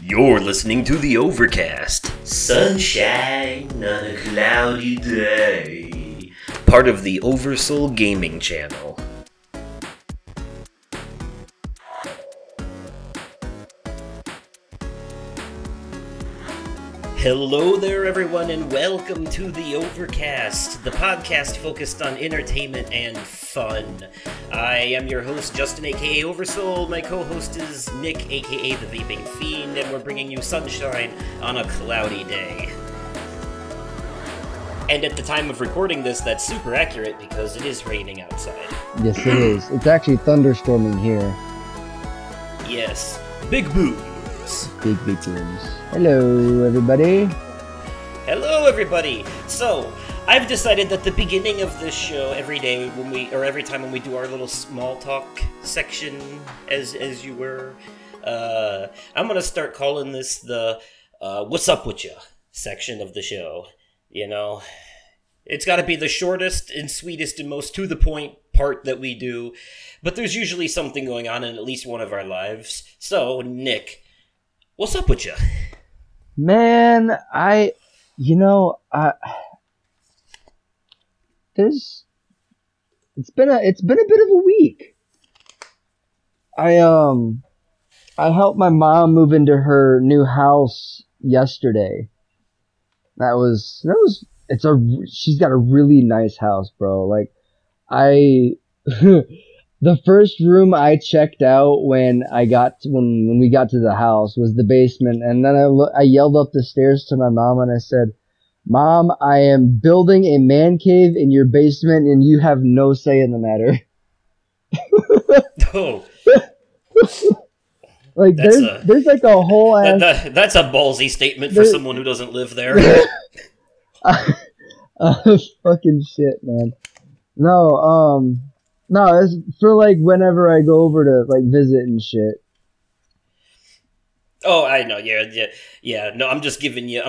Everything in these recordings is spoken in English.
You're listening to the Overcast. Sunshine on a cloudy day. Part of the Oversoul Gaming channel. Hello there, everyone, and welcome to the Overcast, the podcast focused on entertainment and fun. I am your host, Justin, aka Oversoul. My co-host is Nick, aka The Vaping Fiend, and we're bringing you sunshine on a cloudy day. And at the time of recording this, that's super accurate because it is raining outside. Yes, it is. It's actually thunderstorming here. Yes. Big booms. Big booms. Hello, everybody. Hello, everybody. So, I've decided that the beginning of this show, every time when we do our little small talk section, as you were, I'm gonna start calling this the "What's up with ya" section of the show. You know, it's got to be the shortest and sweetest and most to the point part that we do, but there's usually something going on in at least one of our lives. So, Nick, what's up with ya? Man, it's been a bit of a week. I helped my mom move into her new house yesterday. She's got a really nice house, bro. Like, the first room I checked out when we got to the house was the basement, and then I yelled up the stairs to my mom and I said, "Mom, I am building a man cave in your basement, and you have no say in the matter." Oh. Like, there's like a whole ass... That's a ballsy statement for someone who doesn't live there. Fucking shit, man. No, it's for like whenever I go over to like visit and shit. Oh, I know. Yeah. No, I'm just giving you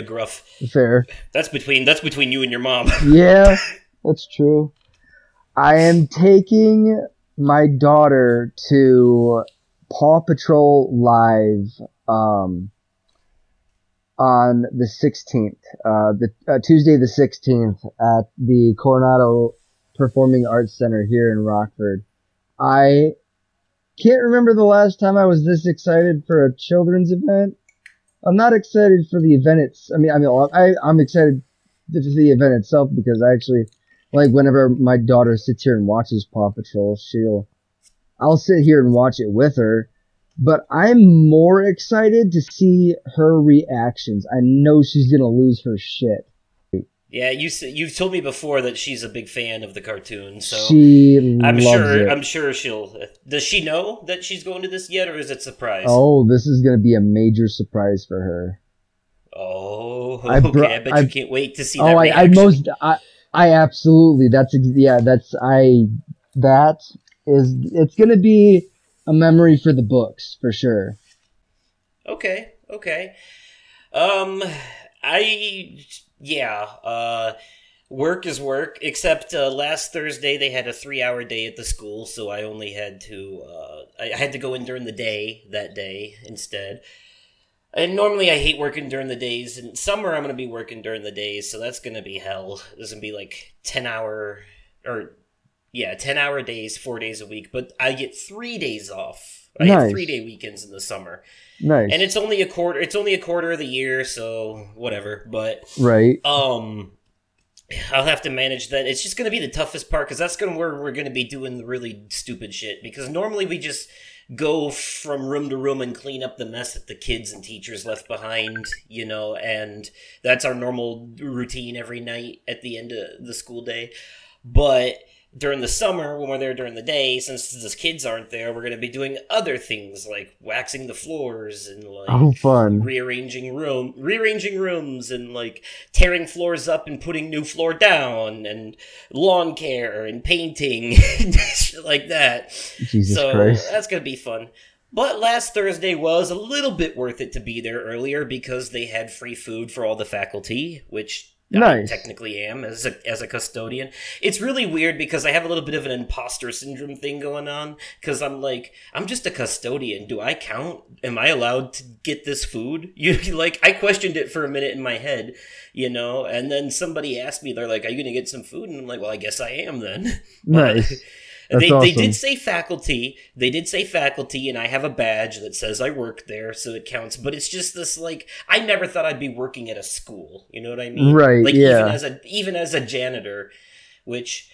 gruff. Fair. That's between you and your mom. Yeah, that's true. I am taking my daughter to Paw Patrol Live on the 16th, Tuesday the 16th at the Coronado Performing Arts Center here in Rockford. I can't remember the last time I was this excited for a children's event. I'm not excited for the event I'm excited for the event itself because I actually, like, whenever my daughter sits here and watches Paw Patrol, I'll sit here and watch it with her, but I'm more excited to see her reactions. I know she's gonna lose her shit. Yeah, you've told me before that she's a big fan of the cartoon, so I'm sure she'll. Does she know that she's going to this yet, or is it a surprise? Oh, this is gonna be a major surprise for her. Oh, okay. I bet you can't wait to see that. I absolutely. It's gonna be a memory for the books for sure. Okay. Work is work, except last Thursday they had a 3-hour day at the school, so I only had to, I had to go in during the day that day instead. And normally I hate working during the days. In summer I'm going to be working during the days, so that's going to be hell. There's going to be like 10-hour days, 4 days a week, but I get 3 days off. I have 3-day weekends in the summer. Nice. And it's only a quarter of the year, so whatever. But right. I'll have to manage that. It's just going to be the toughest part because that's where we're going to be doing the really stupid shit. Because normally we just go from room to room and clean up the mess that the kids and teachers left behind, you know, and that's our normal routine every night at the end of the school day. But during the summer, when we're there during the day, since the kids aren't there, we're going to be doing other things like waxing the floors and like fun. rearranging rooms and like tearing floors up and putting new floor down and lawn care and painting and shit like that. Jesus Christ. That's going to be fun. But last Thursday was a little bit worth it to be there earlier because they had free food for all the faculty, which Nice. technically am as a custodian. It's really weird because I have a little bit of an imposter syndrome thing going on, because I'm like, I'm just a custodian. Do I count? Am I allowed to get this food? Like, I questioned it for a minute in my head, and then somebody asked me, they're like, are you gonna get some food? And I'm like, well, I guess I am then. Nice. They awesome. did say faculty. They did say faculty, and I have a badge that says I work there, so it counts. But it's just this, like, I never thought I'd be working at a school. You know what I mean? Right. Like, yeah. even as a janitor, which,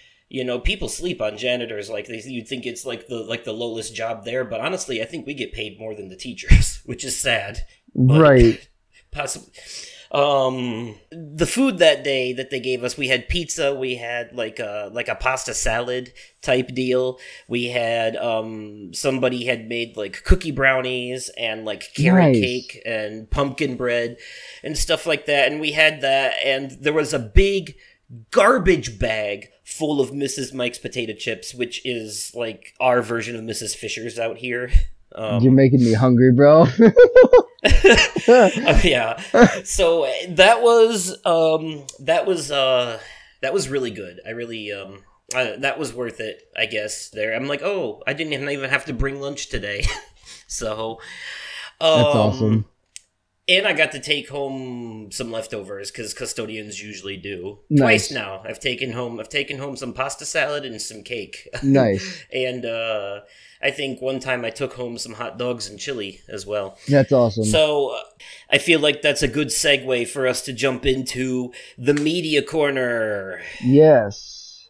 people sleep on janitors. Like, you'd think it's like the lowest job there, but honestly, I think we get paid more than the teachers, which is sad. Right. Possibly. The food that day that they gave us, we had pizza, we had like a pasta salad type deal. We had somebody had made like cookie brownies and like carrot cake and pumpkin bread and stuff like that, and we had that, and there was a big garbage bag full of Mrs. Mike's potato chips, which is like our version of Mrs. Fisher's out here. You're making me hungry, bro. Yeah. So that was really good. I really that was worth it, I guess. There, I'm like, oh, I didn't even have to bring lunch today. So that's awesome. And I got to take home some leftovers, because custodians usually do. Nice. Twice now. I've taken home some pasta salad and some cake. Nice. And I think one time I took home some hot dogs and chili as well. That's awesome. So I feel like that's a good segue for us to jump into the media corner. Yes.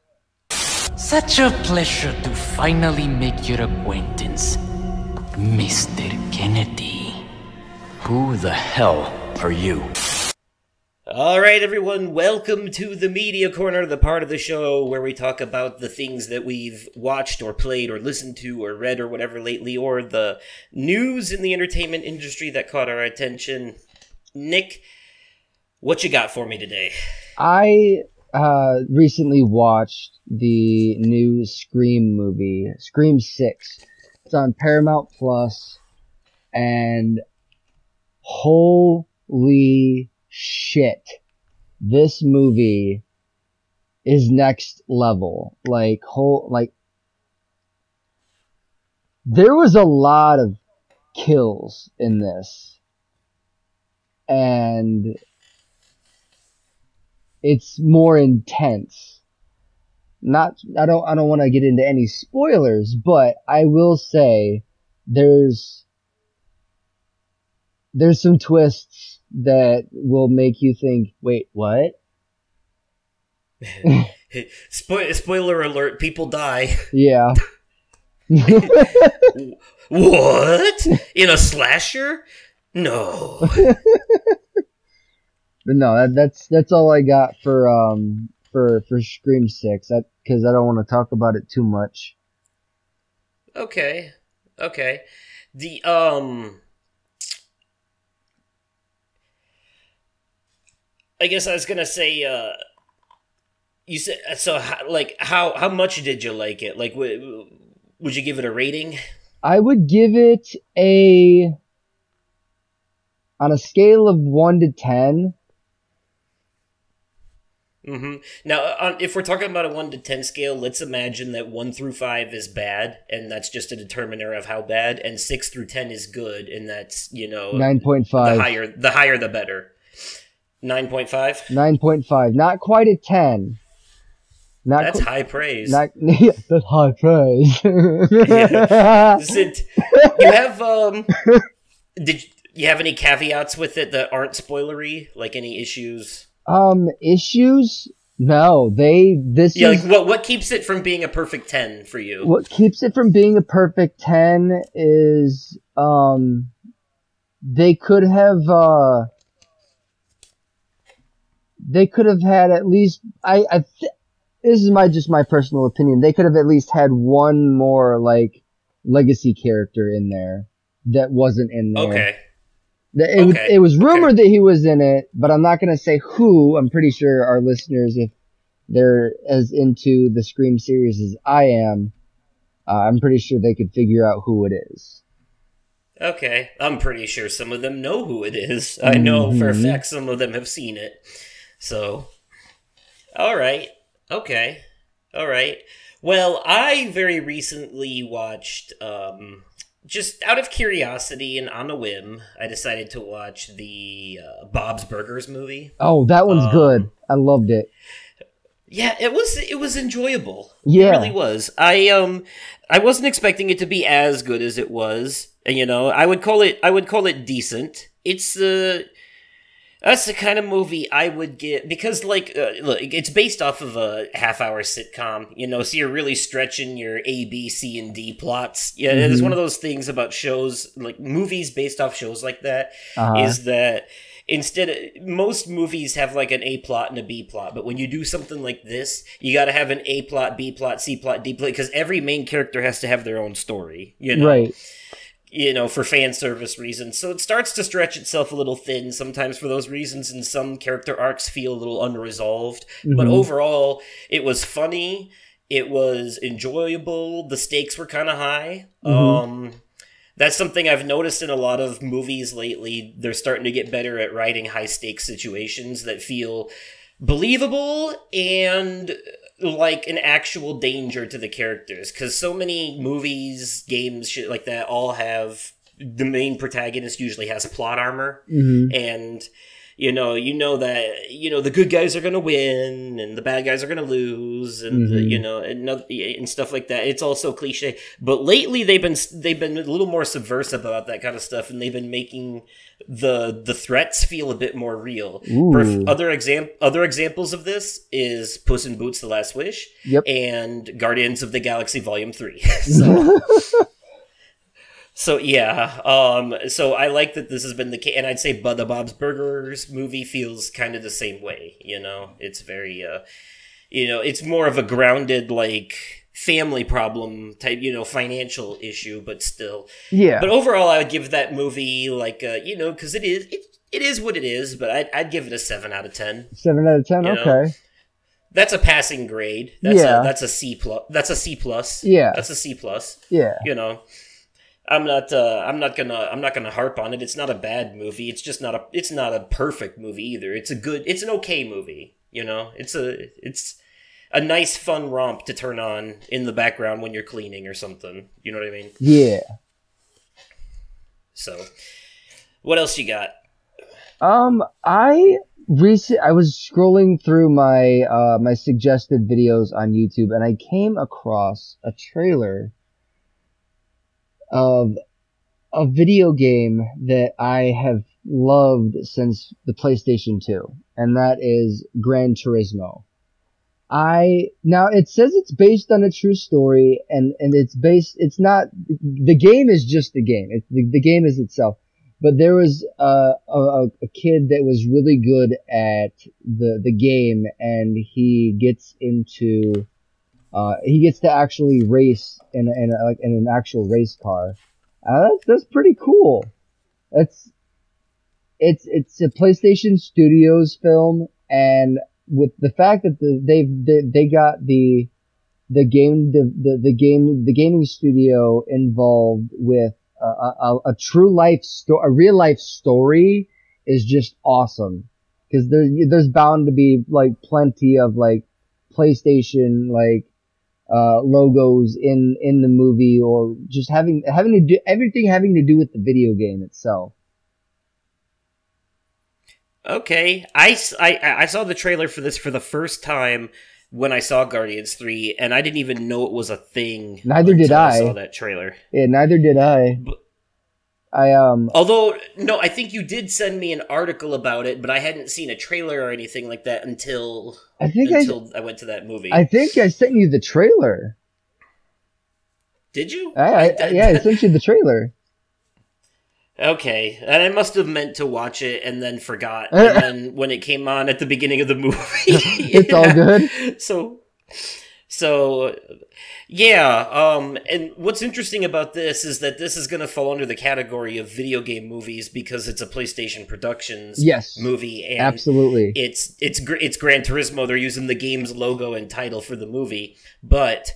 Such a pleasure to finally make your acquaintance, Mr. Kennedy. Who the hell are you? All right, everyone, welcome to the Media Corner, the part of the show where we talk about the things that we've watched or played or listened to or read or whatever lately, or the news in the entertainment industry that caught our attention. Nick, what you got for me today? I recently watched the new Scream movie, Scream 6. It's on Paramount Plus, and holy shit, this movie is next level. Like, there was a lot of kills in this, and it's more intense. I don't want to get into any spoilers, but I will say there's some twists that will make you think, wait, what? Spoiler alert, people die. Yeah. What? In a slasher? No. But no, that's all I got for Scream 6, because I don't want to talk about it too much. Okay. The I guess I was gonna say, you said, so how much did you like it? Like, would you give it a rating? I would give it on a scale of 1 to 10. Mm-hmm. Now, if we're talking about a 1 to 10 scale, let's imagine that 1 through 5 is bad, and that's just a determiner of how bad, and 6 through 10 is good, and that's, 9.5. The higher the better. 9.5? 9.5. Not quite a 10. That's high praise. That's high praise. Yeah. You have did you have any caveats with it that aren't spoilery? Like any issues? Issues? No, what keeps it from being a perfect 10 for you? What keeps it from being a perfect 10 is they could have had at least this is just my personal opinion. They could have at least had one more like legacy character in there that wasn't in there. Okay. It was rumored that he was in it, but I'm not going to say who. I'm pretty sure our listeners, if they're as into the Scream series as I am, I'm pretty sure they could figure out who it is. Okay. I'm pretty sure some of them know who it is. I know for a fact some of them have seen it. So, All right. Okay. All right. Well, I very recently watched, just out of curiosity and on a whim, I decided to watch the Bob's Burgers movie. Oh, that one's good. I loved it. Yeah, it was enjoyable. It Yeah. really was. I wasn't expecting it to be as good as it was. And, I would call it decent. That's the kind of movie I would get because, like, look, it's based off of a half-hour sitcom, so you're really stretching your A, B, C, and D plots. Yeah, it's one of those things about shows, like movies based off shows like that, is that most movies have like an A plot and a B plot, but when you do something like this, you got to have an A plot, B plot, C plot, D plot, because every main character has to have their own story, Right. For fan service reasons. So it starts to stretch itself a little thin sometimes for those reasons, and some character arcs feel a little unresolved. But overall, it was funny. It was enjoyable. The stakes were kind of high. That's something I've noticed in a lot of movies lately. They're starting to get better at writing high-stakes situations that feel believable and like an actual danger to the characters, because so many movies, games, shit like that all have the main protagonist usually has plot armor, and you know that the good guys are gonna win and the bad guys are gonna lose, and and stuff like that. It's all so cliche, but lately they've been a little more subversive about that kind of stuff, and they've been making the threats feel a bit more real. Other examples of this is Puss in Boots: The Last Wish, and Guardians of the Galaxy Volume 3. So yeah, so I like that this has been the case, and I'd say the Bob's Burgers movie feels kind of the same way. It's very, it's more of a grounded, like, family problem type, financial issue, but still. Yeah. But overall, I would give that movie, like, because it is what it is, but I'd give it a 7 out of 10. 7 out of 10, okay. That's a passing grade. That's a C plus. That's a C plus. Yeah. That's a C plus. Yeah. I'm not gonna harp on it. It's not a bad movie. It's just it's not a perfect movie either. It's an okay movie. It's a nice fun romp to turn on in the background when you're cleaning or something. You know what I mean? Yeah. So, what else you got? I was scrolling through my my suggested videos on YouTube, and I came across a trailer of a video game that I have loved since the PlayStation 2, and that is Gran Turismo. Now it says it's based on a true story, and it's not, the game is just the game. The game is itself. But there was a kid that was really good at the game, and he gets to actually race in an actual race car. That's pretty cool. It's a PlayStation Studios film, and with the fact that they got the gaming studio involved with a true life story, a real life story, is just awesome. Because there's bound to be like plenty of like PlayStation logos in the movie, or just having to do everything having to do with the video game itself. Okay, I saw the trailer for this for the first time when I saw Guardians 3, and I didn't even know it was a thing. Neither did I. Saw that trailer. Yeah, neither did I. But, I although no, I think you did send me an article about it, but I hadn't seen a trailer or anything like that until I went to that movie. I think I sent you the trailer. Did you? I sent you the trailer. Okay, and I must have meant to watch it and then forgot. And then when it came on at the beginning of the movie, it's all good. So, yeah. And what's interesting about this is that this is going to fall under the category of video game movies because it's a PlayStation Productions movie. And absolutely. It's Gran Turismo. They're using the game's logo and title for the movie, but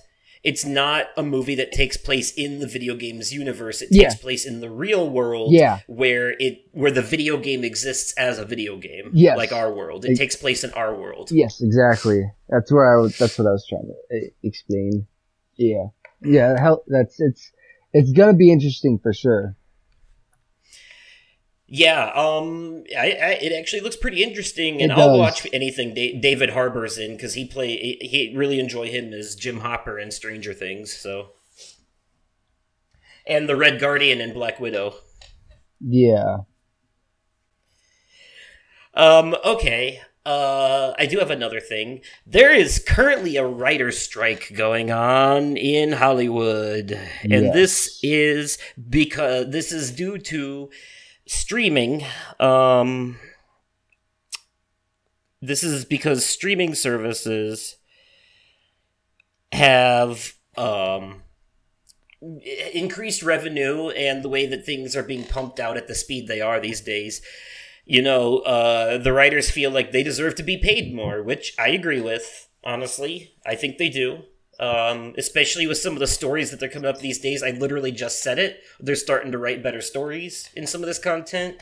it's not a movie that takes place in the video games universe. It takes place in the real world, where the video game exists as a video game, like our world. It takes place in our world. Yes, exactly. That's what I was trying to explain. Yeah. It's gonna be interesting for sure. Yeah, it actually looks pretty interesting, and I'll watch anything David Harbour's in, because he really enjoy him as Jim Hopper in Stranger Things, so. And the Red Guardian in Black Widow. Yeah. Okay. I do have another thing. There is currently a writer's strike going on in Hollywood, and this is due to streaming. This is because streaming services have increased revenue, and the way that things are being pumped out at the speed they are these days. The writers feel like they deserve to be paid more, which I agree with, honestly. I think they do. Especially with some of the stories that they're coming up these days. I literally just said it. They're starting to write better stories in some of this content.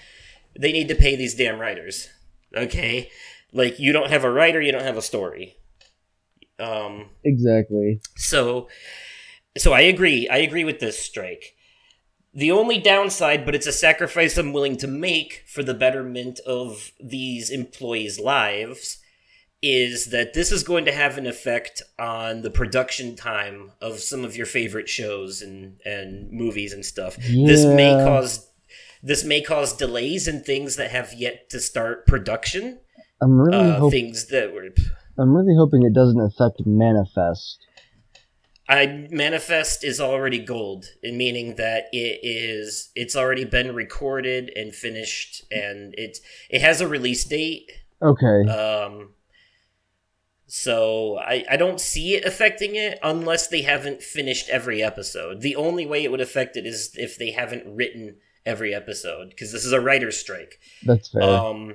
They need to pay these damn writers. Okay? Like, you don't have a writer, you don't have a story. Exactly. So I agree. I agree with this strike. The only downside, but it's a sacrifice I'm willing to make for the betterment of these employees' lives, is that this is going to have an effect on the production time of some of your favorite shows and movies and stuff. Yeah. This may cause delays in things that have yet to start production. I'm really hoping it doesn't affect Manifest. Manifest is already gold, in meaning that it's already been recorded and finished, and it has a release date. Okay. So I don't see it affecting it unless they haven't finished every episode. The only way it would affect it is if they haven't written every episode, because this is a writer's strike. That's fair.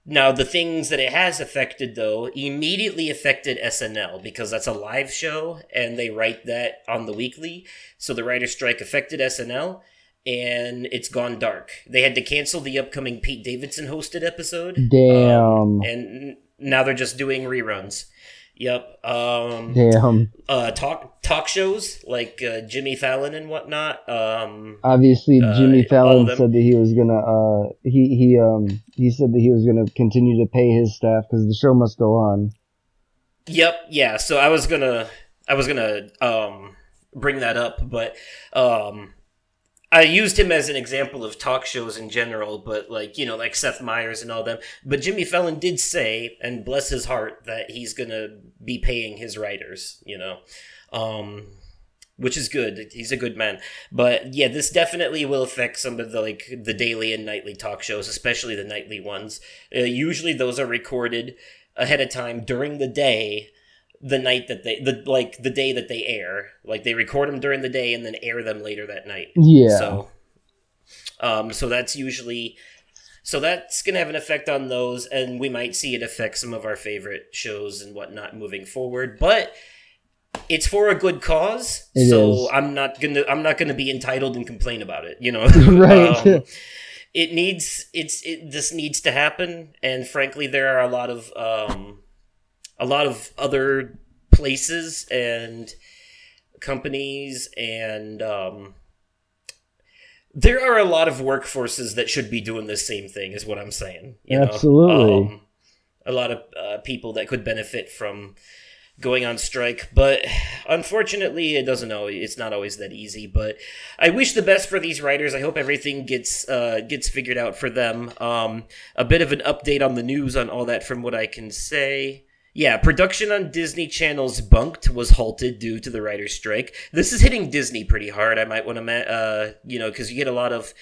Now, the things that it has affected, though, immediately affected SNL, because that's a live show, and they write that on the weekly. So the writer's strike affected SNL, and it's gone dark. They had to cancel the upcoming Pete Davidson hosted episode. Damn. And now they're just doing reruns. Yep. Damn. Talk shows like Jimmy Fallon and whatnot. Obviously, Jimmy Fallon said that he was gonna. He said that he was gonna continue to pay his staff because the show must go on. Yep. Yeah. So I was gonna bring that up, but I used him as an example of talk shows in general, but like Seth Meyers and all them. But Jimmy Fallon did say, and bless his heart, that he's gonna be paying his writers, which is good. He's a good man. But yeah, this definitely will affect some of the daily and nightly talk shows, especially the nightly ones. Usually those are recorded ahead of time during the day. The night that the day that they air, like they record them during the day and then air them later that night. Yeah. So that's gonna have an effect on those, and we might see it affect some of our favorite shows and whatnot moving forward. But it's for a good cause, so I'm not gonna be entitled and complain about it. Right. This needs to happen, and frankly, there are a lot of other places and companies, and there are a lot of workforces that should be doing the same thing, is what I'm saying. Absolutely. A lot of people that could benefit from going on strike, but unfortunately it's not always that easy. But I wish the best for these writers. I hope everything gets figured out for them. A bit of an update on the news on all that from what I can say. Yeah, production on Disney Channel's Bunked was halted due to the writer's strike. This is hitting Disney pretty hard. I might want to, because you get a lot of,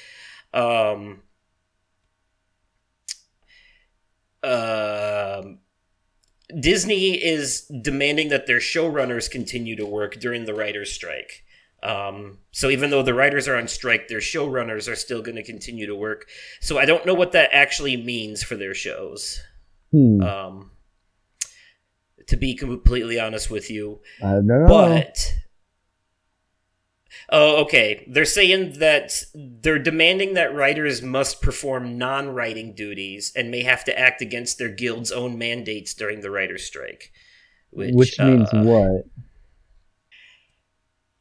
Disney is demanding that their showrunners continue to work during the writer's strike. So even though the writers are on strike, their showrunners are still going to continue to work. So I don't know what that actually means for their shows. to be completely honest with you. I don't know. But... Oh, okay. They're saying that they're demanding that writers must perform non-writing duties and may have to act against their guild's own mandates during the writer's strike. Which means what?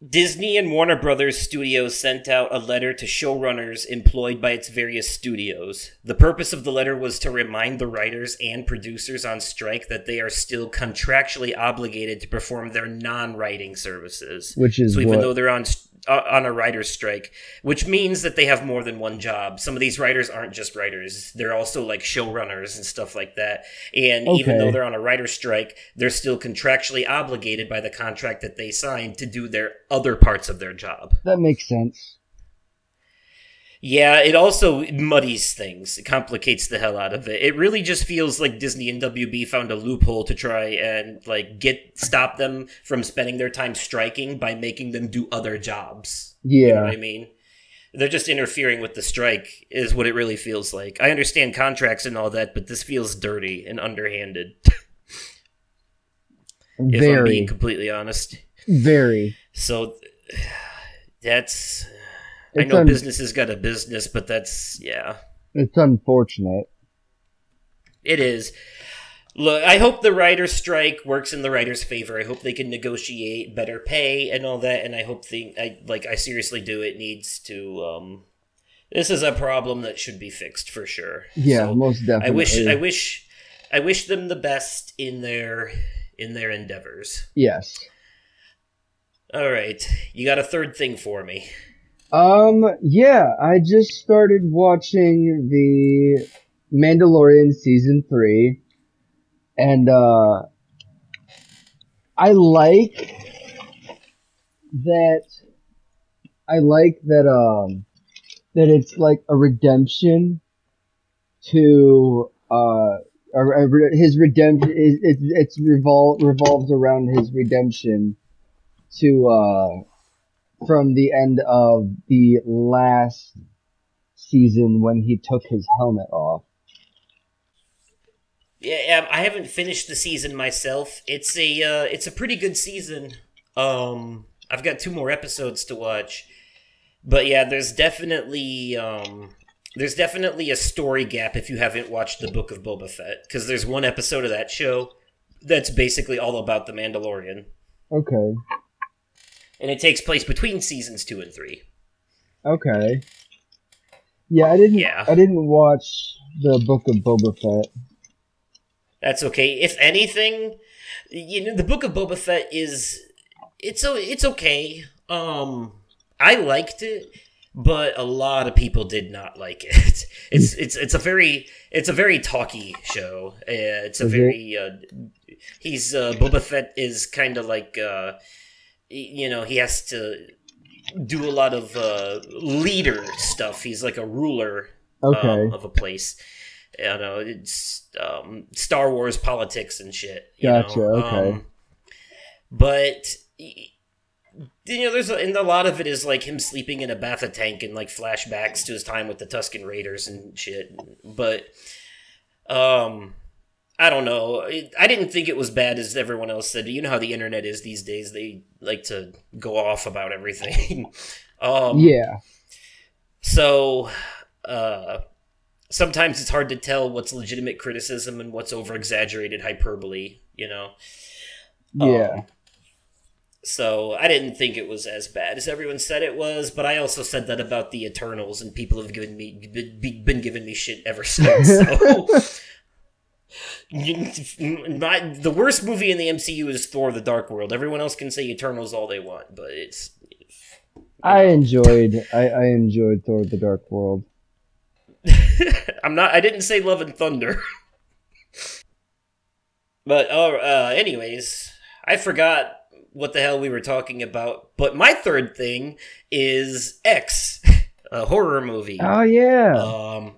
Disney and Warner Brothers Studios sent out a letter to showrunners employed by its various studios. The purpose of the letter was to remind the writers and producers on strike that they are still contractually obligated to perform their non-writing services. Which is even though they're on a writer's strike, which means that they have more than one job. Some of these writers aren't just writers. They're also like showrunners and stuff like that. And even though they're on a writer's strike, they're still contractually obligated by the contract that they signed to do their other parts of their job. That makes sense. Yeah, it also muddies things. It complicates the hell out of it. It really just feels like Disney and WB found a loophole to try and like stop them from spending their time striking by making them do other jobs. Yeah. You know what I mean? They're just interfering with the strike is what it really feels like. I understand contracts and all that, but this feels dirty and underhanded. If I'm being completely honest. Very. So that's... I know business has got a business, but that's, yeah. It's unfortunate. It is. Look, I hope the writer's strike works in the writer's favor. I hope they can negotiate better pay and all that, and I hope I seriously do. It needs to, this is a problem that should be fixed for sure. Yeah, so most definitely. I wish them the best in their endeavors. Yes. All right. You got a third thing for me. Yeah, I just started watching the Mandalorian Season 3, and, I like that it's like a redemption to, his redemption, revolves around his redemption to, from the end of the last season when he took his helmet off. Yeah, I haven't finished the season myself. It's a pretty good season. I've got 2 more episodes to watch. But yeah, there's definitely a story gap if you haven't watched the Book of Boba Fett, because there's one episode of that show that's basically all about the Mandalorian. Okay. And it takes place between seasons 2 and 3. Okay. Yeah, I didn't watch the Book of Boba Fett. That's okay. If anything, the Book of Boba Fett it's okay. I liked it, but a lot of people did not like it. It's a very talky show. Boba Fett is kind of like he has to do a lot of leader stuff. He's like a ruler of a place. It's Star Wars politics and shit. Gotcha. Okay. But and a lot of it is like him sleeping in a bacta tank and like flashbacks to his time with the Tusken Raiders and shit. But I don't know. I didn't think it was bad as everyone else said. You know how the internet is these days. They like to go off about everything. Yeah. So, sometimes it's hard to tell what's legitimate criticism and what's over-exaggerated hyperbole, Yeah. So, I didn't think it was as bad as everyone said it was, but I also said that about the Eternals, and people have been giving me shit ever since, so... The worst movie in the MCU is Thor: The Dark World. Everyone else can say Eternals all they want, but it's... I enjoyed Thor: The Dark World. I didn't say Love and Thunder. But, anyways, I forgot what the hell we were talking about. But my third thing is X, a horror movie. Oh, yeah.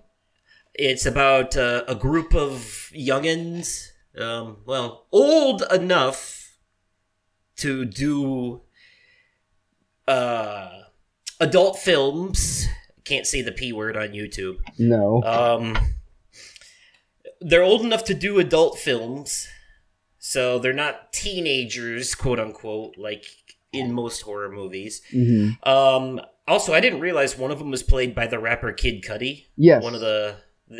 It's about a group of youngins, old enough to do adult films. Can't say the P word on YouTube. No. They're old enough to do adult films, So they're not teenagers, quote unquote, like in most horror movies. Also, I didn't realize one of them was played by the rapper Kid Cudi. Yes. One of the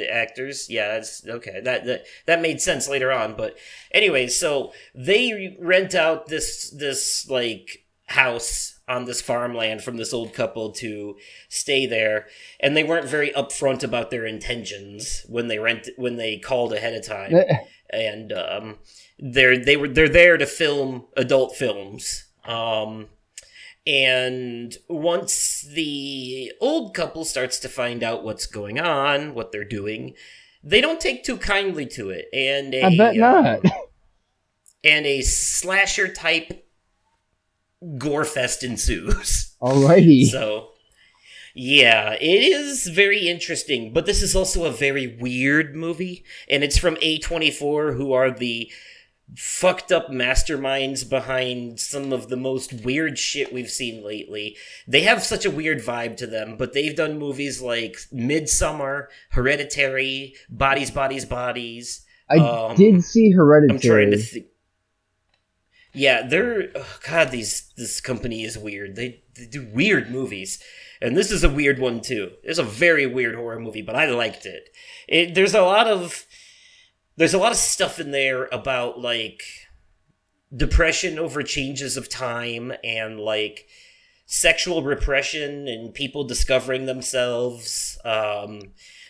actors. Yeah, that's okay. That made sense later on. But anyway, so they rent out this like house on this farmland from this old couple to stay there, and they weren't very upfront about their intentions when they called ahead of time. And they're there to film adult films. And once the old couple starts to find out what's going on, what they're doing, they don't take too kindly to it. And I bet not. And a slasher type gore fest ensues. Alrighty. So, yeah, it is very interesting, but this is also a very weird movie, and it's from A24, who are the fucked up masterminds behind some of the most weird shit we've seen lately. They have such a weird vibe to them, but they've done movies like Midsummer, Hereditary, Bodies, Bodies, Bodies. I did see Hereditary. I'm trying to think. Yeah, God, this company is weird. They do weird movies. And this is a weird one, too. It's a very weird horror movie, but I liked it. There's a lot of stuff in there about, like, depression over changes of time and, like, sexual repression and people discovering themselves.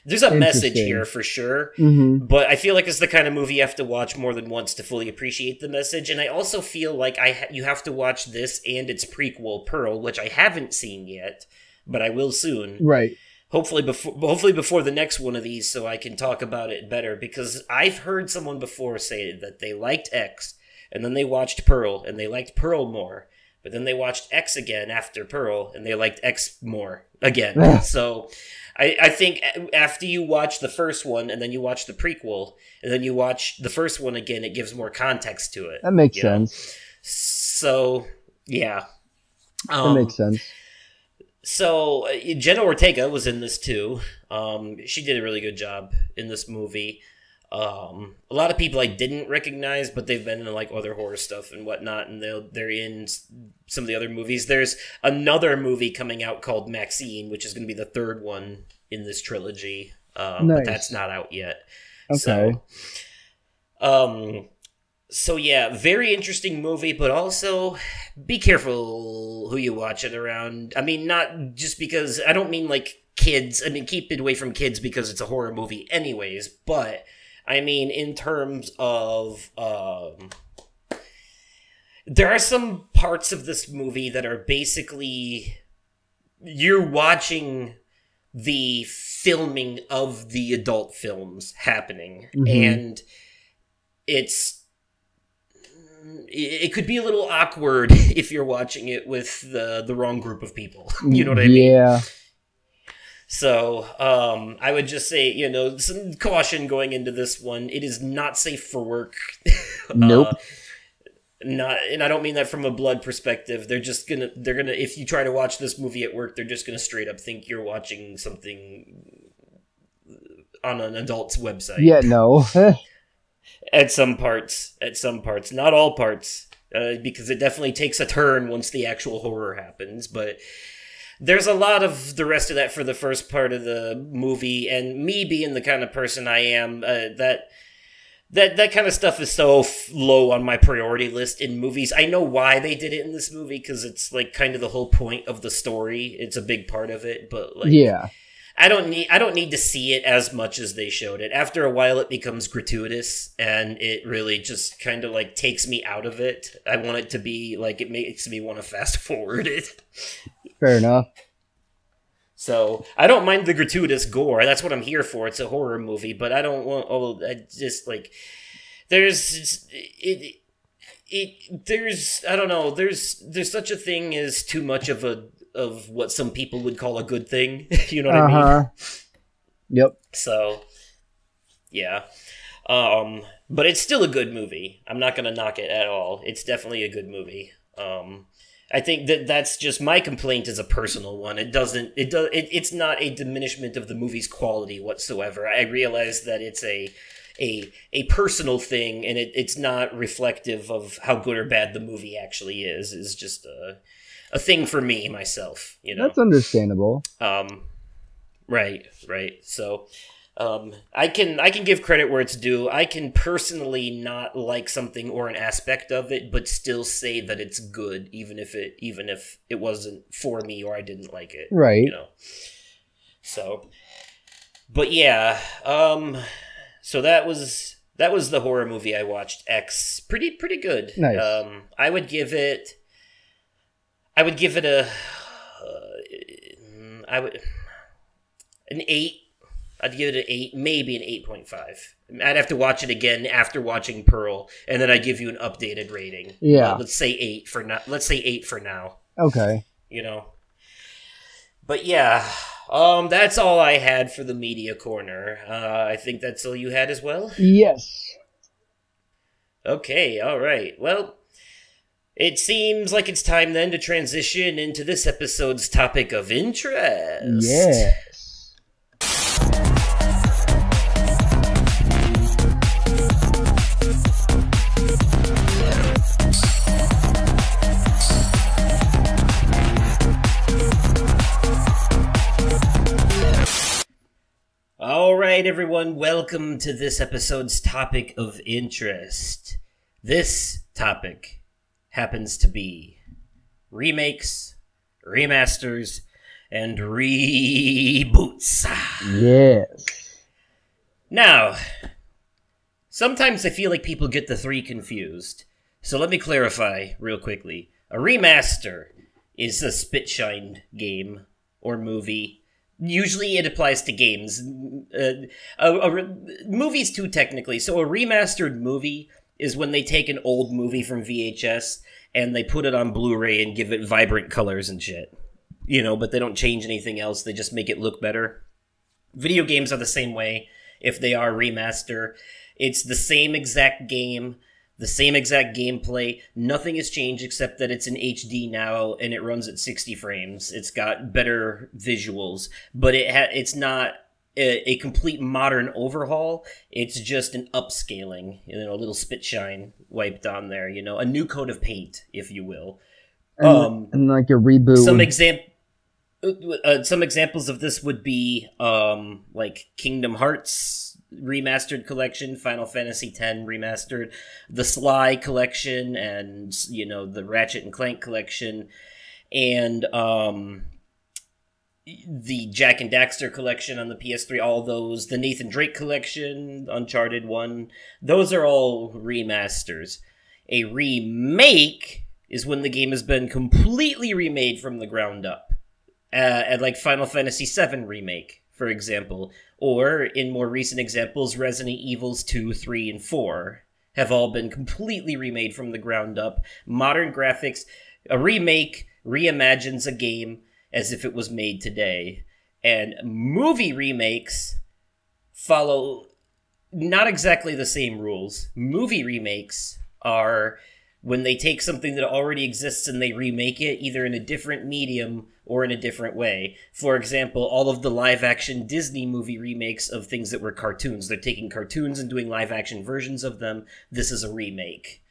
There's a message here for sure, but I feel like it's the kind of movie you have to watch more than once to fully appreciate the message. And I also feel like you have to watch this and its prequel, Pearl, which I haven't seen yet, but I will soon. Right. Hopefully before the next one of these, so I can talk about it better, because I've heard someone before say that they liked X, and then they watched Pearl, and they liked Pearl more, but then they watched X again after Pearl, and they liked X more again. So I think after you watch the first one, and then you watch the prequel, and then you watch the first one again, it gives more context to it. That makes sense. So, yeah. That makes sense. So, Jenna Ortega was in this too. She did a really good job in this movie. A lot of people I didn't recognize, but they've been in like other horror stuff and whatnot, and they're in some of the other movies. There's another movie coming out called Maxine, which is going to be the third one in this trilogy, but that's not out yet. Okay. So yeah, very interesting movie, but also be careful who you watch it around. I mean, not just because, I don't mean like kids. I mean, keep it away from kids because it's a horror movie anyways, but I mean, in terms of, there are some parts of this movie that are basically, you're watching the filming of the adult films happening, and it could be a little awkward if you're watching it with the wrong group of people. You know what I mean? Yeah. So, I would just say, some caution going into this one. It is not safe for work. Nope. And I don't mean that from a blood perspective. They're gonna, if you try to watch this movie at work, they're just gonna straight up think you're watching something on an adult's website. Yeah, no. At some parts, not all parts, because it definitely takes a turn once the actual horror happens, but there's a lot of the rest of that for the first part of the movie, and me being the kind of person I am, that kind of stuff is so low on my priority list in movies. I know why they did it in this movie, because it's like kind of the whole point of the story. It's a big part of it, but like, yeah. I don't need to see it as much as they showed it. After a while, it becomes gratuitous, and it really just kind of like takes me out of it. I want it to be like, it makes me want to fast forward it. Fair enough. So I don't mind the gratuitous gore. That's what I'm here for. It's a horror movie, but I don't want. I just like there's I don't know. There's such a thing as too much of what some people would call a good thing. You know what I mean? Yep. So, yeah. But it's still a good movie. I'm not going to knock it at all. It's definitely a good movie. I think that's just my complaint is a personal one. It's not a diminishment of the movie's quality whatsoever. I realize that it's a personal thing, and it's not reflective of how good or bad the movie actually is. It's just a thing for me, myself, you know? That's understandable. Right. So, I can give credit where it's due. I can personally not like something or an aspect of it, but still say that it's good, even if it wasn't for me or I didn't like it. Right. You know. So, but yeah, so that was the horror movie I watched, X. Pretty good. Nice. I would give it an 8. I'd give it an 8, maybe an 8.5. I'd have to watch it again after watching Pearl, and then I'd give you an updated rating. Yeah. Let's say 8 for now. Let's say 8 for now. Okay. You know. But yeah, that's all I had for the media corner. I think that's all you had as well? Yes. Okay, all right. Well, it seems like it's time then to transition into this episode's topic of interest. Yes. All right, everyone, welcome to this episode's topic of interest. This topic happens to be remakes, remasters, and reboots. Yes. Now, sometimes I feel like people get the three confused, so let me clarify real quickly. A remaster is a spit-shined game or movie. Usually it applies to games. Movies too, technically. So a remastered movie is when they take an old movie from VHS and they put it on Blu-ray and give it vibrant colors and shit. You know, but they don't change anything else. They just make it look better. Video games are the same way if they are remaster. It's the same exact game, the same exact gameplay. Nothing has changed except that it's in HD now and it runs at 60 frames. It's got better visuals, but it's not a complete modern overhaul. It's just an upscaling, you know, a little spit shine wiped on there, you know, a new coat of paint, if you will. And like a reboot. Some examples of this would be like Kingdom Hearts Remastered Collection, Final Fantasy X Remastered, the Sly Collection, and, you know, the Ratchet and Clank Collection, and the Jak and Daxter Collection on the PS3, all those, the Nathan Drake Collection, Uncharted 1, those are all remasters. A remake is when the game has been completely remade from the ground up. At like Final Fantasy VII Remake, for example, or in more recent examples, Resident Evils 2, 3, and 4 have all been completely remade from the ground up. Modern graphics, a remake reimagines a game as if it was made today. And movie remakes follow not exactly the same rules. Movie remakes are when they take something that already exists and they remake it either in a different medium or in a different way. For example, all of the live-action Disney movie remakes of things that were cartoons. They're taking cartoons and doing live-action versions of them. This is a remake.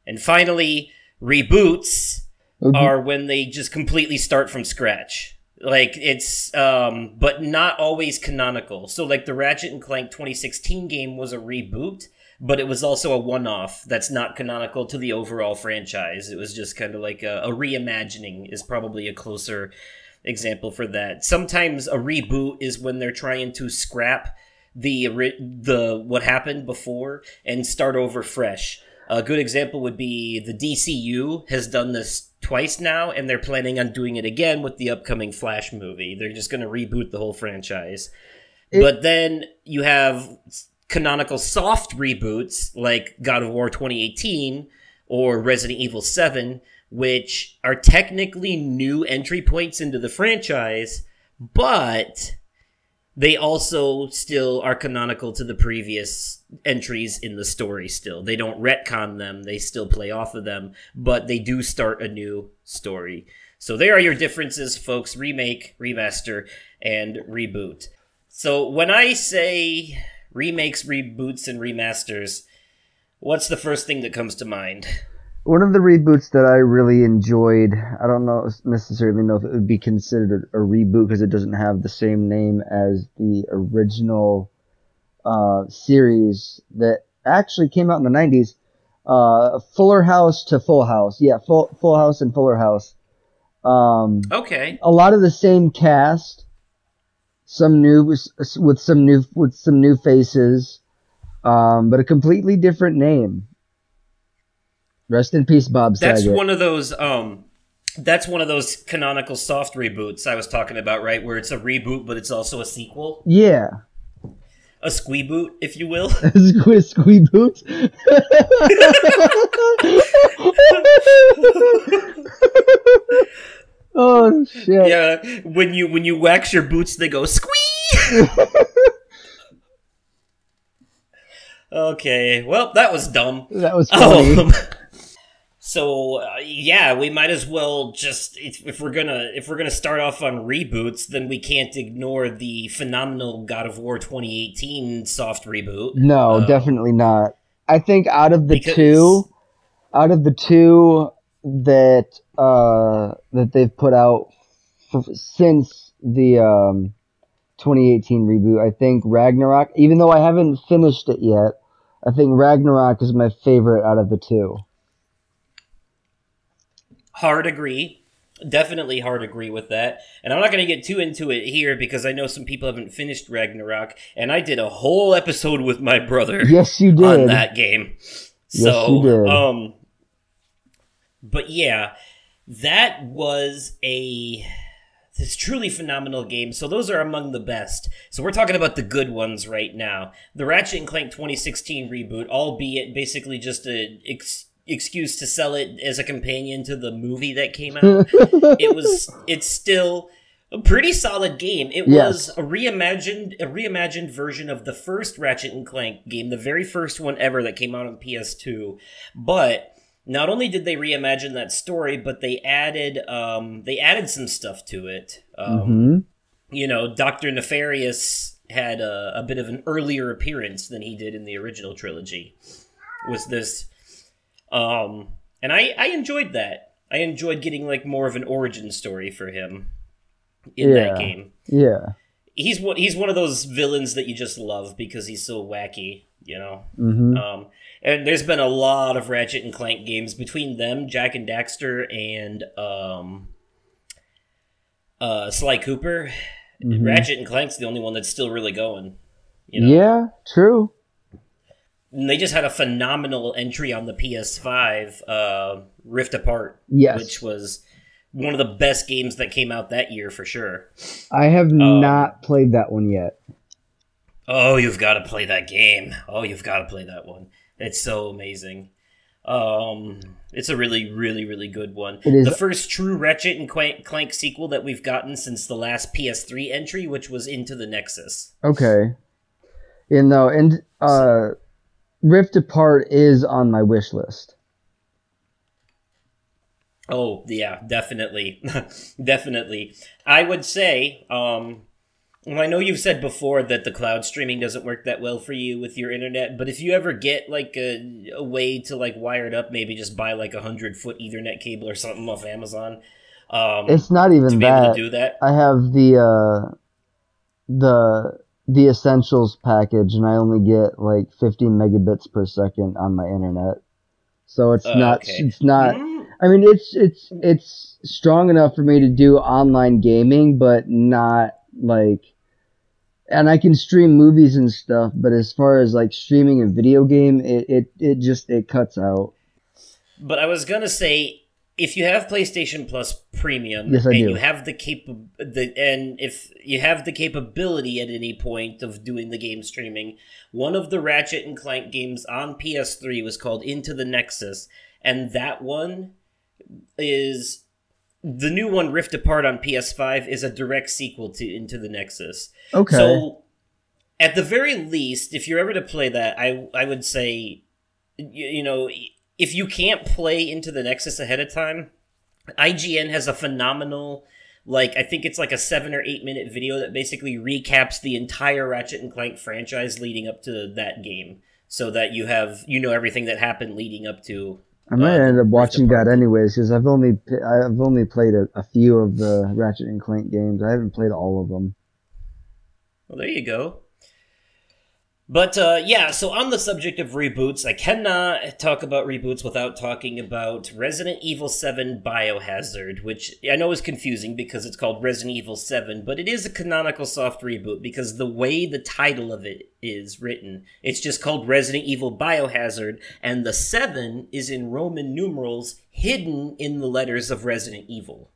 And finally, reboots are when they just completely start from scratch. Like, it's, but not always canonical. So, like, the Ratchet and Clank 2016 game was a reboot, but it was also a one-off that's not canonical to the overall franchise. It was just kind of like a reimagining is probably a closer example for that. Sometimes a reboot is when they're trying to scrap the what happened before and start over fresh. A good example would be the DCU has done this twice now, and they're planning on doing it again with the upcoming Flash movie. They're just going to reboot the whole franchise. But then you have canonical soft reboots like God of War 2018 or Resident Evil 7, which are technically new entry points into the franchise, but they also still are canonical to the previous entries in the story still. They don't retcon them, they still play off of them, but they do start a new story. So there are your differences, folks. Remake, remaster, and reboot. So when I say remakes, reboots, and remasters, what's the first thing that comes to mind? One of the reboots that I really enjoyed, I don't necessarily know if it would be considered a reboot because it doesn't have the same name as the original series that actually came out in the 90s. Fuller House to Full House. Yeah, Full House and Fuller House. Okay. A lot of the same cast, some new with some new faces, but a completely different name. Rest in peace, Bob Saget. That's one of those canonical soft reboots I was talking about, right? Where it's a reboot, but it's also a sequel. Yeah. A squeeboot, if you will. Squeeboot. Oh shit! Yeah, when you wax your boots, they go squee. Okay, well, that was dumb. That was funny. So yeah, we might as well just if we're gonna start off on reboots, then we can't ignore the phenomenal God of War 2018 soft reboot. No, definitely not. I think out of the two that that they've put out since the 2018 reboot, I think Ragnarok. Even though I haven't finished it yet, I think Ragnarok is my favorite out of the two. Hard agree. Definitely hard agree with that. And I'm not going to get too into it here because I know some people haven't finished Ragnarok, and I did a whole episode with my brother. Yes, you did. On that game. Yes, you did. But yeah, that was this truly phenomenal game. So those are among the best. So we're talking about the good ones right now. The Ratchet & Clank 2016 reboot, albeit basically just a excuse to sell it as a companion to the movie that came out. It's still a pretty solid game. It was a reimagined version of the first Ratchet & Clank game, the very first one ever that came out on PS2. But not only did they reimagine that story, but they added some stuff to it. You know, Dr. Nefarious had a bit of an earlier appearance than he did in the original trilogy. Was this and I enjoyed that. I enjoyed getting like more of an origin story for him in that game. Yeah. He's one of those villains that you just love because he's so wacky, you know. And there's been a lot of Ratchet and Clank games between them, Jak and Daxter, and Sly Cooper. Ratchet and Clank's the only one that's still really going. You know? Yeah, true. And they just had a phenomenal entry on the PS5, Rift Apart, which was one of the best games that came out that year for sure. I have not played that one yet. Oh, you've got to play that game. Oh, you've got to play that one. It's so amazing. It's a really, really, really good one. It is the first true Ratchet and Clank sequel that we've gotten since the last PS3 entry, which was Into the Nexus. Okay. Rift Apart is on my wish list. Oh, yeah, definitely. Definitely. I would say, well, I know you've said before that the cloud streaming doesn't work that well for you with your internet, but if you ever get like a way to like wire it up, maybe just buy like 100-foot Ethernet cable or something off Amazon. It's not even to be able to do that. I have the Essentials package, and I only get like 15 megabits per second on my internet. So it's not. Okay. It's not. I mean, it's strong enough for me to do online gaming, but not like. And I can stream movies and stuff, but as far as like streaming a video game, it cuts out. But I was gonna say, if you have PlayStation Plus Premium, yes, I do. You have and if you have the capability at any point of doing the game streaming, one of the Ratchet and Clank games on PS3 was called Into the Nexus, and that one is the new one, Rift Apart on PS5, is a direct sequel to Into the Nexus. Okay. So, at the very least, if you're ever to play that, I would say, you know, if you can't play Into the Nexus ahead of time, IGN has a phenomenal like, I think it's like a 7 or 8 minute video that basically recaps the entire Ratchet and Clank franchise leading up to that game, so that you know everything that happened leading up to. I might end up watching that anyways, because I've only played a few of the Ratchet and Clank games. I haven't played all of them. Well, there you go. But, yeah, so on the subject of reboots, I cannot talk about reboots without talking about Resident Evil 7 Biohazard, which I know is confusing because it's called Resident Evil 7, but it is a canonical soft reboot because the way the title of it is written, it's just called Resident Evil Biohazard, and the 7 is in Roman numerals hidden in the letters of Resident Evil.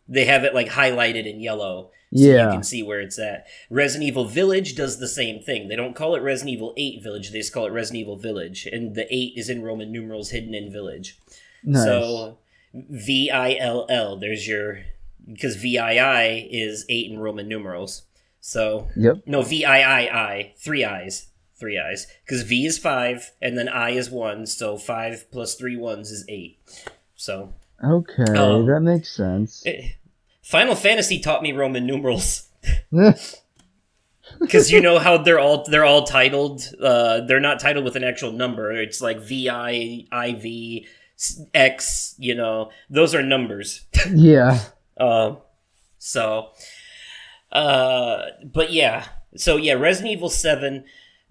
They have it, like, highlighted in yellow. So you can see where it's at. Resident Evil Village does the same thing. They don't call it Resident Evil 8 Village, they just call it Resident Evil Village. And the 8 is in Roman numerals hidden in Village. Nice. So, VILL, there's your... Because VII is 8 in Roman numerals. So... Yep. No, VIII, 3 I's. 3 I's. Because V is 5, and then I is 1, so 5 plus 3 ones is 8. So... Okay, that makes sense. Final Fantasy taught me Roman numerals. Because you know how they're all titled. They're not titled with an actual number. It's like VI, IV, X. You know, those are numbers. Yeah. But yeah. So yeah, Resident Evil 7.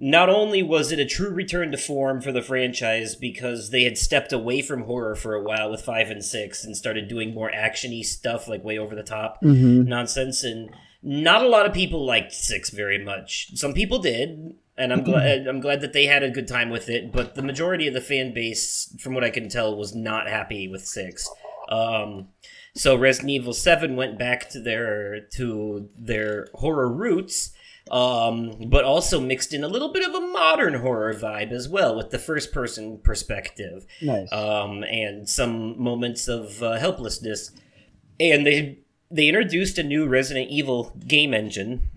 Not only was it a true return to form for the franchise because they had stepped away from horror for a while with 5 and 6 and started doing more action-y stuff, like way over the top nonsense, and not a lot of people liked 6 very much. Some people did, and I'm glad that they had a good time with it, but the majority of the fan base, from what I can tell, was not happy with 6. So Resident Evil 7 went back to their horror roots, but also mixed in a little bit of a modern horror vibe as well, with the first-person perspective. Nice. And some moments of helplessness. And they introduced a new Resident Evil game engine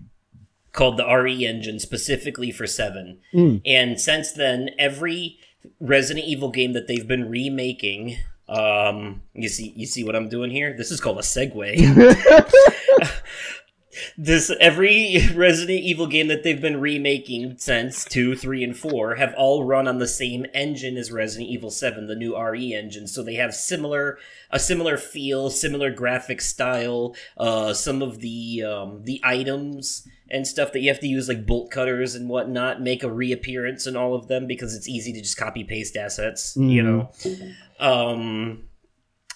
called the RE engine, specifically for 7. And since then, every Resident Evil game that they've been remaking... you see what I'm doing here? This is called a segue. Every Resident Evil game that they've been remaking since 2, 3, and 4 have all run on the same engine as Resident Evil 7, the new RE engine. So they have a similar feel, similar graphic style. Some of the items and stuff that you have to use, like bolt cutters and whatnot, make a reappearance in all of them because it's easy to just copy paste assets, you know.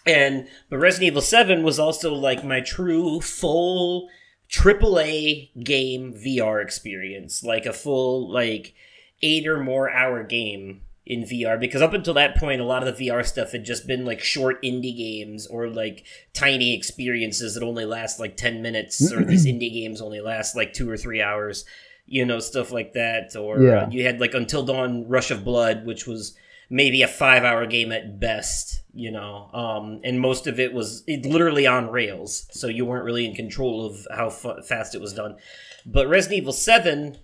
But Resident Evil 7 was also like my true full AAA game VR experience, like a full 8 or more hour game in VR, because up until that point a lot of the VR stuff had just been like short indie games or like tiny experiences that only last like 10 minutes or these indie games only last like 2 or 3 hours, you know, stuff like that. Or you had like Until Dawn Rush of Blood, which was maybe a 5-hour game at best, you know, and most of it was literally on rails, so you weren't really in control of how fast it was done. But Resident Evil 7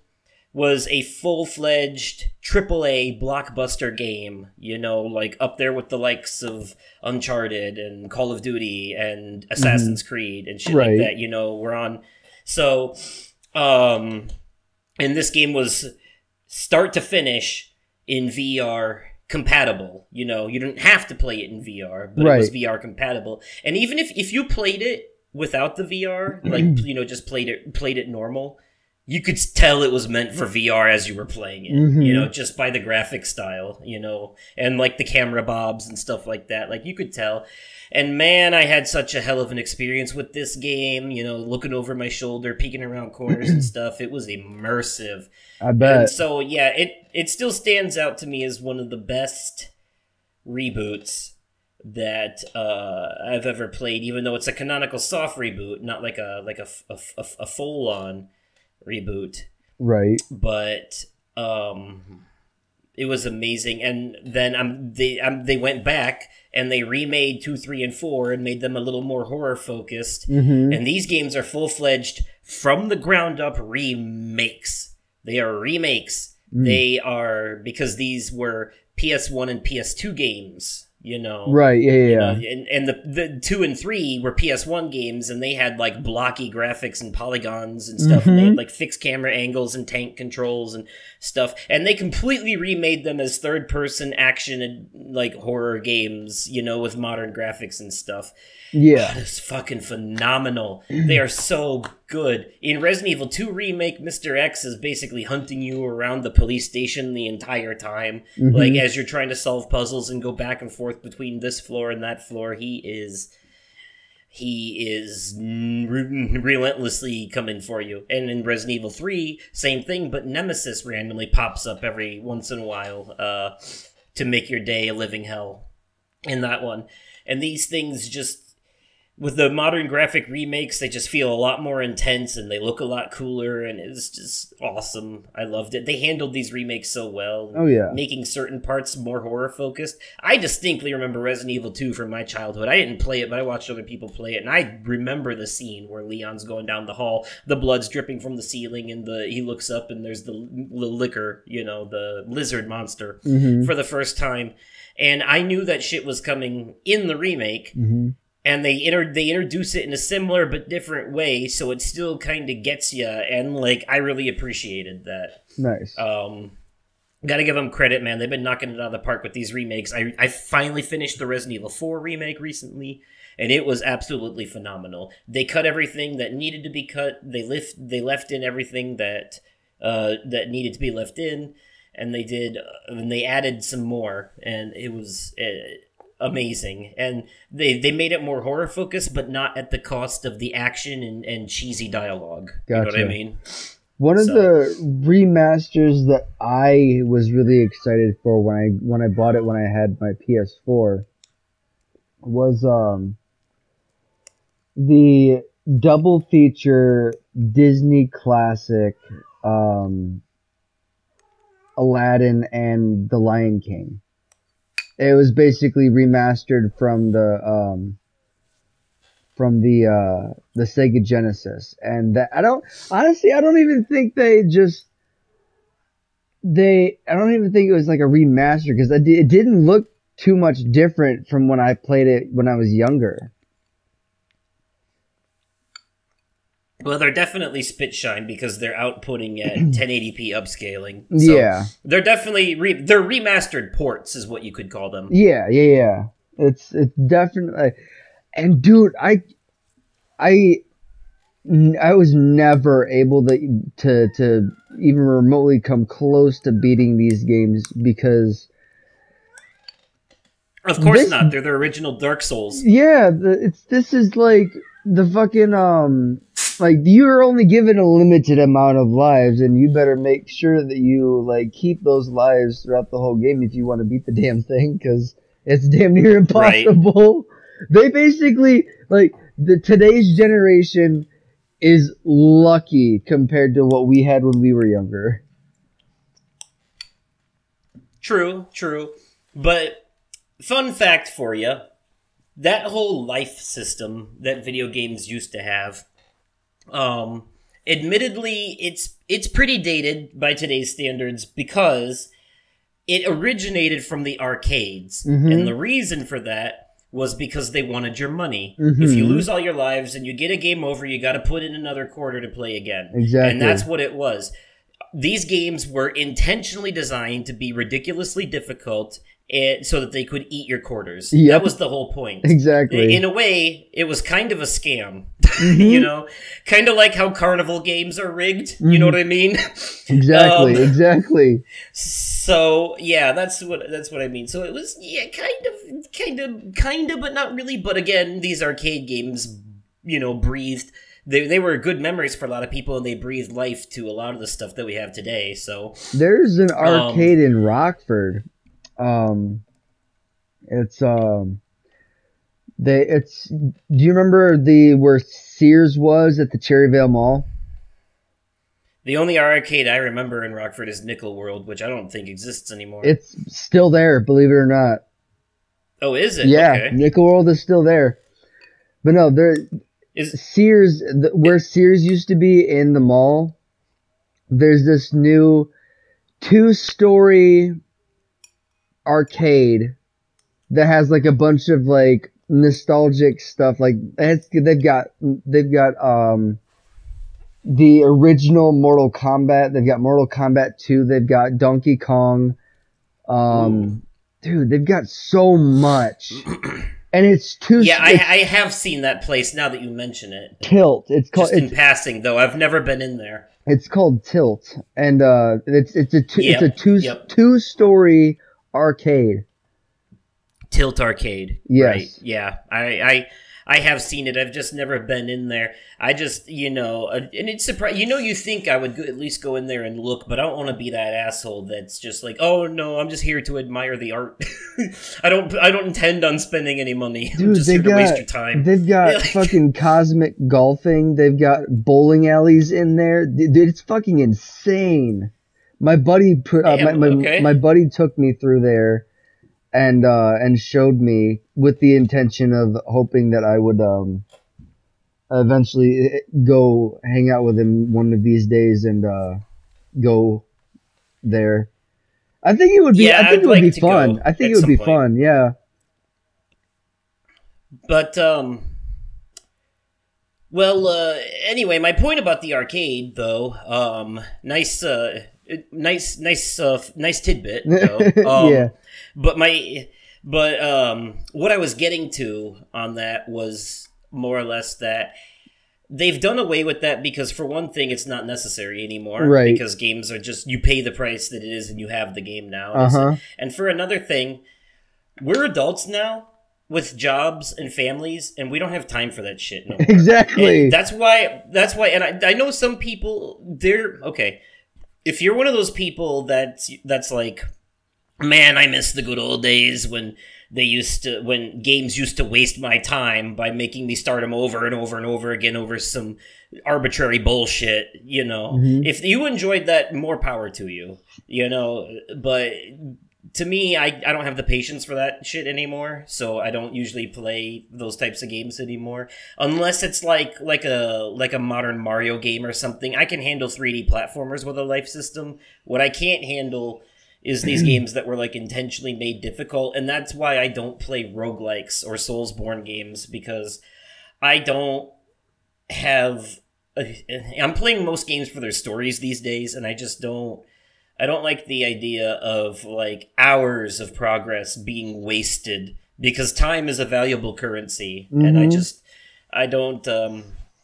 was a full-fledged AAA blockbuster game, you know, like up there with the likes of Uncharted and Call of Duty and Assassin's Creed and shit like that, you know, we're on. So, and this game was start to finish in VR compatible. You know, you didn't have to play it in VR, but it was VR compatible. And even if you played it without the VR, like, you know, just played it normal, you could tell it was meant for VR as you were playing it, you know, just by the graphic style, you know, and like the camera bobs and stuff like that. Like, you could tell. And man, I had such a hell of an experience with this game, you know, looking over my shoulder, peeking around corners and stuff. It was immersive. I bet. And so, yeah, it still stands out to me as one of the best reboots that I've ever played, even though it's a canonical soft reboot, not like a full-on reboot. Right. But it was amazing. And then they went back and they remade 2, 3, and 4 and made them a little more horror focused. And these games are full-fledged, from the ground up remakes. They are remakes. They are, because these were PS1 and PS2 games, you know. Right, yeah. You know, and the 2 and 3 were PS1 games, and they had like blocky graphics and polygons and stuff, and they had like fixed camera angles and tank controls and stuff, and they completely remade them as third-person action and like horror games, you know, with modern graphics and stuff. Yeah. God, it's fucking phenomenal. They are so good. In Resident Evil 2 Remake, Mr. X is basically hunting you around the police station the entire time. Like, as you're trying to solve puzzles and go back and forth between this floor and that floor, he is relentlessly coming for you. And in Resident Evil 3, same thing, but Nemesis randomly pops up every once in a while to make your day a living hell in that one. And these things just... With the modern graphic remakes, they just feel a lot more intense and they look a lot cooler, and it's just awesome. I loved it. They handled these remakes so well. Oh, yeah. Making certain parts more horror-focused. I distinctly remember Resident Evil 2 from my childhood. I didn't play it, but I watched other people play it, and I remember the scene where Leon's going down the hall, the blood's dripping from the ceiling, and he looks up and there's the liquor, you know, the lizard monster for the first time. And I knew that shit was coming in the remake. And they introduce it in a similar but different way, so it still kind of gets you, and, like, I really appreciated that. Nice. Gotta give them credit, man. They've been knocking it out of the park with these remakes. I finally finished the Resident Evil 4 remake recently, and it was absolutely phenomenal. They cut everything that needed to be cut. They left in everything that needed to be left in, and they added some more, and it was... amazing. And they made it more horror focused, but not at the cost of the action and cheesy dialogue. Gotcha. You know what I mean? One of the remasters that I was really excited for when I bought it when I had my PS4 was the double feature Disney classic Aladdin and The Lion King. It was basically remastered from the Sega Genesis, and that I don't even think I don't even think it was like a remaster, because it didn't look too much different from when I played it when I was younger. Well, they're definitely spit shine because they're outputting at 1080p upscaling. So yeah, they're definitely they're remastered ports, is what you could call them. Yeah. It's definitely, and dude, I was never able to even remotely come close to beating these games because. Of course not. They're the original Dark Souls. Yeah, this is like the fucking like you're only given a limited amount of lives, and you better make sure that you like keep those lives throughout the whole game if you want to beat the damn thing, because it's damn near impossible. Right. They basically like today's generation is lucky compared to what we had when we were younger. True. But fun fact for you, that whole life system that video games used to have, admittedly, it's pretty dated by today's standards because it originated from the arcades. And the reason for that was because they wanted your money. If you lose all your lives and you get a game over, you got to put in another quarter to play again. Exactly. And that's what it was. These games were intentionally designed to be ridiculously difficult so that they could eat your quarters. Yep. That was the whole point. Exactly. In a way, it was kind of a scam. You know? Kind of like how carnival games are rigged. You know what I mean? Exactly. So, yeah, that's what I mean. So it was, yeah, kind of, but not really. But again, these arcade games, you know, breathed... They were good memories for a lot of people, and they breathed life to a lot of the stuff that we have today. So there's an arcade in Rockford. Do you remember where Sears was at the Cherryvale Mall? The only arcade I remember in Rockford is Nickel World, which I don't think exists anymore. It's still there, believe it or not. Oh, is it? Yeah, okay. Nickel World is still there. But no, Sears, where Sears used to be in the mall, there's this new 2-story arcade that has like a bunch of like nostalgic stuff. Like they've got the original Mortal Kombat. They've got Mortal Kombat 2. They've got Donkey Kong. Dude, they've got so much. And it's too... Yeah, I have seen that place now that you mention it. Tilt. It's called... Just in passing, though. I've never been in there. It's called Tilt. And it's a two-story arcade. Tilt Arcade. Yes. Right. Yeah. I have seen it. I've just never been in there. I just, and it's surprising. You think I would at least go in there and look, but I don't want to be that asshole that's just like, oh no, I'm just here to admire the art. I don't intend on spending any money. Dude, I'm just here to waste your time. They've got fucking cosmic golfing. They've got bowling alleys in there. Dude, it's fucking insane. My buddy my buddy took me through there. And showed me with the intention of hoping that I would eventually go hang out with him one of these days and go there. I think it would be. Yeah, I think it would be fun. I think it would be fun. Yeah. But anyway, my point about the arcade, though, nice tidbit, though. Yeah. But what I was getting to on that was more or less that they've done away with that because, for one thing, it's not necessary anymore. Right. Because games are just, you pay the price that it is and you have the game now. Uh-huh. And for another thing, we're adults now with jobs and families, and we don't have time for that shit no more. Exactly. And that's why, and I know some people, okay, if you're one of those people that's like, man, I miss the good old days when games used to waste my time by making me start them over and over and over again over some arbitrary bullshit, Mm-hmm. If you enjoyed that, more power to you, but to me, I don't have the patience for that shit anymore, so I don't usually play those types of games anymore. Unless it's like a modern Mario game or something. I can handle 3D platformers with a life system. What I can't handle is these games that were like intentionally made difficult, and that's why I don't play roguelikes or Soulsborne games, because I don't have... I'm playing most games for their stories these days, and I don't like the idea of like hours of progress being wasted, because time is a valuable currency, and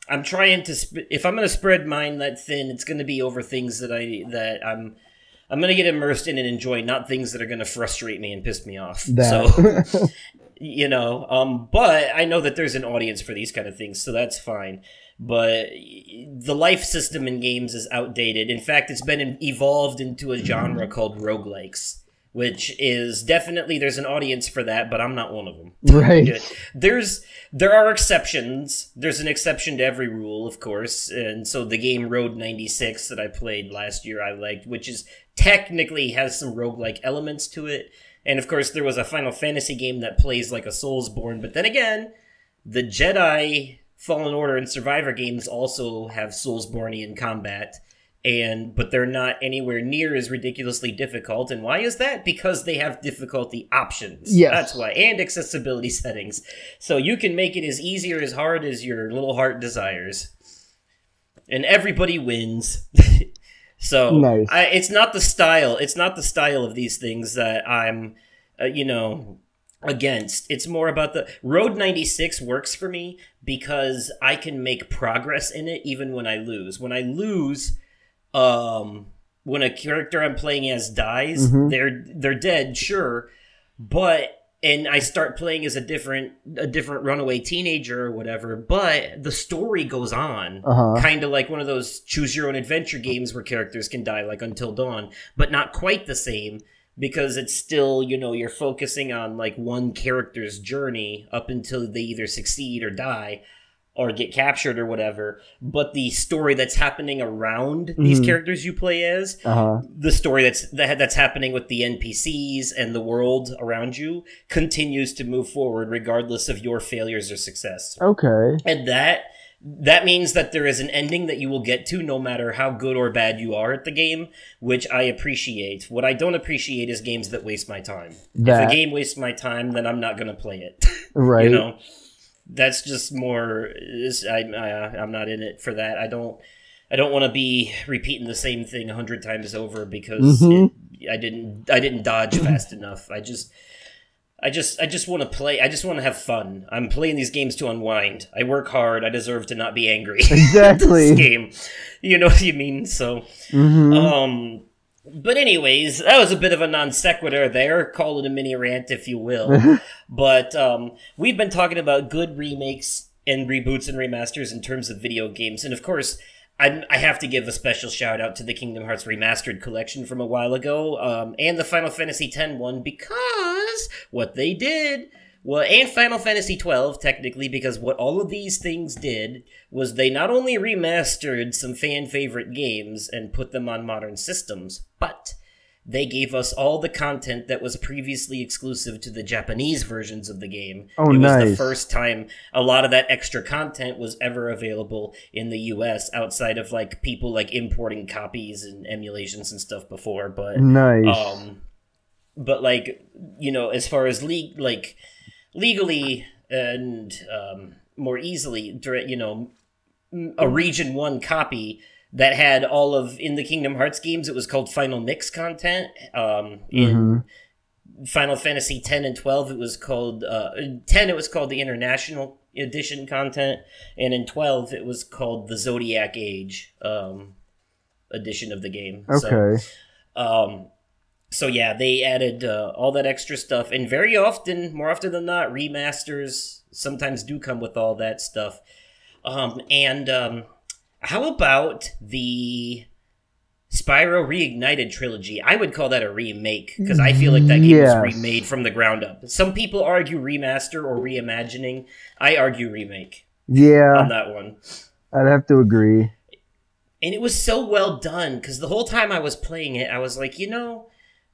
I'm trying to... if I'm going to spread mine that thin, it's going to be over things that I'm going to get immersed in and enjoy, not things that are going to frustrate me and piss me off. So, but I know that there's an audience for these kind of things, so that's fine. But the life system in games is outdated. In fact, it's been evolved into a genre called roguelikes, which is definitely, there's an audience for that, but I'm not one of them. Right. There are exceptions. There's an exception to every rule, of course. And so the game Road 96 that I played last year I liked, which is technically has some roguelike elements to it. And of course there was a Final Fantasy game that plays like a Soulsborne. But then again, the Jedi, Fallen Order, and Survivor games also have Soulsborne-ian combat. But they're not anywhere near as ridiculously difficult. And why is that? Because they have difficulty options. Yes. That's why. And accessibility settings. So you can make it as easy or as hard as your little heart desires. And everybody wins. So nice. It's not the style. It's not the style of these things that I'm, against. It's more about the... Road 96 works for me because I can make progress in it even when I lose. When I lose... when a character I'm playing as dies, they're dead, sure, and I start playing as a different runaway teenager or whatever, but the story goes on, kind of like one of those choose your own adventure games where characters can die, like Until Dawn, but not quite the same, because it's still, you're focusing on like one character's journey up until they either succeed or die, or get captured or whatever, but the story that's happening around these characters you play as, the story that's happening with the NPCs and the world around you continues to move forward regardless of your failures or success. Okay. And that that means that there is an ending that you will get to no matter how good or bad you are at the game, which I appreciate. What I don't appreciate is games that waste my time. If a game wastes my time, then I'm not going to play it. Right. You know? That's just more... I'm not in it for that. I don't want to be repeating the same thing 100 times over because I didn't dodge fast enough. I just want to play. I just want to have fun. I'm playing these games to unwind. I work hard. I deserve to not be angry. Exactly. This game. You know what you mean? So, but anyways, that was a bit of a non sequitur there. Call it a mini rant, if you will. But we've been talking about good remakes and reboots and remasters in terms of video games. And of course, I have to give a special shout out to the Kingdom Hearts Remastered collection from a while ago, and the Final Fantasy X one, because what they did, well, and Final Fantasy XII, technically, because what all of these things did was they not only remastered some fan-favorite games and put them on modern systems, but they gave us all the content that was previously exclusive to the Japanese versions of the game. Oh, it was nice. the first time a lot of that extra content was ever available in the US outside of like people like importing copies and emulations and stuff before. But nice. But like, you know, as far as legally and more easily, you know, a Region 1 copy that had all of, in the Kingdom Hearts games, it was called Final Mix content. In Final Fantasy X and 12, it was called, 10 it was called the International Edition content, and in 12 it was called the Zodiac Age edition of the game. Okay. So yeah, they added all that extra stuff, and very often, more often than not, remasters sometimes do come with all that stuff. How about the Spyro Reignited trilogy? I would call that a remake, because I feel like that game was remade from the ground up. Some people argue remaster or reimagining. I argue remake. Yeah. On that one. I'd have to agree. And it was so well done, because the whole time I was playing it, I was like, you know,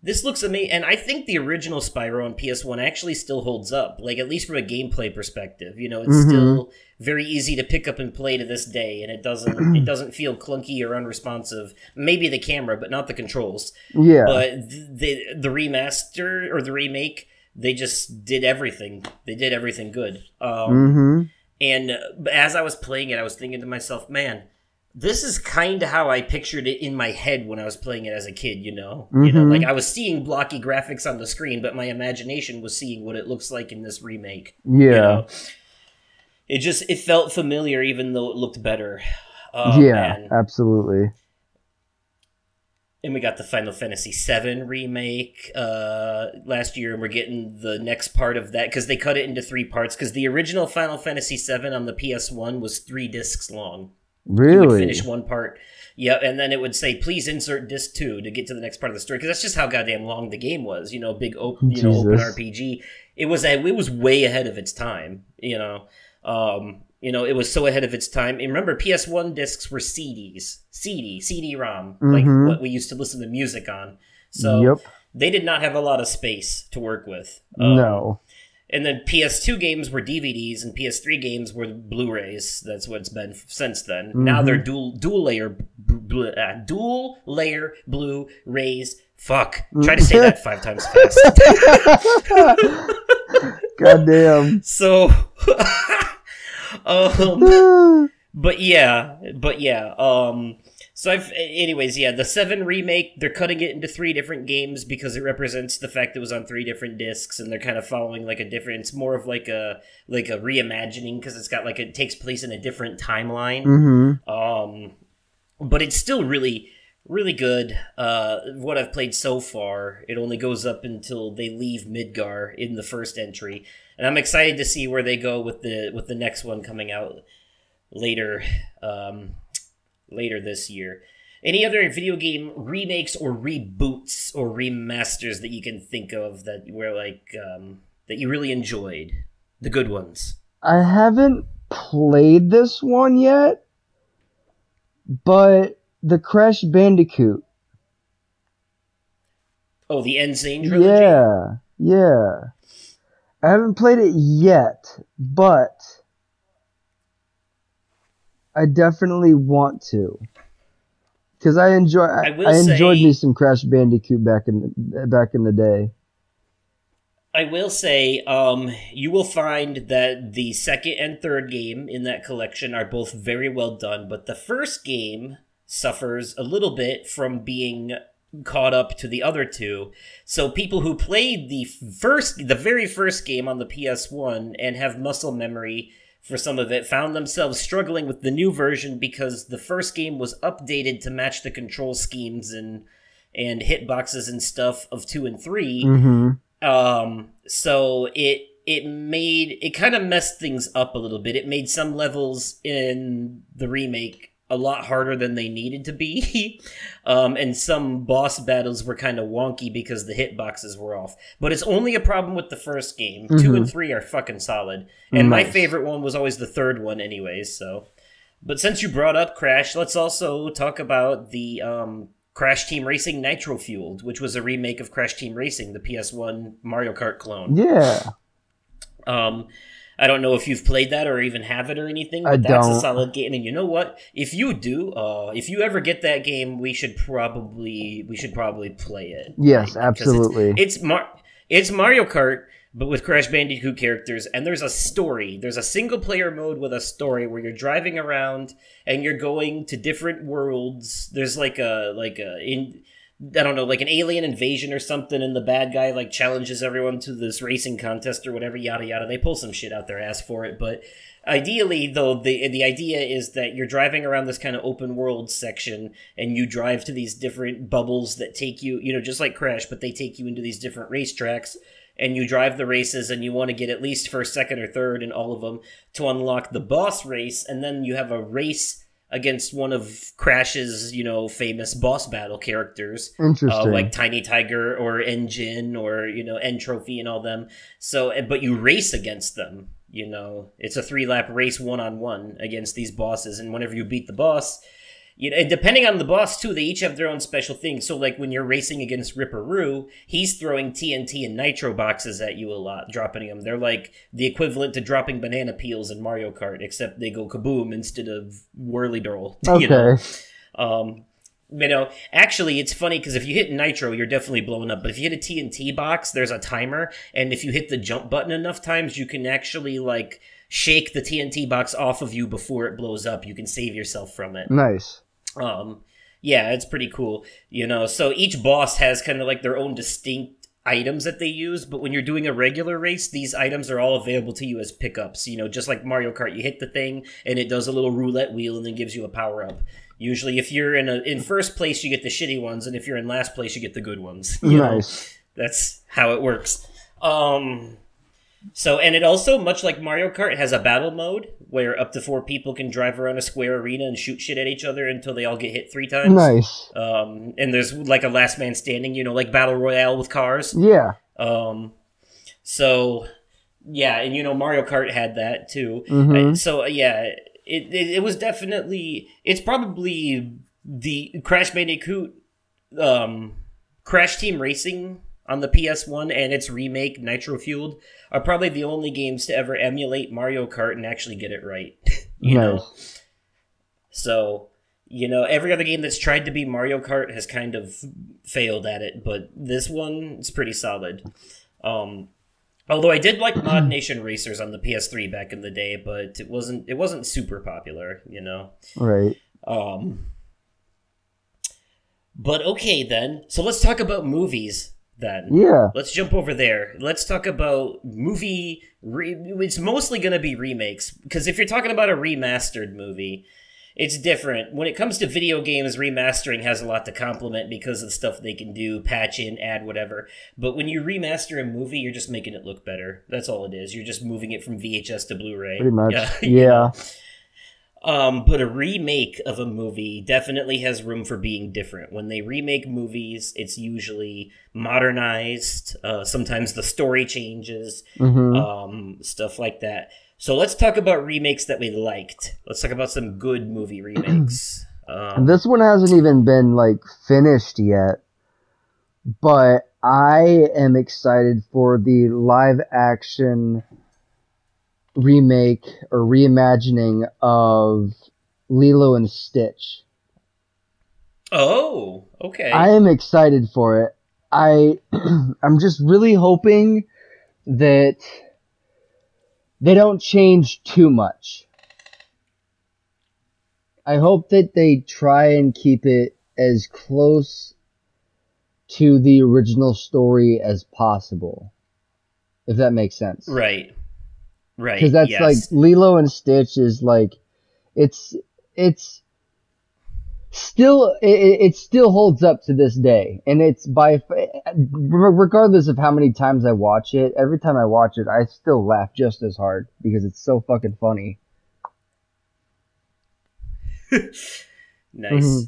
this looks amazing. And I think the original Spyro on PS1 actually still holds up, like at least from a gameplay perspective. You know, it's still very easy to pick up and play to this day, and it doesn't feel clunky or unresponsive. Maybe the camera, but not the controls. Yeah. But the remaster or the remake, they just did everything. They did everything good. And as I was playing it, I was thinking to myself, man, this is kind of how I pictured it in my head when I was playing it as a kid, you know? You know, like I was seeing blocky graphics on the screen, but my imagination was seeing what it looks like in this remake. Yeah. You know? It felt familiar even though it looked better. Man. Absolutely. And we got the Final Fantasy VII remake last year, and we're getting the next part of that, because they cut it into 3 parts, because the original Final Fantasy VII on the PS1 was 3 discs long. Really? You would finish one part, and then it would say, please insert disc 2 to get to the next part of the story, because that's just how goddamn long the game was, you know, big open RPG. It was way ahead of its time, you know. It was so ahead of its time. And remember, PS1 discs were CD-ROM, like what we used to listen to music on. So they did not have a lot of space to work with. No. And then PS2 games were DVDs, and PS3 games were Blu-rays. That's what it's been since then. Now they're dual layer Blu-rays. Fuck. Try to say that 5 times fast. Goddamn. So, but yeah. So the 7 remake, they're cutting it into 3 different games because it represents the fact that it was on 3 different discs, and they're kind of following like a different, it's more of like a reimagining, because it's got like, it takes place in a different timeline. But it's still really, really good. What I've played so far, it only goes up until they leave Midgar in the first entry. And I'm excited to see where they go with the next one coming out later this year. Any other video game remakes or reboots or remasters that you can think of that were like that you really enjoyed? The good ones. I haven't played this one yet, but the Crash Bandicoot. Oh, the Insane trilogy? Yeah. I haven't played it yet, but I definitely want to. Because I enjoyed me some Crash Bandicoot back in the day. I will say, you will find that the second and third game in that collection are both very well done, but the first game suffers a little bit from being caught up to the other two. So people who played the very first game on the PS1 and have muscle memory for some of it found themselves struggling with the new version because the first game was updated to match the control schemes and hitboxes and stuff of 2 and 3. Mm-hmm. So it kind of messed things up a little bit. It made some levels in the remake a lot harder than they needed to be. And some boss battles were kind of wonky because the hitboxes were off. But it's only a problem with the first game. Mm-hmm. 2 and 3 are fucking solid. And my favorite one was always the third one anyways, so. But since you brought up Crash, let's also talk about the, Crash Team Racing Nitro Fueled, which was a remake of Crash Team Racing, the PS1 Mario Kart clone. Yeah. I don't know if you've played that or even have it or anything, but that's a solid game. And you know what? If you do, if you ever get that game, we should probably play it. Yes, absolutely. It's Mario Kart, but with Crash Bandicoot characters, and there's a story. There's a single-player mode with a story where you're driving around and you're going to different worlds. There's like an alien invasion or something, and the bad guy like challenges everyone to this racing contest or whatever, yada yada. They pull some shit out their ass for it, but ideally, though, the idea is that you're driving around this kind of open world section, and you drive to these different bubbles that take you, just like Crash, but they take you into these different racetracks. And you drive the races, and you want to get at least first, second, or third in all of them to unlock the boss race, and then you have a race against one of Crash's, famous boss battle characters. Interesting. Like Tiny Tiger or Engine or, N Trophy and all them. So, but you race against them, It's a 3-lap race 1-on-1 against these bosses, and whenever you beat the boss... and depending on the boss, too, they each have their own special things. So, like, when you're racing against Ripperoo, he's throwing TNT and nitro boxes at you a lot, dropping them. They're like the equivalent to dropping banana peels in Mario Kart, except they go kaboom instead of whirly-dirl. Okay. Actually, it's funny, because if you hit nitro, you're definitely blowing up. But if you hit a TNT box, there's a timer, and if you hit the jump button enough times, you can actually, like, shake the TNT box off of you before it blows up. You can save yourself from it. Nice. Yeah, it's pretty cool. So each boss has kind of like their own distinct items that they use, but when you're doing a regular race, these items are all available to you as pickups. Just like Mario Kart, you hit the thing and it does a little roulette wheel and then gives you a power up. Usually, if you're in first place, you get the shitty ones, and if you're in last place, you get the good ones. Nice. That's how it works. So, and it also, much like Mario Kart, has a battle mode where up to 4 people can drive around a square arena and shoot shit at each other until they all get hit 3 times. Nice. And there's like a last man standing, like Battle Royale with cars. Yeah. So, yeah, and Mario Kart had that too. Mm-hmm. So, yeah, it was definitely, it's probably the Crash Bandicoot, Crash Team Racing on the PS1 and its remake, Nitro Fueled, are probably the only games to ever emulate Mario Kart and actually get it right. you know? So, every other game that's tried to be Mario Kart has kind of failed at it, but this one is pretty solid. Although I did like Mod Nation Racers on the PS3 back in the day, but it wasn't super popular, Right. But okay then, so let's talk about movies. Then. Yeah. Let's jump over there. Let's talk about it's mostly going to be remakes, because if you're talking about a remastered movie, it's different. When it comes to video games, remastering has a lot to compliment because of the stuff they can do, patch in, add whatever. But when you remaster a movie, you're just making it look better. That's all it is. You're just moving it from VHS to Blu-ray. Pretty much. Yeah. But a remake of a movie definitely has room for being different. When they remake movies, it's usually modernized. Sometimes the story changes, stuff like that. So let's talk about remakes that we liked. Let's talk about some good movie remakes. This one hasn't even been, finished yet. But I am excited for the live-action remake or reimagining of Lilo and Stitch. Oh, okay. I am excited for it. I'm just really hoping that they don't change too much. I hope that they try and keep it as close to the original story as possible. If that makes sense. Right. Because that's yes. like Lilo and Stitch is like it's still it still holds up to this day, and it's regardless of how many times I watch it, every time I watch it I still laugh just as hard because it's so fucking funny. Nice. Mm-hmm.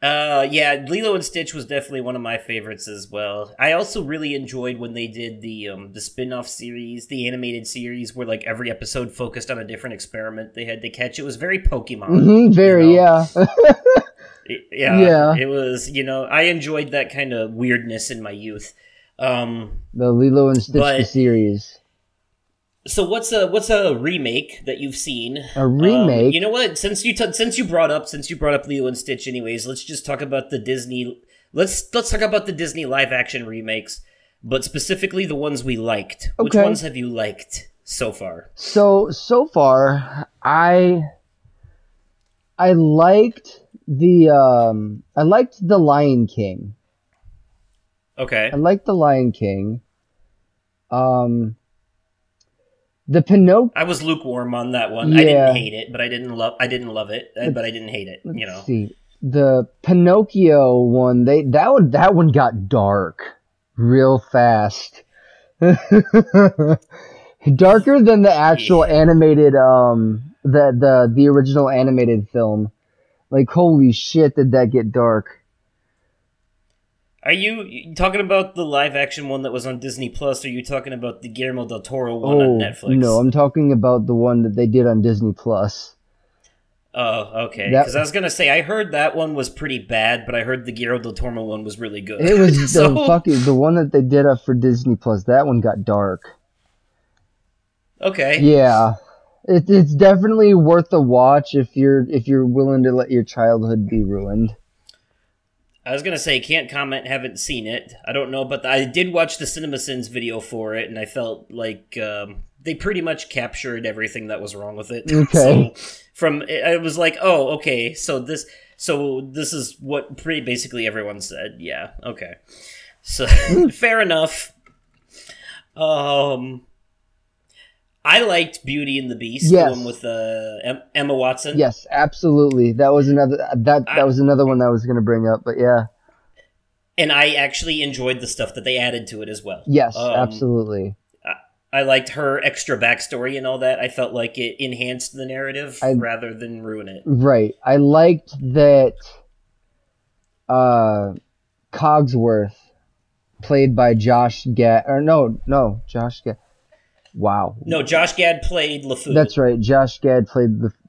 Yeah, Lilo and Stitch was definitely one of my favorites as well. I also really enjoyed when they did the spin-off series, the animated series, where like every episode focused on a different experiment they had to catch. It was very Pokemon. Mm-hmm, very, yeah. Yeah. It was, I enjoyed that kind of weirdness in my youth. The Lilo and Stitch the series. So what's a remake that you've seen? A remake? You know what? Since you brought up Lilo and Stitch, anyways, let's just talk about the Disney. Let's talk about the Disney live action remakes, but specifically the ones we liked. Okay. Which ones have you liked so far? So far, I liked the Lion King. Okay. I liked the Lion King. The Pinocchio. I was lukewarm on that one. Yeah. I didn't hate it, but I didn't love it, but I didn't hate it. Let's see. The Pinocchio one, that one got dark real fast. Darker than the actual animated the original animated film. Like, holy shit, did that get dark. Are you talking about the live-action one that was on Disney Plus, or are you talking about the Guillermo del Toro one on Netflix? No, I'm talking about the one that they did on Disney Plus. Oh, okay. Because I was going to say, I heard that one was pretty bad, but I heard the Guillermo del Toro one was really good. It was the one that they did up for Disney Plus. That one got dark. Okay. Yeah. It's definitely worth a watch if you're willing to let your childhood be ruined. I was going to say, can't comment, haven't seen it. I don't know, but I did watch the CinemaSins video for it, and I felt like they pretty much captured everything that was wrong with it. Okay. So I was like, oh, okay, so this is what pretty basically everyone said. Yeah, okay. So, fair enough. I liked Beauty and the Beast, yes. The one with Emma Watson. Yes, absolutely. That was another was another one that I was going to bring up, but yeah. And I actually enjoyed the stuff that they added to it as well. Yes, absolutely. I liked her extra backstory and all that. I felt like it enhanced the narrative rather than ruin it. Right. I liked that Cogsworth, played by Josh Gad, Josh Gad. Wow. No, Josh Gad played LeFou. That's right. Josh Gad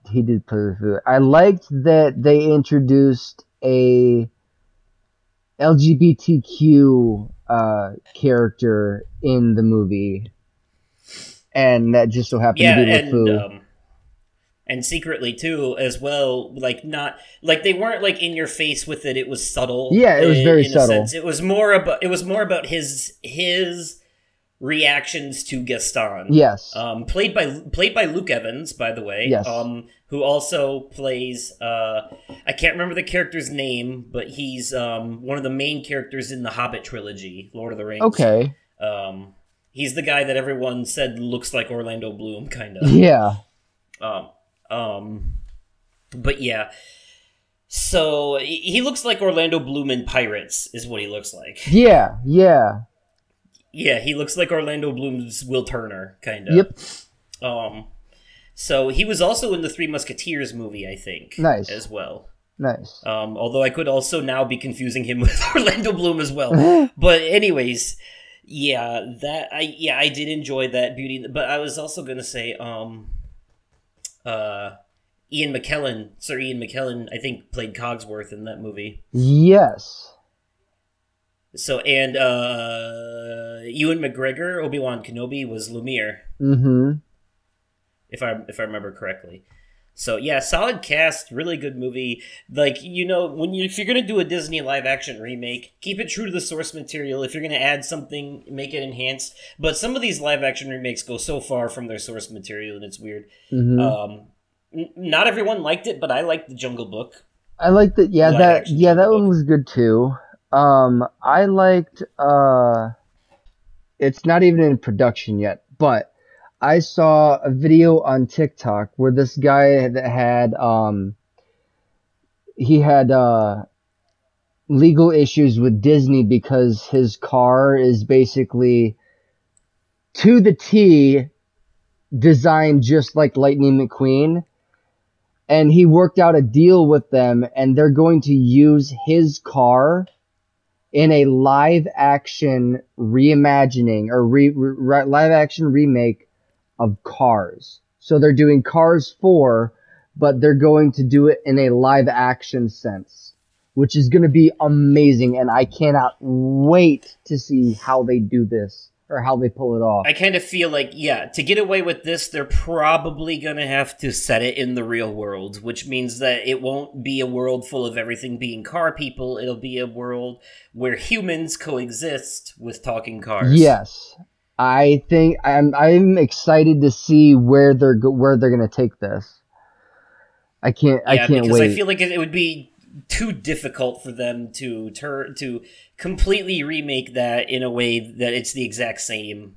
he did play LeFou. I liked that they introduced a LGBTQ character in the movie, and that just so happened to be LeFou. And secretly too, as well, like not like they weren't like in your face with it. It was subtle. Yeah, it was very subtle. It was more about his reactions to Gaston. Yes. Played by Luke Evans, by the way. Yes. Who also plays I can't remember the character's name, but he's one of the main characters in the Hobbit trilogy, Lord of the Rings. Okay. He's the guy that everyone said looks like Orlando Bloom, kind of. Yeah. But yeah. So he looks like Orlando Bloom in Pirates, is what he looks like. Yeah. Yeah, he looks like Orlando Bloom's Will Turner, kind of. Yep. So he was also in the Three Musketeers movie, I think. Nice. As well. Nice. Although I could also now be confusing him with Orlando Bloom as well. But anyways, yeah, I did enjoy that Beauty. But I was also gonna say, Sir Ian McKellen, I think played Cogsworth in that movie. Yes. So, and Ewan McGregor, Obi-Wan Kenobi, was Lumiere. Mm-hmm. If I remember correctly. So yeah, solid cast, really good movie. Like, if you're gonna do a Disney live action remake, keep it true to the source material. If you're gonna add something, make it enhanced. But some of these live action remakes go so far from their source material, and it's weird. Not everyone liked it, but I liked The Jungle Book. I liked it. Yeah, that one was good too. I liked. It's not even in production yet, but I saw a video on TikTok where this guy had legal issues with Disney because his car is basically to the T designed just like Lightning McQueen, and he worked out a deal with them, and they're going to use his car in a live action reimagining or live action remake of Cars. So they're doing Cars 4, but they're going to do it in a live action sense, which is going to be amazing, and I cannot wait to see how they do this or how they pull it off. I kind of feel like, to get away with this, they're probably going to have to set it in the real world, which means that it won't be a world full of everything being car people. It'll be a world where humans coexist with talking cars. Yes. I think I'm excited to see where they're going to take this. I can't wait. Because I feel like it would be too difficult for them to completely remake that in a way that it's the exact same.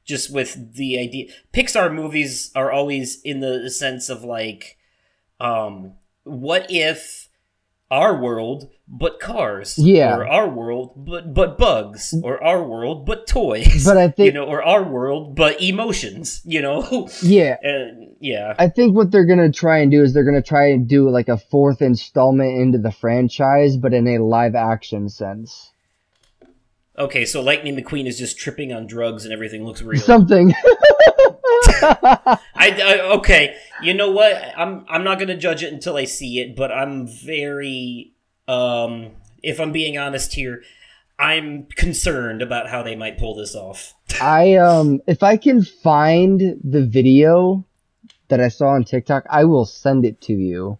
Just with the idea, Pixar movies are always in the sense of like, what if our world but cars, or our world but bugs, or our world but toys, but I think or our world but emotions, I think what they're gonna try and do is they're gonna try and do like a fourth installment into the franchise, but in a live action sense. Okay, so Lightning McQueen is just tripping on drugs and everything looks real. Something. Okay, you know what? I'm not gonna judge it until I see it, but I'm very, if I'm being honest here, I'm concerned about how they might pull this off. If I can find the video that I saw on TikTok, I will send it to you.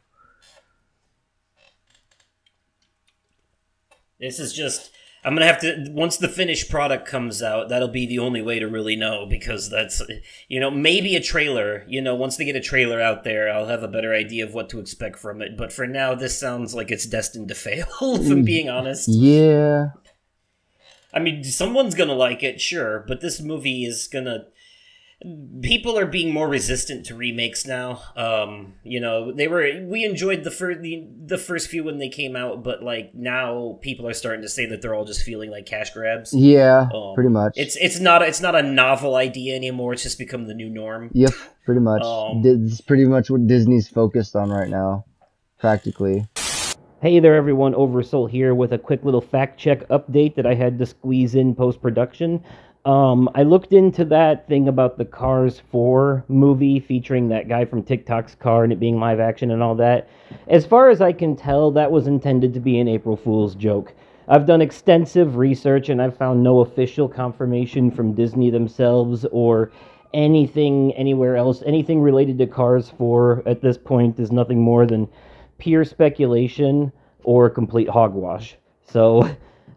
This is just, I'm going to have to, once the finished product comes out, that'll be the only way to really know, because that's, maybe a trailer, once they get a trailer out there, I'll have a better idea of what to expect from it. But for now, this sounds like it's destined to fail, if I'm being honest. Yeah. I mean, someone's going to like it, sure, but this movie is going to, people are being more resistant to remakes now. We enjoyed the first few when they came out, but like now people are starting to say that they're all just feeling like cash grabs. Yeah, pretty much. It's not a novel idea anymore. It's just become the new norm. Yep, pretty much. It's pretty much what Disney's focused on right now, practically. Hey there, everyone. Oversoul here with a quick little fact check update that I had to squeeze in post-production. I looked into that thing about the Cars 4 movie featuring that guy from TikTok's car and it being live action and all that. As far as I can tell, that was intended to be an April Fool's joke. I've done extensive research and I've found no official confirmation from Disney themselves or anything anywhere else. Anything related to Cars 4 at this point is nothing more than pure speculation or complete hogwash. So,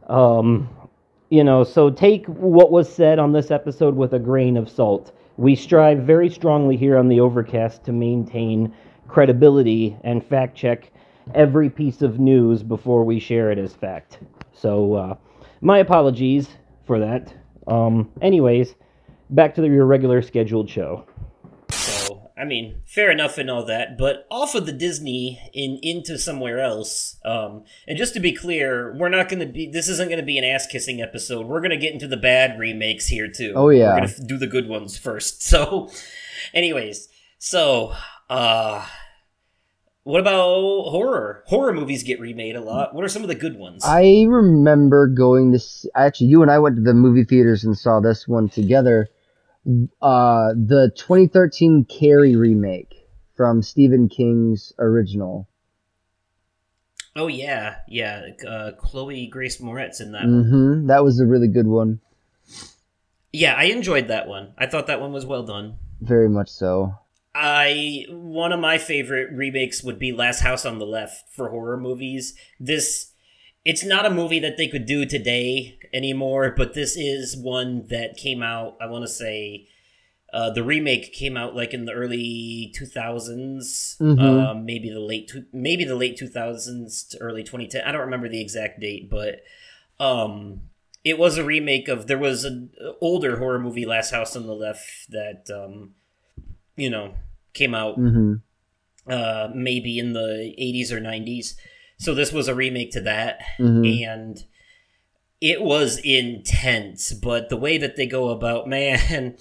so take what was said on this episode with a grain of salt. We strive very strongly here on the Overcast to maintain credibility and fact check every piece of news before we share it as fact. So, my apologies for that. Anyways, back to your regular scheduled show. So, I mean, fair enough and all that, but off of the Disney into somewhere else. And just to be clear, this isn't going to be an ass-kissing episode. We're going to get into the bad remakes here, too. Oh, yeah. We're going to do the good ones first. So, anyways, what about horror? Horror movies get remade a lot. What are some of the good ones? I remember going to see, actually, you and I went to the movie theaters and saw this one together. The 2013 Carrie remake from Stephen King's original. Oh, yeah. Chloe Grace Moretz in that one. That was a really good one. Yeah, I enjoyed that one. I thought that one was well done. Very much so. One of my favorite remakes would be Last House on the Left for horror movies. It's not a movie that they could do today anymore, but this is one that came out, I want to say, the remake came out like in the early 2000s, maybe the late 2000s to early 2010. I don't remember the exact date, but it was a remake of, there was an older horror movie, Last House on the Left, that came out maybe in the 80s or 90s. So this was a remake to that, and it was intense. But the way that they go about, man,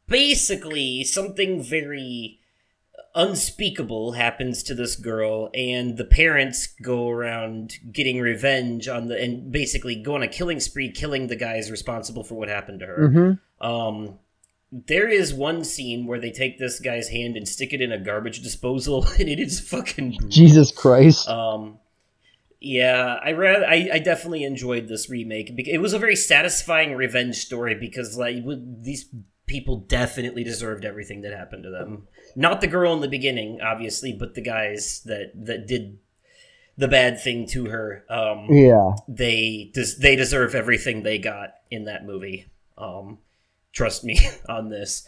basically something very unspeakable happens to this girl, and the parents go around getting revenge and basically go on a killing spree, killing the guys responsible for what happened to her. There is one scene where they take this guy's hand and stick it in a garbage disposal, and it is fucking brutal. Jesus Christ. Yeah, I definitely enjoyed this remake. It was a very satisfying revenge story because these people definitely deserved everything that happened to them. Not the girl in the beginning, obviously, but the guys that did the bad thing to her. They deserve everything they got in that movie. Trust me on this.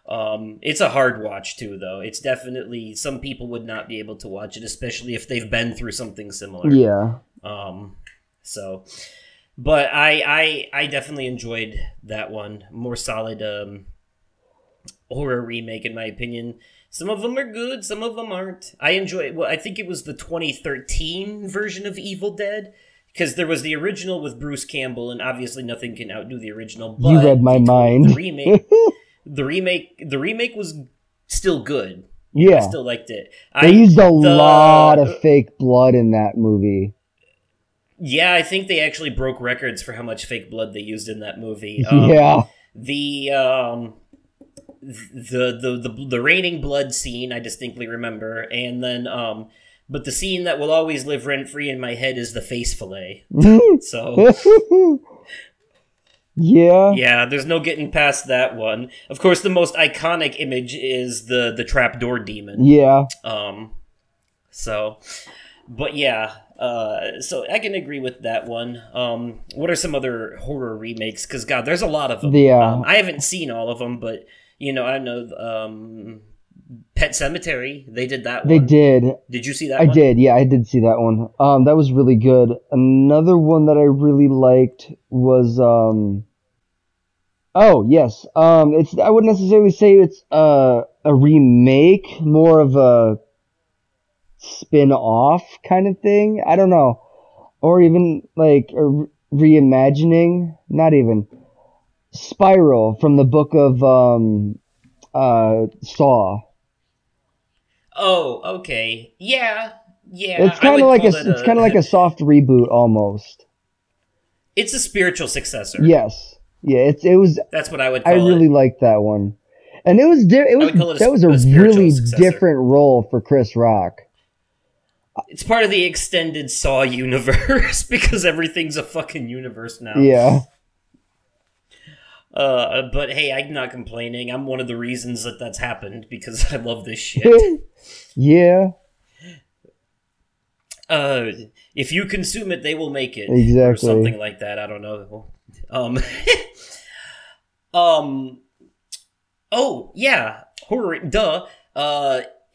It's a hard watch too, though. It's definitely, some people would not be able to watch it, especially if they've been through something similar. Yeah. But I definitely enjoyed that one. More solid horror remake, in my opinion. Some of them are good, some of them aren't. I think it was the 2013 version of Evil Dead. Because there was the original with Bruce Campbell, and obviously nothing can outdo the original. But you read my mind. The remake was still good. Yeah, I still liked it. They used a lot of fake blood in that movie. Yeah, I think they actually broke records for how much fake blood they used in that movie. The raining blood scene I distinctly remember, and then but the scene that will always live rent-free in my head is the face fillet. So, yeah, there's no getting past that one. Of course, the most iconic image is the trapdoor demon. Yeah. So I can agree with that one. What are some other horror remakes? Because, God, there's a lot of them. Yeah. I haven't seen all of them, but, I know... Pet Sematary, they did that one. They did. Did you see that one? I did, yeah, I did see that one. That was really good. Another one that I really liked was, oh, yes. I wouldn't necessarily say it's a remake, more of a spin-off kind of thing. I don't know. Or even, like, a reimagining. Not even. Spiral from the book of, Saw. Oh, okay. Yeah. It's kind of like a soft reboot almost. It's a spiritual successor. Yes. Yeah, That's what I would call it. I really liked that one. And that was a really different role for Chris Rock. It's part of the extended Saw universe because everything's a fucking universe now. Yeah. But hey, I'm not complaining. I'm one of the reasons that's happened because I love this shit. Yeah. If you consume it, they will make it. Exactly. Or something like that. I don't know. Oh, yeah. Horror, duh.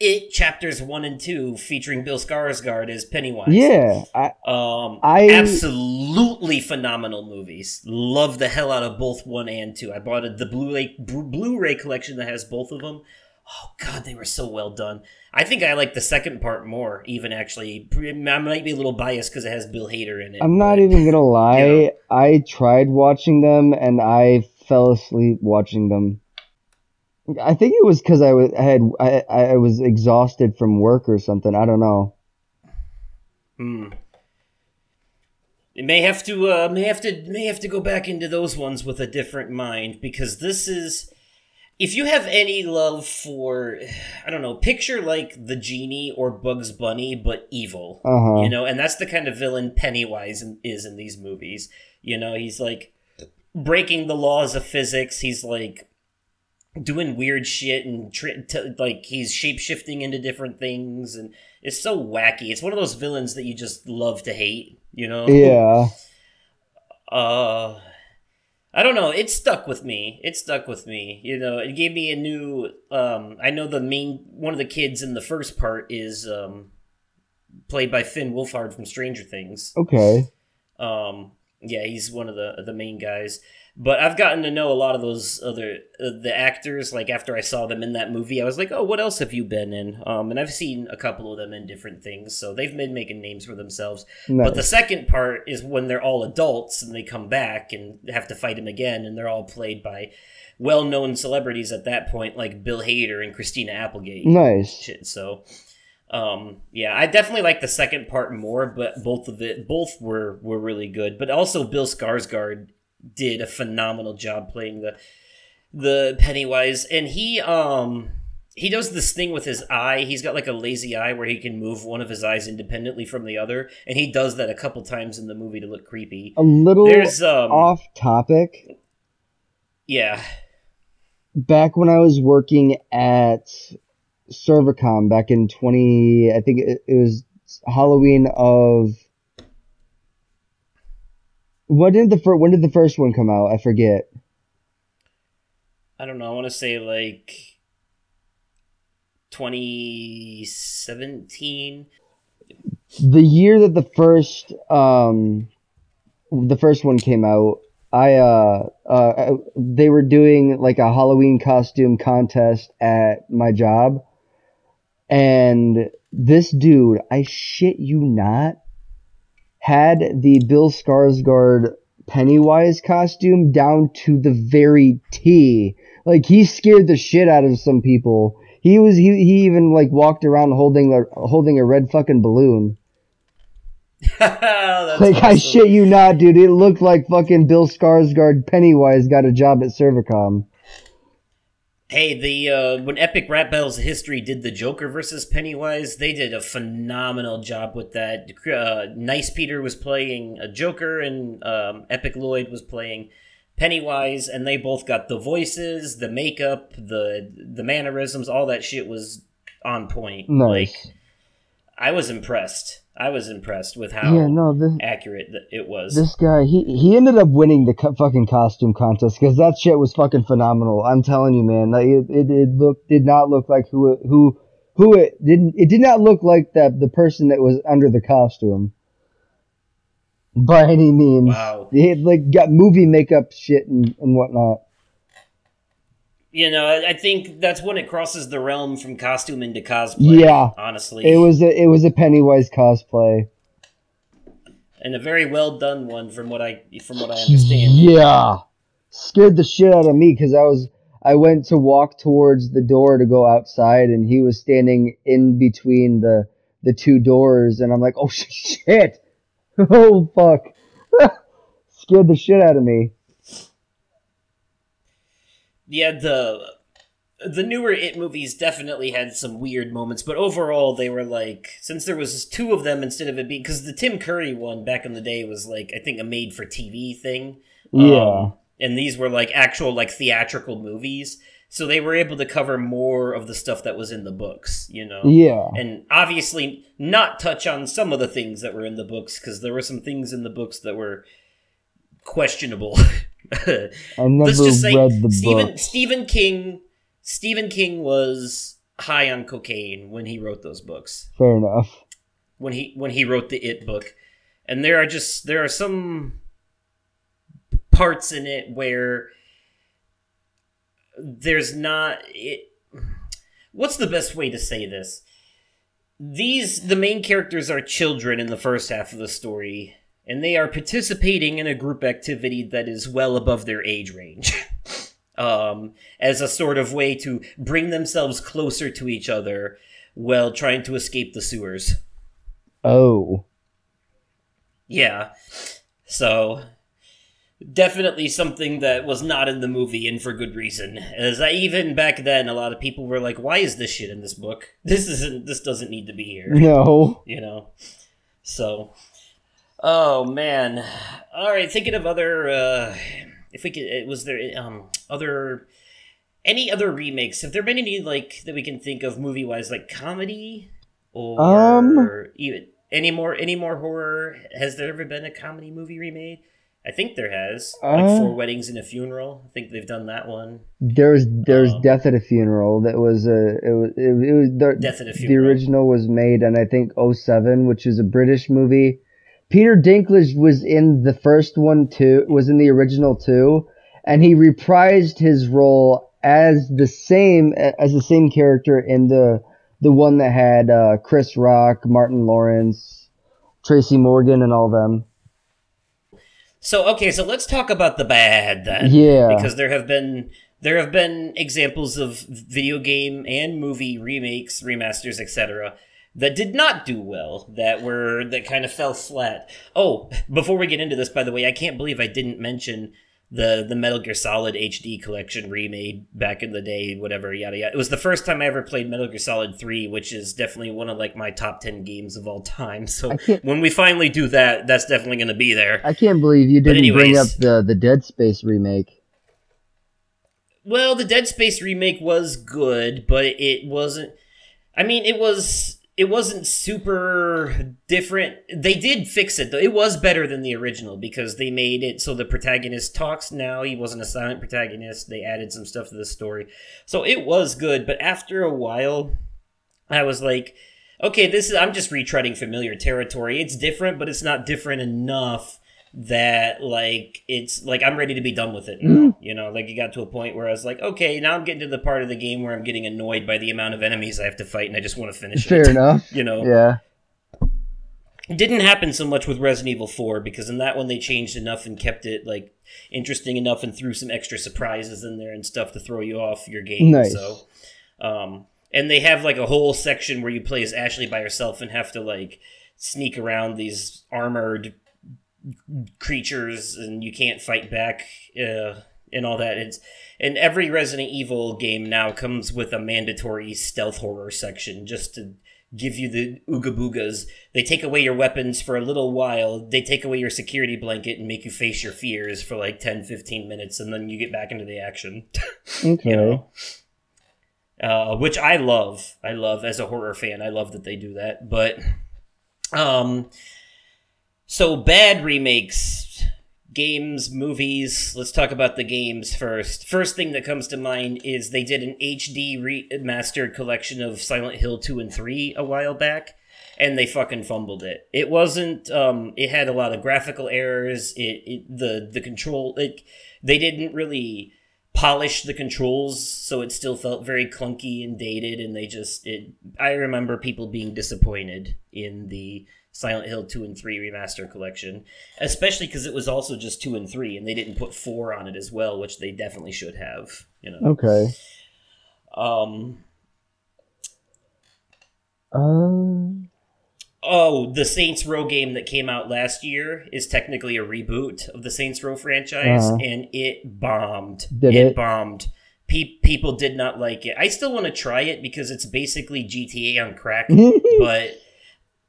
It chapters 1 and 2 featuring Bill Skarsgård as Pennywise. Yeah, I absolutely phenomenal movies. Love the hell out of both 1 and 2. I bought the Blu-ray collection that has both of them. Oh God, they were so well done. I think I like the second part more. Even actually, I might be a little biased because it has Bill Hader in it. I'm not even gonna lie. I tried watching them and I fell asleep watching them. I think it was because I was exhausted from work or something. I don't know. It may have to go back into those ones with a different mind because this is. If you have any love for, I don't know, picture like the Genie or Bugs Bunny, but evil. And that's the kind of villain Pennywise is in these movies. He's like breaking the laws of physics. He's like doing weird shit and like he's shape-shifting into different things, and it's so wacky. It's one of those villains that you just love to hate, you know? Yeah. I don't know. It stuck with me. You know, it gave me a new. I know one of the kids in the first part is played by Finn Wolfhard from Stranger Things. Okay. Yeah, he's one of the main guys. But I've gotten to know a lot of those other the actors. Like after I saw them in that movie, I was like, "Oh, what else have you been in?" And I've seen a couple of them in different things, so they've been making names for themselves. Nice. But the second part is when they're all adults and they come back and have to fight him again, and they're all played by well-known celebrities at that point, like Bill Hader and Christina Applegate. Nice. Shit. So, yeah, I definitely like the second part more, but both were really good. But also Bill Skarsgård did a phenomenal job playing the Pennywise, and he does this thing with his eye. He's got like a lazy eye where he can move one of his eyes independently from the other, and he does that a couple times in the movie to look creepy. A little off topic. Yeah. Back when I was working at Cervicom back in I think it was Halloween of. When did the first one come out? I forget. I don't know. I want to say like 2017. The year that the first one came out, they were doing like a Halloween costume contest at my job, and this dude, I shit you not, had the Bill Skarsgård Pennywise costume down to the very T. Like, he scared the shit out of some people. He even like walked around holding a red fucking balloon. That's like awesome. I shit you not, dude. It looked like fucking Bill Skarsgård Pennywise got a job at Cervicom. Hey, when Epic Rap Battles of History did the Joker versus Pennywise, they did a phenomenal job with that. Nice Peter was playing a Joker, and Epic Lloyd was playing Pennywise, and they both got the voices, the makeup, the mannerisms, all that shit was on point. Nice. Like, I was impressed. With how accurate it was. This guy, he ended up winning the fucking costume contest because that shit was fucking phenomenal. I'm telling you, man. Like it did not look like who it didn't. It did not look like the person that was under the costume by any means. Wow. He had like got movie makeup shit and whatnot. You know, I think that's when it crosses the realm from costume into cosplay. Yeah, honestly, it was a Pennywise cosplay, and a very well done one from what I understand. Yeah, scared the shit out of me because I went to walk towards the door to go outside, and he was standing in between the two doors, and I'm like, oh shit, oh fuck, scared the shit out of me. Yeah, the newer It movies definitely had some weird moments, but overall they were like, since there was two of them instead of it being, because the Tim Curry one back in the day was like, I think a made-for-TV thing. Yeah. And these were like actual like theatrical movies, so they were able to cover more of the stuff that was in the books, you know? Yeah. And obviously not touch on some of the things that were in the books, because there were some things in the books that were questionable. I never Let's just say read the book. Stephen King was high on cocaine when he wrote those books. Fair enough. When he wrote the It book, and there are some parts in it where there's not it. What's the best way to say this? The main characters are children in the first half of the story, and they are participating in a group activity that is well above their age range. As a sort of way to bring themselves closer to each other while trying to escape the sewers. Oh. Yeah. So, definitely something that was not in the movie, and for good reason. Even back then, a lot of people were like, why is this shit in this book? This doesn't need to be here. No. You know? So... Oh, man. All right, thinking of other, if we could, was there, other Any other remakes? Have there been any like that we can think of movie wise, like comedy Um, or even any more horror? Has there ever been a comedy movie remade? I think there has, like uh, Four Weddings and a Funeral. I think they've done that one. there's Um, Death at a Funeral. That was it was Death at a the Funeral. original was made in I think '07, which is a British movie. Peter Dinklage was in the first one too. Was in the original too, and he reprised his role as the same character in the one that had Chris Rock, Martin Lawrence, Tracy Morgan, and all them. So okay, so let's talk about the bad then, Yeah. because there have been examples of video game and movie remakes, remasters, etc. that did not do well, that kind of fell flat. Oh, before we get into this, by the way, I can't believe I didn't mention the Metal Gear Solid HD collection remade back in the day, whatever, yada yada. It was the first time I ever played Metal Gear Solid 3, which is definitely one of like my top 10 games of all time. I So can't when we finally do that, that's definitely going to be there. I can't believe you But didn't bring up anyways, the Dead Space remake. well, the Dead Space remake was good, but it wasn't. I mean, it wasn't super different. They did fix it though. It was better than the original because they made it so the protagonist talks now. He wasn't a silent protagonist. They added some stuff to the story, so it was good. But after a while, I was like, okay, this is I'm just retreading familiar territory. It's different, but it's not different enough that like it's like I'm ready to be done with it now. You know, like it got to a point where I was like, okay, now I'm getting to the part of the game where I'm getting annoyed by the amount of enemies I have to fight and I just want to finish Fair it. enough. You know. Yeah. It didn't happen so much with Resident Evil 4 because in that one they changed enough and kept it like interesting enough and threw some extra surprises in there and stuff to throw you off your game. Nice. So and they have like a whole section where you play as Ashley by herself and have to like sneak around these armored creatures and you can't fight back and all that. And every Resident Evil game now comes with a mandatory stealth horror section just to give you the ooga boogas. They take away your weapons for a little while, they take away your security blanket and make you face your fears for like 10-15 minutes and then you get back into the action. Okay. You know, which I love as a horror fan. I love that they do that. But so bad remakes, games, movies. Let's talk about the games first. First thing that comes to mind is they did an HD remastered collection of Silent Hill 2 and 3 a while back, and they fucking fumbled it. It wasn't. It had a lot of graphical errors. The control. They didn't really polish the controls, so it still felt very clunky and dated. And I remember people being disappointed in the Silent Hill 2 and 3 remaster collection, especially because it was also just 2 and 3, and they didn't put 4 on it as well, which they definitely should have. You know. Okay. Oh, the Saints Row game that came out last year is technically a reboot of the Saints Row franchise, and it bombed. It bombed. People did not like it. I still want to try it because it's basically GTA on crack, but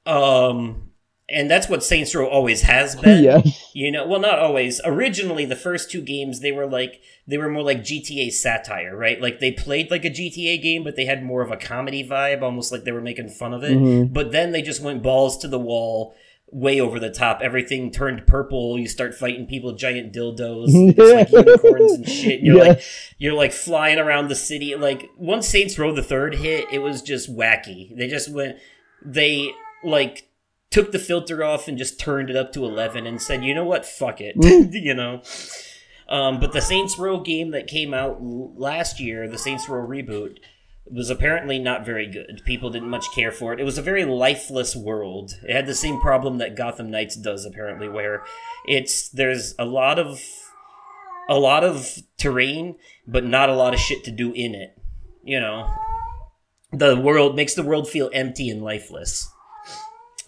and that's what Saints Row always has been. Yes. You know, well, not always. Originally, the first 2 games they were more like GTA satire, right? Like they played like a GTA game, but they had more of a comedy vibe, almost like they were making fun of it. Mm-hmm. But then they just went balls to the wall, way over the top. Everything turned purple. You start fighting people with giant dildos, just like unicorns and shit. You're like flying around the city. Like once Saints Row the Third hit, it was just wacky. They took the filter off and just turned it up to 11 and said, you know what, fuck it. You know. But the Saints Row game that came out last year, the Saints Row reboot, was apparently not very good. People didn't much care for it. It was a very lifeless world. It had the same problem that Gotham Knights does, apparently, where there's a lot of terrain, but not a lot of shit to do in it. You know, the world makes the world feel empty and lifeless.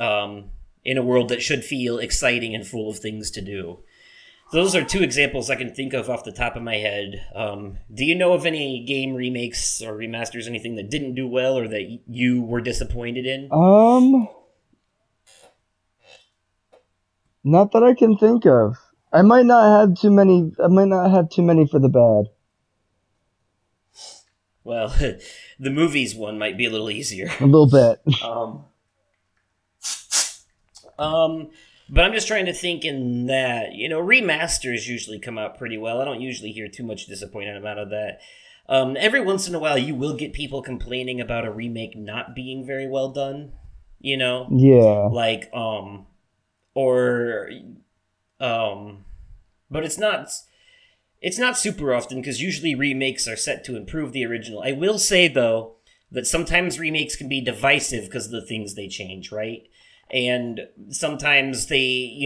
In a world that should feel exciting and full of things to do. Those are 2 examples I can think of off the top of my head. Do you know of any game remakes or remasters, anything that didn't do well or that you were disappointed in? Not that I can think of. I might not have too many for the bad. Well, the movies one might be a little easier. A little bit. But I'm just trying to think in that, remasters usually come out pretty well. I don't usually hear too much disappointment out of that. Every once in a while, you will get people complaining about a remake not being very well done, Yeah. like, but it's not super often, because usually remakes are set to improve the original. I will say, though, that sometimes remakes can be divisive because of the things they change, right? And sometimes they,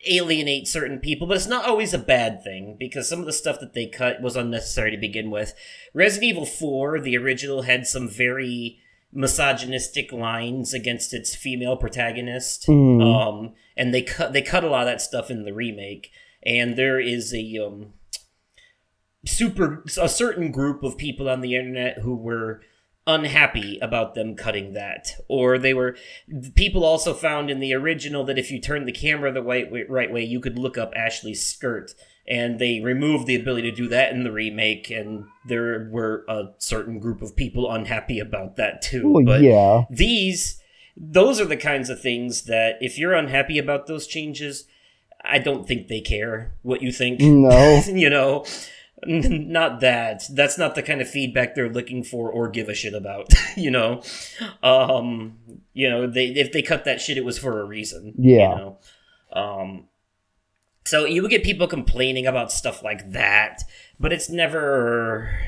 alienate certain people, but it's not always a bad thing, because some of the stuff that they cut was unnecessary to begin with. Resident Evil 4, the original, had some very misogynistic lines against its female protagonist, and they cut a lot of that stuff in the remake. And there is a certain group of people on the internet who were unhappy about them cutting that. Or people also found in the original that if you turned the camera the right way, you could look up Ashley's skirt. And they removed the ability to do that in the remake, and there were a certain group of people unhappy about that too. Well, but yeah. those are the kinds of things that, if you're unhappy about those changes, I don't think they care what you think. No. Not that. That's not the kind of feedback they're looking for or give a shit about. If they cut that shit, it was for a reason. Yeah. So you would get people complaining about stuff like that, but it's never,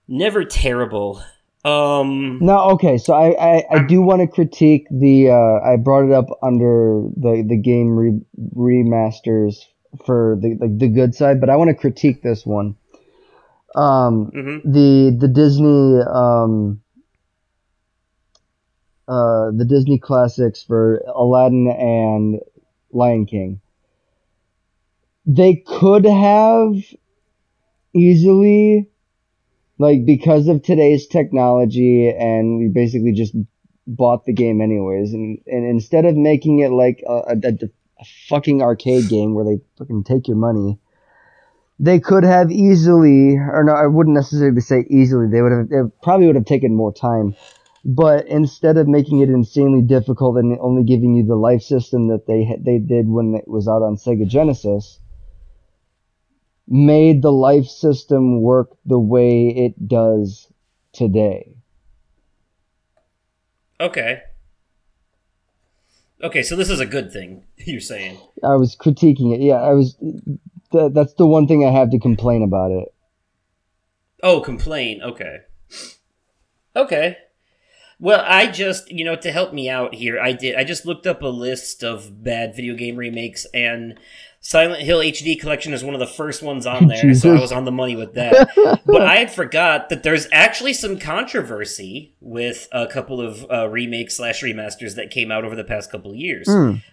never terrible. No, okay, so I do want to critique I brought it up under the game remasters for the good side, but I want to critique this one. The Disney classics for Aladdin and Lion King. They could have easily, because of today's technology, and we basically just bought the game anyways, and instead of making it like a fucking arcade game where they fucking take your money, they could have easily, or no, I wouldn't necessarily say easily, it probably would have taken more time, but instead of making it insanely difficult and only giving you the life system that they did when it was out on Sega Genesis, made the life system work the way it does today. Okay, so this is a good thing, you're saying. I was critiquing it. Yeah, that's the one thing I have to complain about it. Oh, complain. Okay. Well, I just, to help me out here, I just looked up a list of bad video game remakes, and Silent Hill HD Collection is one of the first ones on there, so I was on the money with that. But I had forgot that there's actually some controversy with a couple of remakes/remasters that came out over the past couple of years.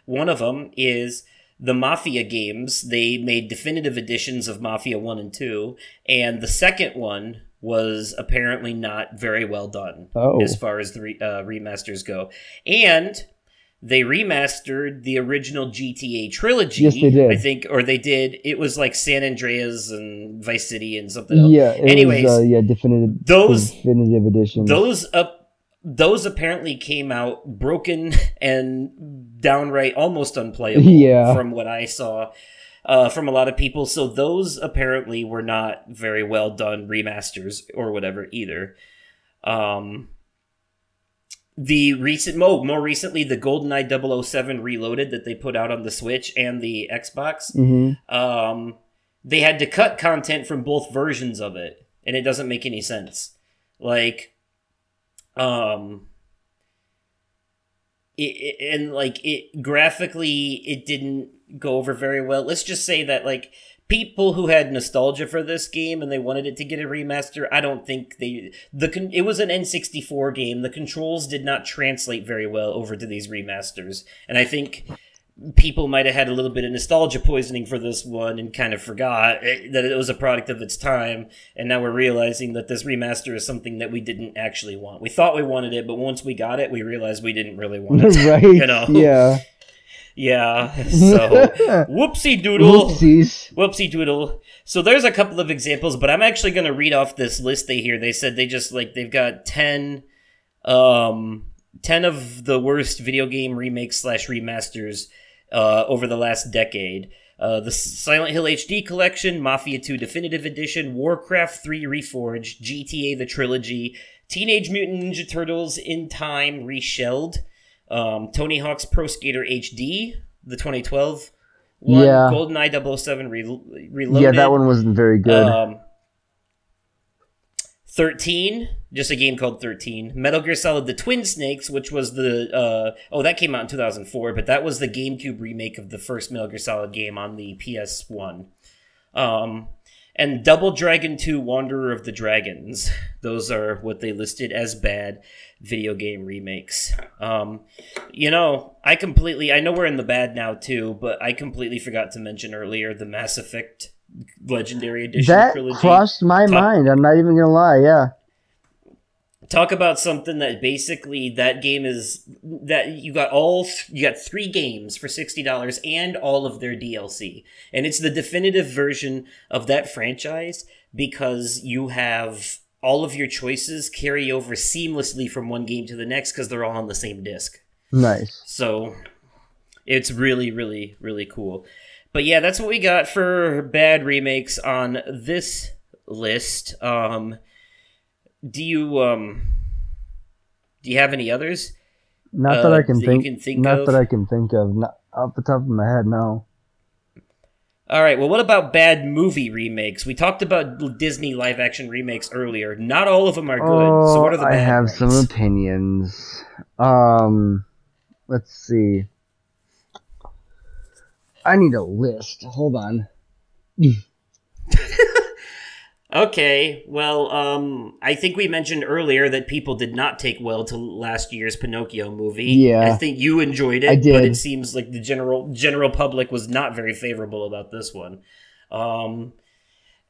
One of them is the Mafia games. They made definitive editions of Mafia 1 and 2, and the second one was apparently not very well done as far as the remasters go. And they remastered the original GTA trilogy. Yes, they did. I think, or they did. It was like San Andreas and Vice City and something else. Yeah, Anyways, was, definitive edition. Those apparently came out broken and downright almost unplayable from what I saw from a lot of people. So those apparently were not very well done remasters or whatever either. The more recently, the GoldenEye 007 Reloaded that they put out on the Switch and the Xbox, they had to cut content from both versions of it, and it doesn't make any sense. Graphically, it didn't go over very well. Let's just say that, people who had nostalgia for this game and they wanted it to get a remaster, I don't think it was an N64 game. The controls did not translate very well over to these remasters. And I think people might have had a little bit of nostalgia poisoning for this one and kind of forgot that it was a product of its time. And now we're realizing that this remaster is something that we didn't actually want. We thought we wanted it, but once we got it, we realized we didn't really want it. Right. Yeah. Yeah, so whoopsie doodle. Whoopsie doodle. So there's a couple of examples, but I'm actually going to read off this list they said they just they've got 10 of the worst video game remakes / remasters over the last decade. The Silent Hill HD Collection, Mafia 2 Definitive Edition, Warcraft 3 Reforged, GTA The Trilogy, Teenage Mutant Ninja Turtles In Time Reshelled, Tony Hawk's Pro Skater HD, the 2012 one, Yeah. GoldenEye 007 Reloaded. Yeah, that one wasn't very good. 13, just a game called 13. Metal Gear Solid The Twin Snakes, which was the... that came out in 2004, but that was the GameCube remake of the first Metal Gear Solid game on the PS1. And Double Dragon 2 Wanderer of the Dragons. Those are what they listed as bad video game remakes. I know we're in the bad now too, but I completely forgot to mention earlier the Mass Effect Legendary Edition that trilogy. crossed my mind. I'm not even gonna lie. Yeah. Talk about something that basically that game is that you got 3 games for $60 and all of their DLC. And it's the definitive version of that franchise because you have all of your choices carry over seamlessly from one game to the next because they're all on the same disc. Nice. So it's really, really, really cool. But yeah, that's what we got for bad remakes on this list. Do you have any others? Not that I can think. Not that I can think of. Not off the top of my head, no. All right. Well, what about bad movie remakes? We talked about Disney live-action remakes earlier. Not all of them are good. So what are the bad I have ones? some opinions. Let's see. I need a list. Hold on. Okay, well, I think we mentioned earlier that people did not take well to last year's Pinocchio movie. Yeah. I think you enjoyed it, I did. but it seems like the general public was not very favorable about this one. And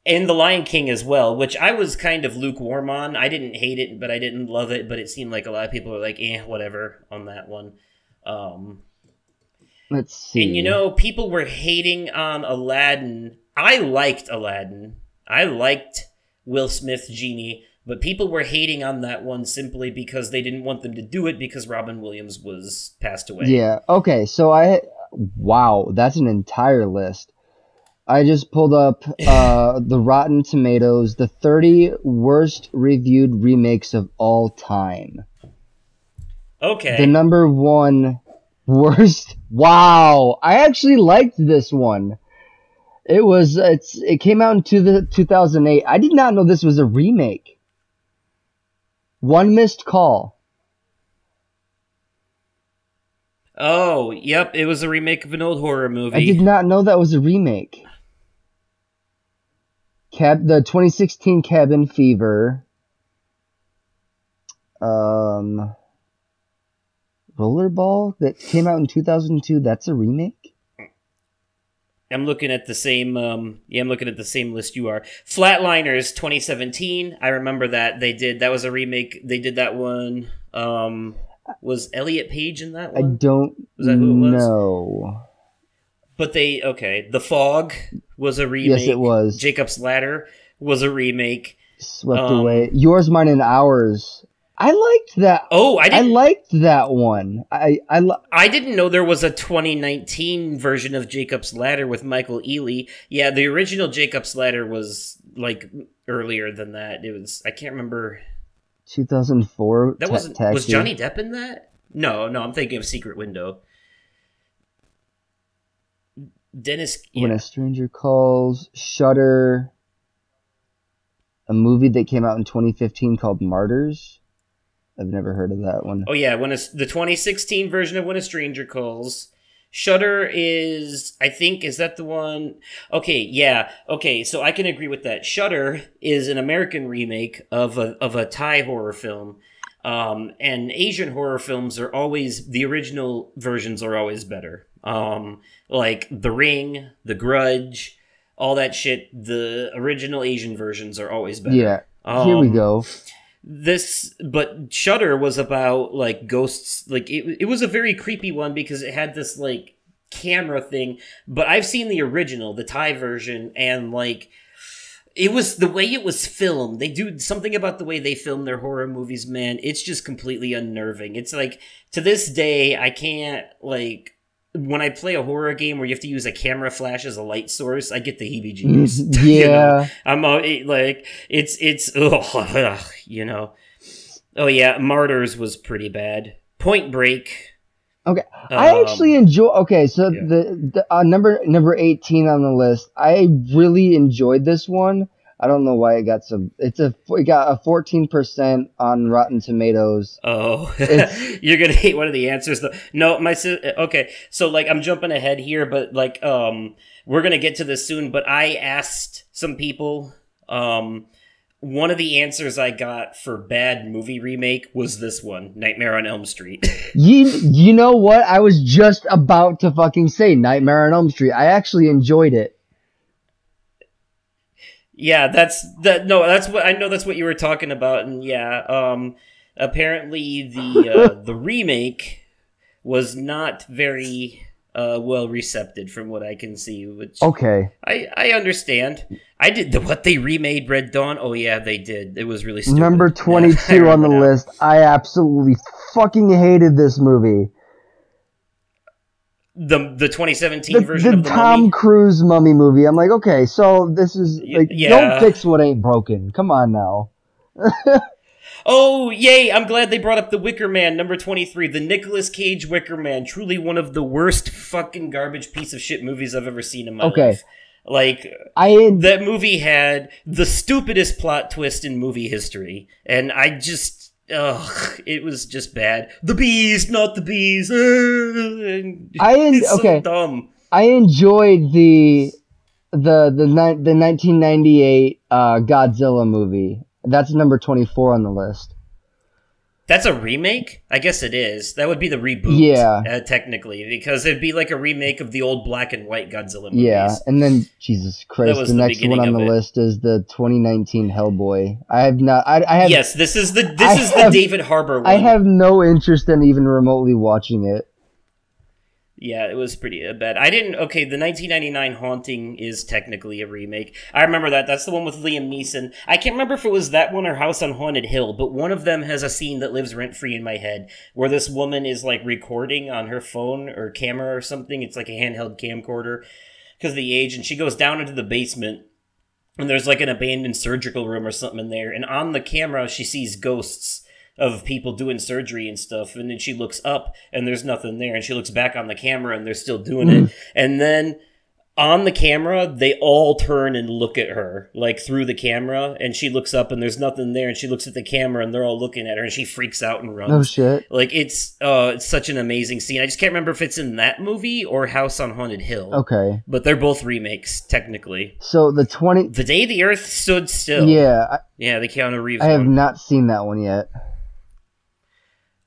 The Lion King as well, which I was kind of lukewarm on. I didn't hate it, but I didn't love it, but it seemed like a lot of people were like, whatever on that one. Let's see. And people were hating on Aladdin. I liked Aladdin. I liked Will Smith's Genie, but people were hating on that one simply because they didn't want them to do it because Robin Williams was passed away. Yeah. Okay. So wow, that's an entire list. I just pulled up the Rotten Tomatoes, the 30 worst reviewed remakes of all time. Okay. The number 1 worst. Wow, I actually liked this one. It came out in 2008. I did not know this was a remake. One Missed Call. Oh, yep, it was a remake of an old horror movie. I did not know that was a remake. The 2016 Cabin Fever. Rollerball that came out in 2002. That's a remake? I'm looking at the same. I'm looking at the same list you are. Flatliners 2017. I remember that that was a remake. They did that one. Was Elliot Page in that one? I don't know. But The Fog was a remake. Yes, it was. Jacob's Ladder was a remake. Swept Away. Yours, Mine, and Ours. I liked that. Oh, I liked that one. I didn't know there was a 2019 version of Jacob's Ladder with Michael Ealy. Yeah, the original Jacob's Ladder was earlier than that. It was, I can't remember. 2004. That was Johnny Depp in that? No, I'm thinking of Secret Window. Dennis. Yeah. When a Stranger Calls. Shudder. A movie that came out in 2015 called Martyrs. I've never heard of that one. Oh yeah, the 2016 version of When a Stranger Calls. Shudder is that the one? Okay, yeah. Okay, so I can agree with that. Shudder is an American remake of a Thai horror film. And Asian horror films are always, the original versions are always better. Like The Ring, The Grudge, all that shit, the original Asian versions are always better. Yeah, here we go. But Shudder was about, ghosts, it was a very creepy one because it had this, camera thing, but I've seen the original, the Thai version, and like it was the way it was filmed. They do something about the way they film their horror movies, man. It's just completely unnerving. It's like to this day I can't like when I play a horror game where you have to use a camera flash as a light source, I get the heebie-jeebies. Yeah. You know? I'm like, it's you know. Oh yeah, Martyrs was pretty bad. Point Break. Okay, I actually enjoy. Okay, so yeah. the number 18 on the list, I really enjoyed this one. I don't know why it got it got a 14% on Rotten Tomatoes. Oh, you're gonna hate one of the answers though. No, okay. So like I'm jumping ahead here, but like we're gonna get to this soon. But I asked some people. One of the answers I got for bad movie remake was this one, Nightmare on Elm Street. You know what? I was just about to fucking say Nightmare on Elm Street. I actually enjoyed it. Yeah, that's what I know. That's what you were talking about, and yeah, apparently the remake was not very well recepted from what I can see. Which okay, I understand. I did what they remade Red Dawn. Oh yeah, they did. It was really stupid. Number 22 on the list. I absolutely fucking hated this movie. The 2017 version of the Tom Mummy? Cruise Mummy movie. I'm like, okay, so this is like, don't fix what ain't broken. Come on now. Oh, yay! I'm glad they brought up The Wicker Man, number 23. The Nicolas Cage Wicker Man. Truly one of the worst fucking garbage piece of shit movies I've ever seen in my life. Like, that movie had the stupidest plot twist in movie history. And I just... Ugh, it was just bad. The bees, not the bees. It's so dumb. I enjoyed the 1998 Godzilla movie. That's number 24 on the list. That's a remake? I guess it is. That would be the reboot, yeah, technically, because it'd be like a remake of the old black and white Godzilla movies. Yeah, and then Jesus Christ, the next one on the list is the 2019 Hellboy. I have not. I have. Yes, this is the David Harbour one. I have no interest in even remotely watching it. Yeah, it was pretty bad. Okay, the 1999 Haunting is technically a remake. I remember that. That's the one with Liam Neeson. I can't remember if it was that one or House on Haunted Hill, but one of them has a scene that lives rent-free in my head where this woman is, like, recording on her phone or camera or something. It's like a handheld camcorder because of the age, and she goes down into the basement, and there's, like, an abandoned surgical room or something in there, and on the camera she sees ghosts of people doing surgery and stuff, and then she looks up and there's nothing there, and she looks back on the camera and they're still doing it, and then on the camera they all turn and look at her, like through the camera, and she looks up and there's nothing there, and she looks at the camera and they're all looking at her, and she freaks out and runs. Oh shit. Like it's such an amazing scene. I just can't remember if it's in that movie or House on Haunted Hill. Okay. But they're both remakes, technically. So The Day the Earth Stood Still. Yeah. The Keanu Reeves I have one. not seen that one yet.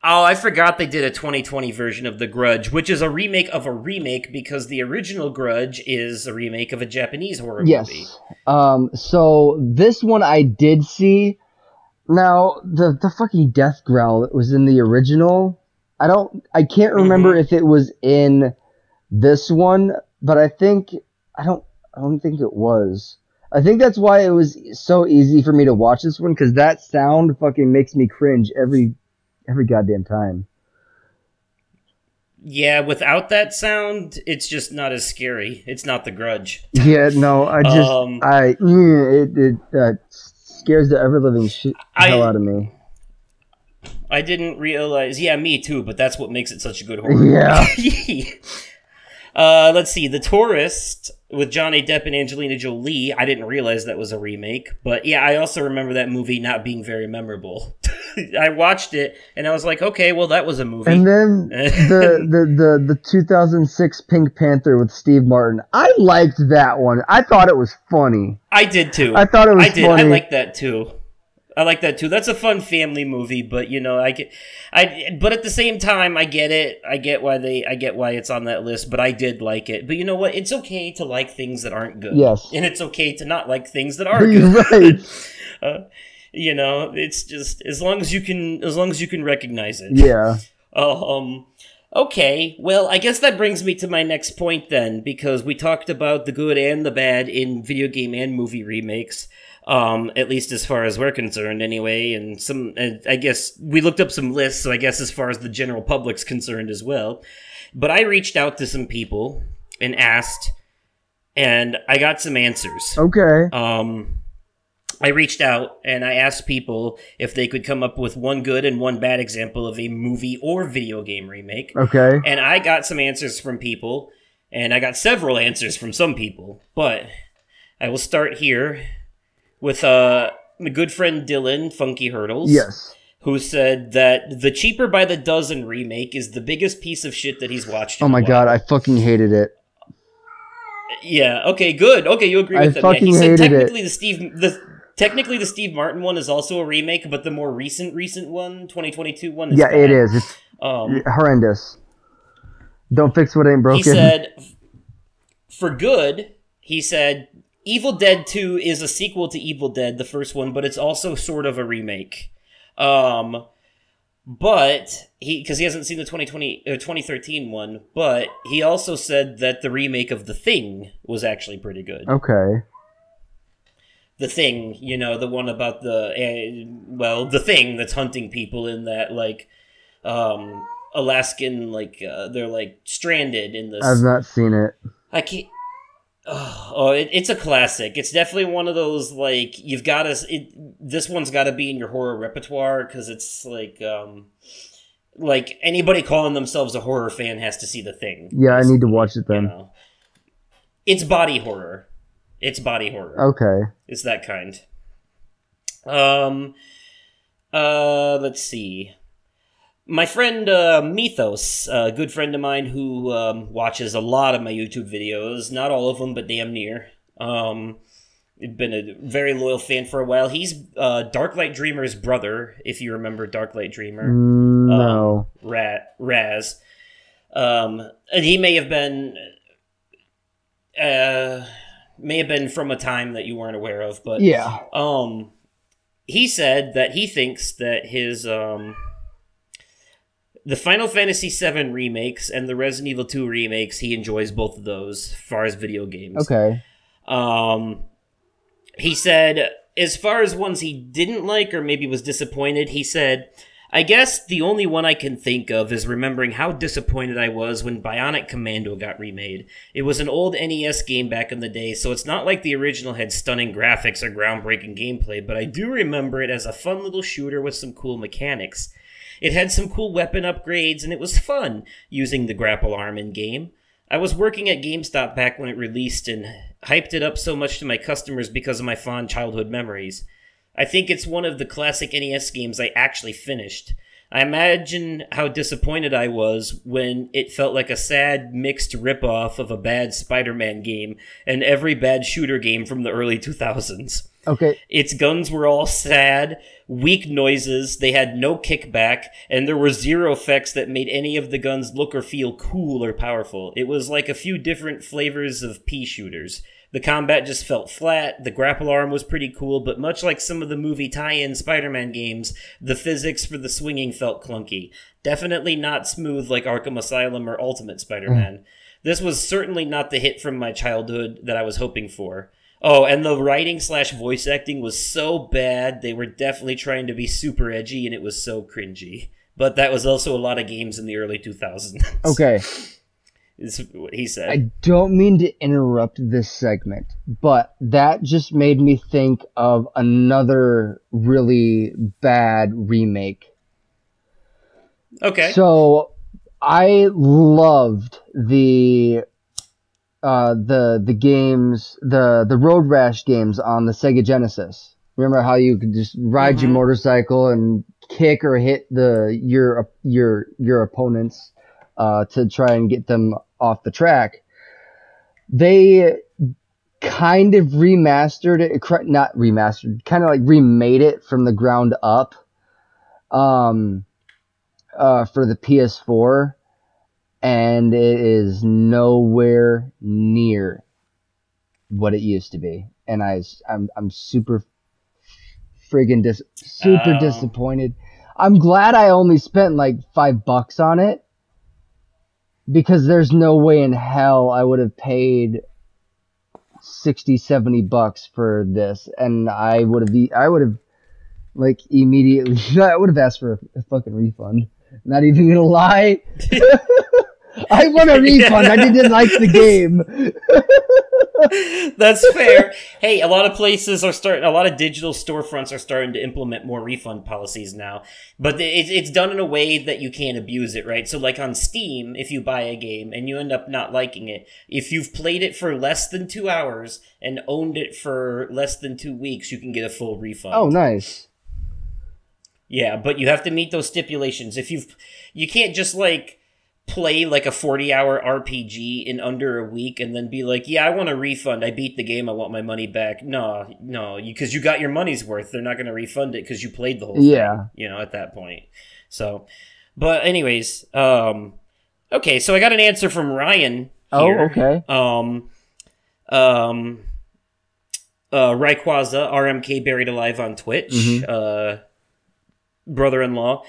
Oh, I forgot they did a 2020 version of The Grudge, which is a remake of a remake because the original Grudge is a remake of a Japanese horror movie. Yes. So this one I did see. Now, the fucking death growl was in the original. I can't remember if it was in this one, but I don't think it was. I think that's why it was so easy for me to watch this one, because that sound fucking makes me cringe every goddamn time. Yeah, without that sound, it's just not as scary. It's not The Grudge. Yeah, no, it scares the ever-living hell out of me. I didn't realize... Yeah, me too, but that's what makes it such a good horror movie. Let's see, The Tourist with Johnny Depp and Angelina Jolie. I didn't realize that was a remake, but yeah, I also remember that movie not being very memorable. I watched it and I was like, okay, well that was a movie. And then the 2006 Pink Panther with Steve Martin. I liked that one. I thought it was funny. I did too. I thought it was funny. I like that too. That's a fun family movie, but you know, but at the same time, I get it. I get why it's on that list, but I did like it. But you know what? It's okay to like things that aren't good. Yes. And it's okay to not like things that are good. Right. You know, it's just as long as you can recognize it. Yeah. Okay, well, I guess that brings me to my next point then, because we talked about the good and the bad in video game and movie remakes, at least as far as we're concerned anyway, and I guess we looked up some lists, so I guess as far as the general public's concerned as well. But I reached out to some people and asked, and I got some answers. Okay. I reached out and I asked people if they could come up with one good and one bad example of a movie or video game remake. Okay. And I got some answers from people, and I got several answers from some people, but I will start here with my good friend Dylan, Funky Hurdles. Yes. Who said that the Cheaper by the Dozen remake is the biggest piece of shit that he's watched in Oh my a while. god, I fucking hated it. Yeah, okay, good. Okay, you agree with him. fucking He said hated technically it. Technically, the Steve Martin one is also a remake, but the more recent one, 2022 one, is Yeah, bad. it is. It's horrendous. Don't fix what ain't broken. He said, for good, he said, Evil Dead 2 is a sequel to Evil Dead, the first one, but it's also sort of a remake. But because he hasn't seen the 2013 one, but he also said that the remake of The Thing was actually pretty good. Okay. The Thing, you know, the one about the thing that's hunting people in that, like, Alaskan, like, they're, like, stranded in this... I've not seen it. I can't... it's a classic. It's definitely one of those, like, you've got to... This one's got to be in your horror repertoire, because it's, like, anybody calling themselves a horror fan has to see The Thing. Yeah, I need to watch it then. You know? It's body horror. It's body horror. Okay. It's that kind. Let's see. My friend Mythos, a good friend of mine who watches a lot of my YouTube videos, not all of them, but damn near. Been a very loyal fan for a while. He's Darklight Dreamer's brother, if you remember Darklight Dreamer. No. Raz. And he may have been from a time that you weren't aware of, but yeah. He said that he thinks that his the Final Fantasy VII remakes and the Resident Evil 2 remakes, he enjoys both of those as far as video games. Okay. He said, as far as ones he didn't like or maybe was disappointed, he said, I guess the only one I can think of is remembering how disappointed I was when Bionic Commando got remade. It was an old NES game back in the day, so it's not like the original had stunning graphics or groundbreaking gameplay, but I do remember it as a fun little shooter with some cool mechanics. It had some cool weapon upgrades, and it was fun using the grapple arm in-game. I was working at GameStop back when it released and hyped it up so much to my customers because of my fond childhood memories. I think it's one of the classic NES games I actually finished. I imagine how disappointed I was when it felt like a sad, mixed ripoff of a bad Spider-Man game and every bad shooter game from the early 2000s. Okay. Its guns were all sad, weak noises, they had no kickback, and there were zero effects that made any of the guns look or feel cool or powerful. It was like a few different flavors of pea shooters. The combat just felt flat, the grapple arm was pretty cool, but much like some of the movie tie-in Spider-Man games, the physics for the swinging felt clunky. Definitely not smooth like Arkham Asylum or Ultimate Spider-Man. This was certainly not the hit from my childhood that I was hoping for. Oh, and the writing/voice acting was so bad, they were definitely trying to be super edgy, and it was so cringy. But that was also a lot of games in the early 2000s. Okay. Is what he said. I don't mean to interrupt this segment, but that just made me think of another really bad remake. Okay. So I loved the games, the Road Rash games on the Sega Genesis. Remember how you could just ride your motorcycle and kick or hit your opponents to try and get them off the track. They kind of remastered it, not remastered, kind of like remade it from the ground up for the PS4, and it is nowhere near what it used to be. And I'm super friggin' disappointed. I'm glad I only spent like $5 on it. because there's no way in hell I would have paid 60, $70 for this, and I would have like immediately, I would have asked for a fucking refund. Not even gonna lie. I want a refund. I didn't like the game. That's fair. Hey, a lot of digital storefronts are starting to implement more refund policies now, but it's done in a way that you can't abuse it, right? So like on Steam, if you buy a game and you end up not liking it, if you've played it for less than 2 hours and owned it for less than 2 weeks, you can get a full refund. Oh, nice. Yeah, but you have to meet those stipulations. You can't just like play like a 40-hour RPG in under a week and then be like, yeah, I want a refund. I beat the game. I want my money back. No, because you got your money's worth. They're not going to refund it because you played the whole thing, at that point. So, but anyways, okay, so I got an answer from Ryan here. Oh, okay. Rayquaza, RMK Buried Alive on Twitch, brother-in-law.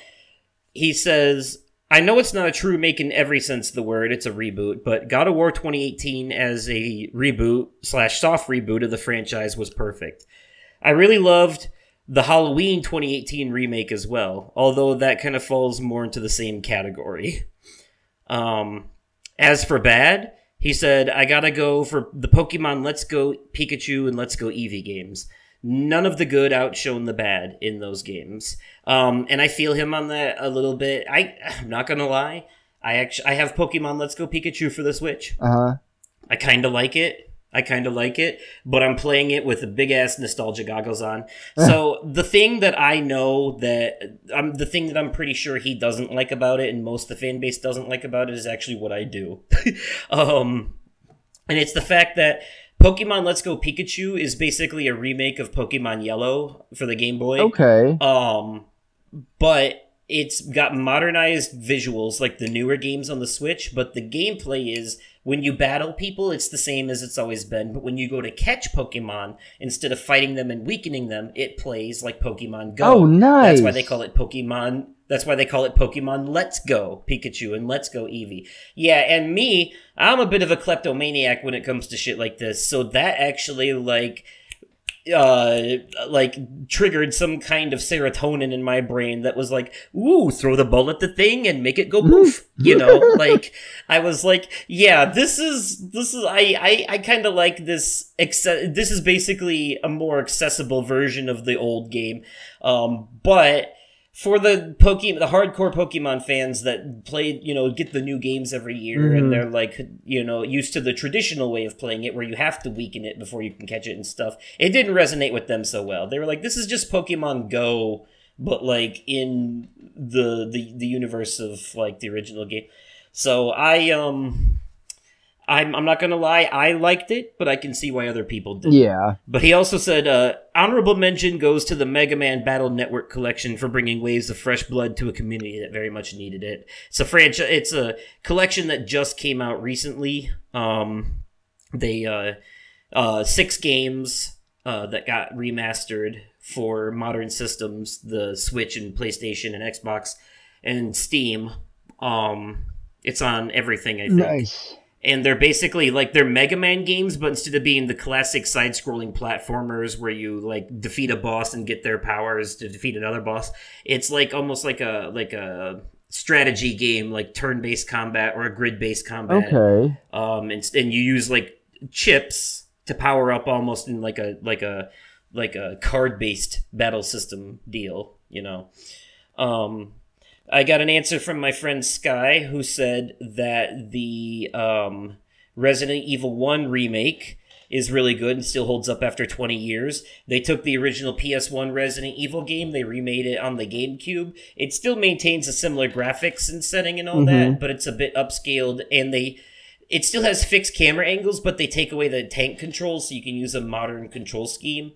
He says, I know it's not a true remake in every sense of the word, it's a reboot, but God of War 2018 as a reboot/soft reboot of the franchise was perfect. I really loved the Halloween 2018 remake as well, although that kind of falls more into the same category. As for bad, he said, I gotta go for the Pokemon Let's Go Pikachu and Let's Go Eevee games. None of the good outshone the bad in those games. And I feel him on that a little bit. I'm not gonna lie. I have Pokemon Let's Go Pikachu for the Switch. I kind of like it. But I'm playing it with a big-ass nostalgia goggles on. So the thing that I'm pretty sure he doesn't like about it, and most of the fan base doesn't like about it, is actually what I do. And it's the fact that Pokemon Let's Go Pikachu is basically a remake of Pokemon Yellow for the Game Boy. Okay. But it's got modernized visuals like the newer games on the Switch, but the gameplay is when you battle people, it's the same as it's always been. But when you go to catch Pokemon, instead of fighting them and weakening them, it plays like Pokemon Go. Oh, nice. That's why they call it Pokemon Let's Go Pikachu and Let's Go Eevee. Yeah, and me, I'm a bit of a kleptomaniac when it comes to shit like this. So that actually triggered some kind of serotonin in my brain that was like, ooh, throw the ball at the thing and make it go poof. Like I was like, yeah, this is I kind of like this. This is basically a more accessible version of the old game, but for the hardcore Pokemon fans that played, get the new games every year, and they're like, used to the traditional way of playing it where you have to weaken it before you can catch it and stuff. It didn't resonate with them so well. They were like, this is just Pokemon Go, but like in the universe of like the original game. So I'm not gonna lie, I liked it, but I can see why other people didn't. Yeah. But he also said, honorable mention goes to the Mega Man Battle Network collection for bringing waves of fresh blood to a community that very much needed it. It's a collection that just came out recently. They 6 games that got remastered for modern systems, the Switch and PlayStation and Xbox and Steam. It's on everything, I think. Nice. And they're basically like they're Mega Man games, but instead of being the classic side-scrolling platformers where you like defeat a boss and get their powers to defeat another boss, it's like almost like a strategy game, like turn-based combat or a grid-based combat. Okay. And you use like chips to power up almost in like a card-based battle system deal, I got an answer from my friend Sky, who said that the Resident Evil 1 remake is really good and still holds up after 20 years. They took the original PS1 Resident Evil game, they remade it on the GameCube. It still maintains a similar graphics and setting and all that, but it's a bit upscaled, and it still has fixed camera angles, but they take away the tank controls so you can use a modern control scheme.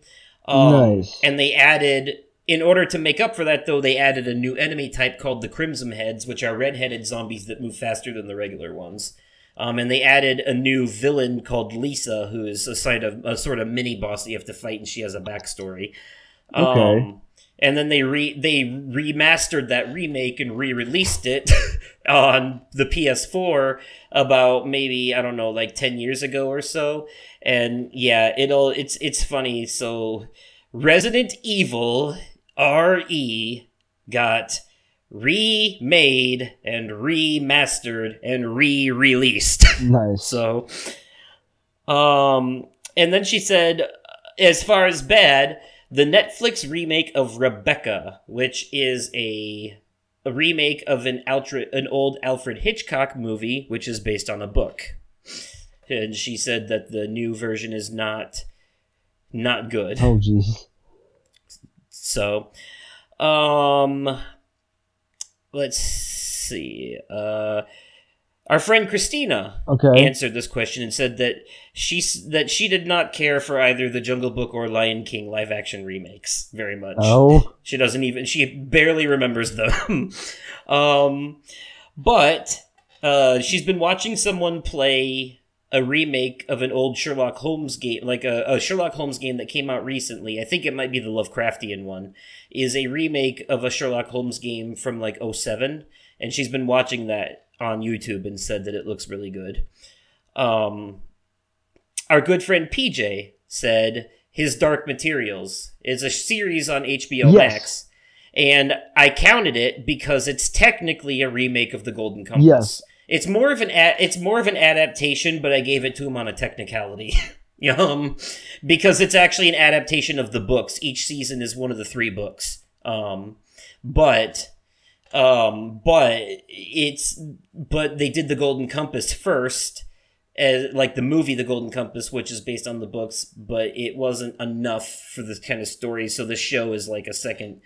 Nice. And they added... In order to make up for that, though, they added a new enemy type called the Crimson Heads, which are red-headed zombies that move faster than the regular ones. And they added a new villain called Lisa, who is a sort of mini-boss that you have to fight, and she has a backstory. Okay. And then they remastered that remake and re-released it on the PS4 about maybe, I don't know, like 10 years ago or so. And yeah, it's funny. So Resident Evil RE got remade and remastered and re-released. Nice. So, and then she said, as far as bad, the Netflix remake of Rebecca, which is a remake of an old Alfred Hitchcock movie, which is based on a book. And she said that the new version is not good. Oh, jeez. So, let's see. Our friend Christina answered this question and said that she did not care for either the Jungle Book or Lion King live action remakes very much. Oh, she barely remembers them. But she's been watching someone play a remake of an old Sherlock Holmes game, like a Sherlock Holmes game that came out recently. I think it might be the Lovecraftian one. Is a remake of a Sherlock Holmes game from like 2007, and she's been watching that on YouTube and said that it looks really good. Our good friend PJ said His Dark Materials is a series on HBO Max, and I counted it because it's technically a remake of The Golden Compass. Yes. It's more of an adaptation, but I gave it to him on a technicality. Because it's actually an adaptation of the books. Each season is one of the 3 books. But they did The Golden Compass first, like the movie The Golden Compass, which is based on the books, but it wasn't enough for this kind of story, so the show is like a second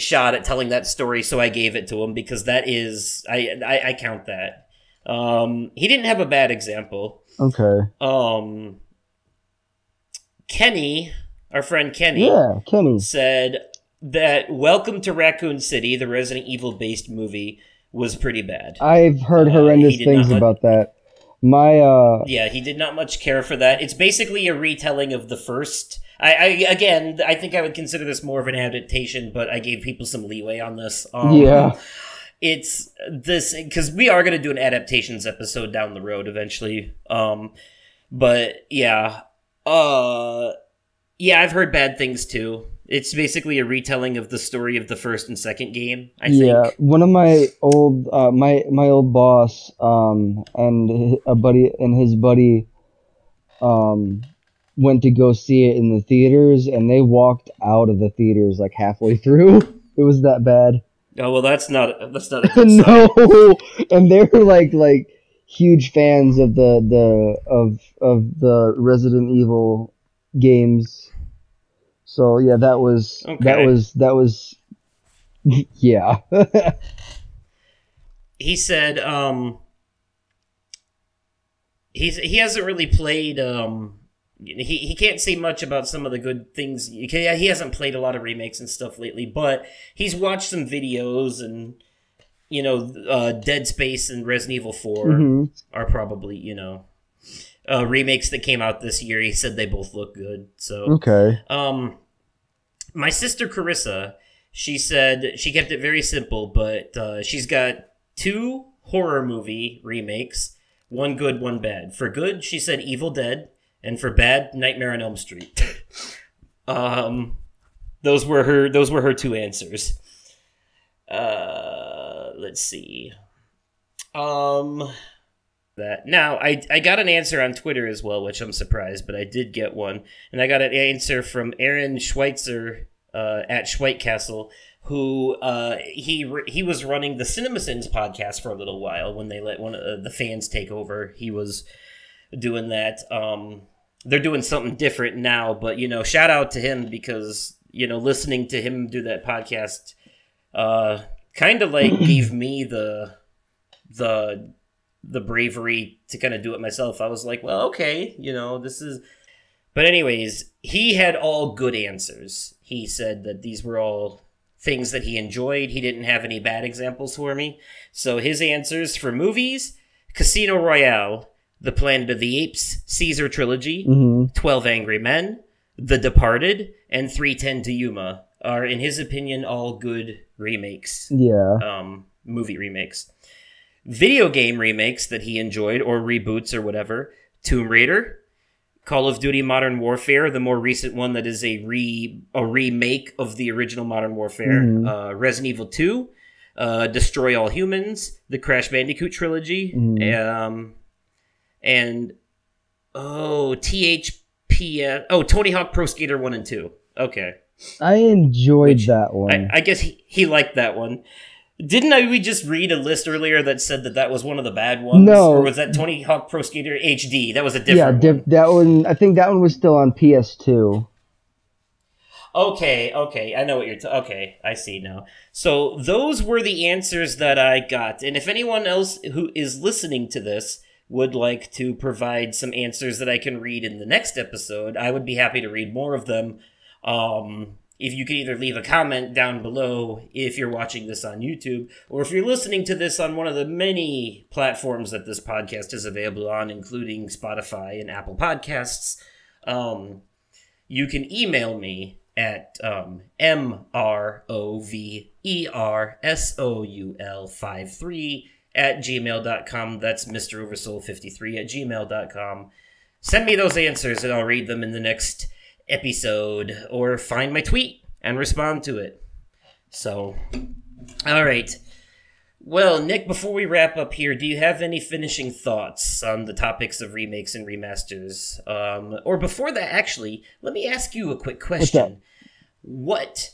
shot at telling that story, so I gave it to him because that is I count that. He didn't have a bad example. Okay. Kenny, our friend Kenny, said that Welcome to Raccoon City, the Resident Evil based movie, was pretty bad. I've heard horrendous things about that. He did not much care for that. It's basically a retelling of the first. I think I would consider this more of an adaptation, but I gave people some leeway on this. It's this because we are going to do an adaptations episode down the road eventually. But yeah, I've heard bad things too. It's basically a retelling of the story of the first and second game, I think. Yeah, one of my old my old boss and his buddy went to go see it in the theaters, and they walked out of the theaters like halfway through. It was that bad. Oh well, that's not a good sign. No, and they're like huge fans of the Resident Evil games. So yeah, that was yeah. He said he hasn't really played he can't say much about some of the good things. He hasn't played a lot of remakes and stuff lately, but he's watched some videos and Dead Space and Resident Evil 4 are probably remakes that came out this year. He said they both look good. So okay. My sister Carissa, she said she kept it very simple, but she's got 2 horror movie remakes, one good, one bad. For good, she said Evil Dead, and for bad, Nightmare on Elm Street. Those were her 2 answers. Let's see. That now I got an answer on Twitter as well, which I'm surprised, but I did get one, and I got an answer from Aaron Schweitzer at Schweitcastle, who he was running the CinemaSins podcast for a little while when they let one of the fans take over. He was doing that. They're doing something different now, but shout out to him because listening to him do that podcast kind of like gave me the bravery to kind of do it myself. I was like, well, okay, this is... But anyways, he had all good answers. He said that these were all things that he enjoyed. He didn't have any bad examples for me. So his answers for movies: Casino Royale, The Planet of the Apes, Caesar Trilogy, 12 Angry Men, The Departed, and 310 to Yuma. are, in his opinion, all good remakes. Yeah. Movie remakes. Video game remakes that he enjoyed, or reboots or whatever: Tomb Raider, Call of Duty Modern Warfare, the more recent one that is a remake of the original Modern Warfare, Resident Evil 2, Destroy All Humans, the Crash Bandicoot trilogy, and Tony Hawk Pro Skater 1 and 2. Okay. I enjoyed that one. I guess he liked that one. Didn't we just read a list earlier that said that was one of the bad ones? No. Or was that Tony Hawk Pro Skater HD? That was a different one. That one, I think that one was still on PS2. Okay, I know what you're okay, I see now. So those were the answers that I got. And if anyone else who is listening to this would like to provide some answers that I can read in the next episode, I would be happy to read more of them. If you could either leave a comment down below if you're watching this on YouTube, or if you're listening to this on one of the many platforms that this podcast is available on, including Spotify and Apple Podcasts, you can email me at mroversoul53@gmail.com. That's mroversoul53@gmail.com. Send me those answers and I'll read them in the next episode, or find my tweet and respond to it. So, all right. Well, Nick, before we wrap up here, do you have any finishing thoughts on the topics of remakes and remasters? Or before that, actually, let me ask you a quick question. What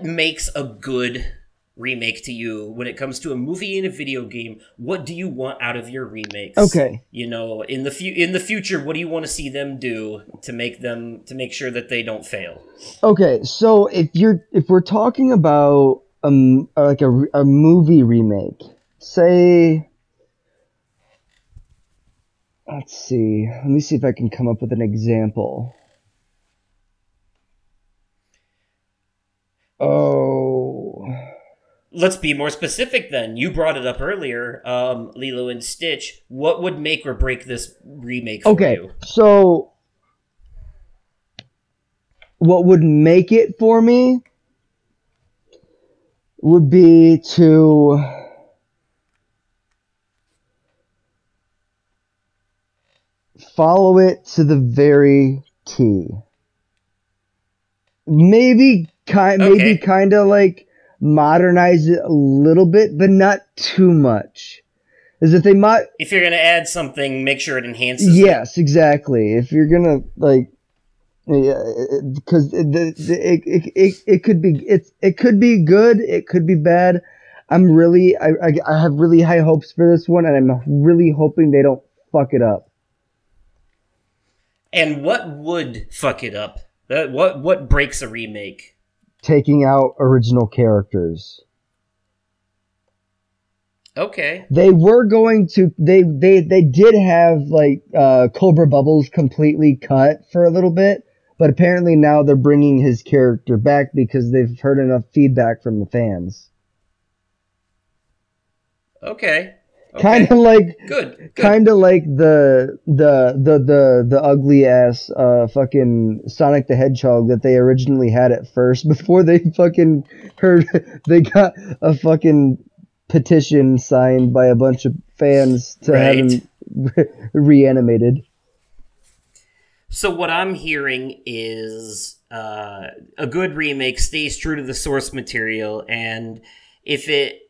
makes a good remake to you when it comes to a movie and a video game? What do you want out of your remakes? Okay. You know, in the future, what do you want to see them do to make sure that they don't fail? Okay, so if we're talking about like a movie remake, say, let me see if I can come up with an example. Oh. Let's be more specific then. You brought it up earlier, Lilo and Stitch. What would make or break this remake for you? Okay, so what would make it for me would be to follow it to the very T. Maybe kind of like modernize it a little bit, but not too much. As if if you're gonna add something, make sure it enhances. Yes, exactly. If you're gonna because it could be good, it could be bad. I have really high hopes for this one, and I'm really hoping they don't fuck it up. And what would fuck it up? What breaks a remake? Taking out original characters. Okay. They were going to. They did have Cobra Bubbles completely cut for a little bit, but apparently now they're bringing his character back because they've heard enough feedback from the fans. Okay. Kind of like good. Kind of like the ugly ass fucking Sonic the Hedgehog that they originally had at first before they fucking heard they got a fucking petition signed by a bunch of fans to have him reanimated. So what I'm hearing is a good remake stays true to the source material, and if it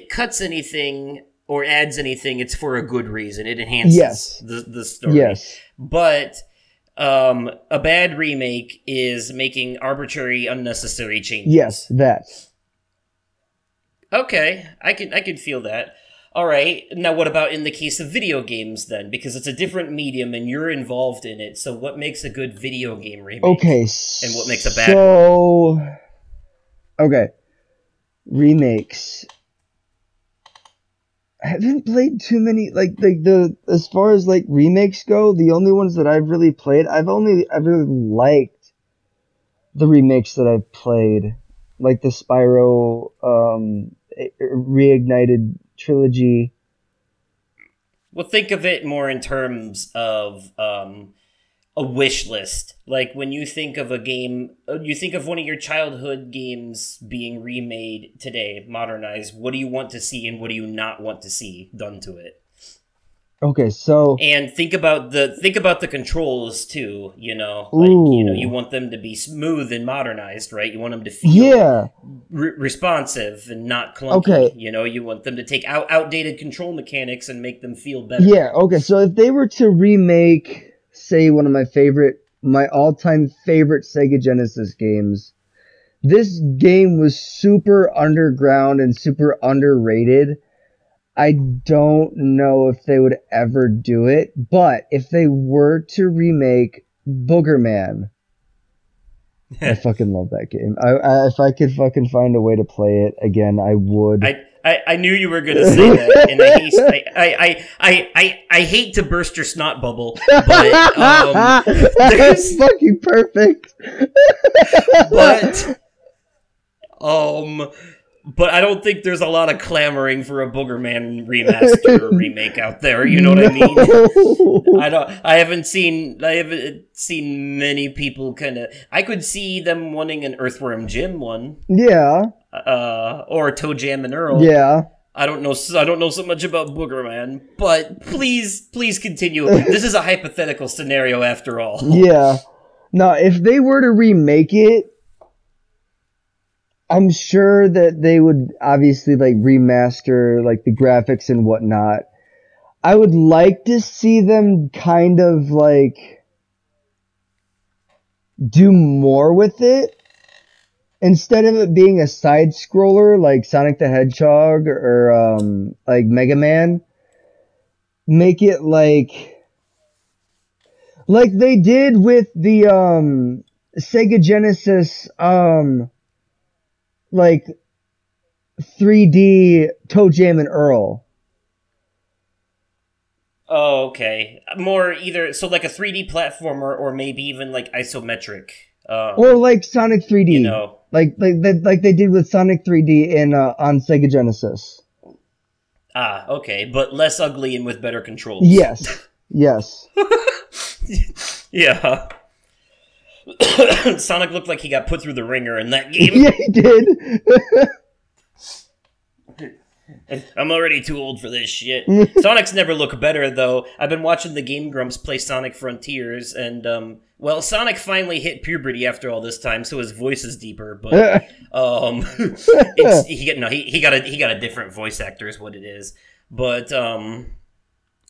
cuts anything or adds anything, it's for a good reason. It enhances the story. Yes. But a bad remake is making arbitrary, unnecessary changes. Yes, that. Okay, I can feel that. All right. Now, what about in the case of video games then? Because it's a different medium and you're involved in it. So, what makes a good video game remake? Okay. And what makes a bad one? Okay. Remakes. I haven't played too many as far as remakes go, the only ones that I've really played, I've really liked the remakes that I've played, like the Spyro Reignited trilogy. Well, think of it more in terms of a wish list. Like when you think of a game, you think of one of your childhood games being remade today, modernized. What do you want to see and what do you not want to see done to it? Okay, so and think about the controls too. You know, like you want them to be smooth and modernized, right? You want them to feel responsive and not clunky. Okay, you want them to take out outdated control mechanics and make them feel better. Yeah. Okay, so if they were to remake, say, one of my all-time favorite Sega Genesis games, this game was super underground and super underrated. I don't know if they would ever do it, but if they were to remake Boogerman, I fucking love that game. If I could fucking find a way to play it again, I would. I knew you were going to say that, and I hate to burst your snot bubble, but that's fucking perfect. But I don't think there's a lot of clamoring for a Boogerman remaster or remake out there. You know what I mean? I haven't seen many people kind of. I could see them wanting an Earthworm Jim one. Yeah. Or Toe Jam and Earl. Yeah. I don't know so much about Boogerman, but please continue. This is a hypothetical scenario after all. Yeah. No, if they were to remake it, I'm sure that they would obviously like remaster like the graphics and whatnot. I would like to see them kind of like do more with it. Instead of it being a side scroller like Sonic the Hedgehog or like Mega Man, make it like they did with the Sega Genesis like 3D Toe Jam and Earl. Oh, okay. More either so like a 3D platformer or maybe even like isometric. Or like Sonic 3D. Like they did with Sonic 3D in on Sega Genesis. Ah, okay, but less ugly and with better controls. Yes. Yes. Yeah. Sonic looked like he got put through the ringer in that game. Yeah, he did. I'm already too old for this shit. Sonic's never looked better, though. I've been watching the Game Grumps play Sonic Frontiers, and, Sonic finally hit puberty after all this time, so his voice is deeper, but, he got a different voice actor is what it is. But,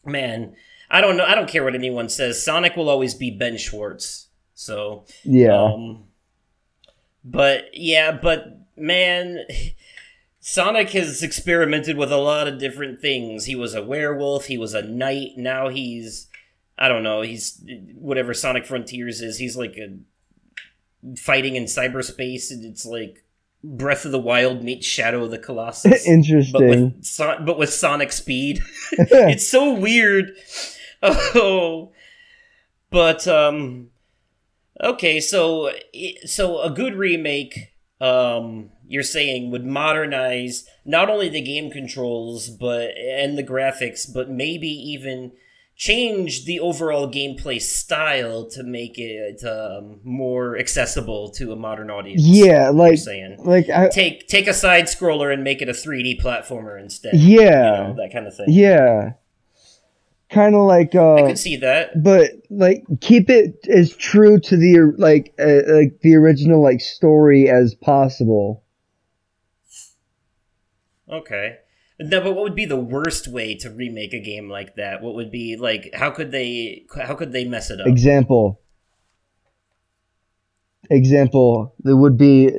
man, I don't know. I don't care what anyone says. Sonic will always be Ben Schwartz. So, yeah. But man, Sonic has experimented with a lot of different things. He was a werewolf, he was a knight, now he's whatever Sonic Frontiers is, he's like fighting in cyberspace, and it's like Breath of the Wild meets Shadow of the Colossus. Interesting. But with Sonic speed. It's so weird. Oh. But, okay, so a good remake, you're saying, would modernize not only the game controls and the graphics, but maybe even change the overall gameplay style to make it more accessible to a modern audience. Yeah, like you're saying, take a side scroller and make it a 3D platformer instead. Yeah, that kind of thing. Yeah. Kind of like I could see that, but like keep it as true to the the original like story as possible. Okay, no, but what would be the worst way to remake a game like that? What would be like? How could they mess it up? Example. It would be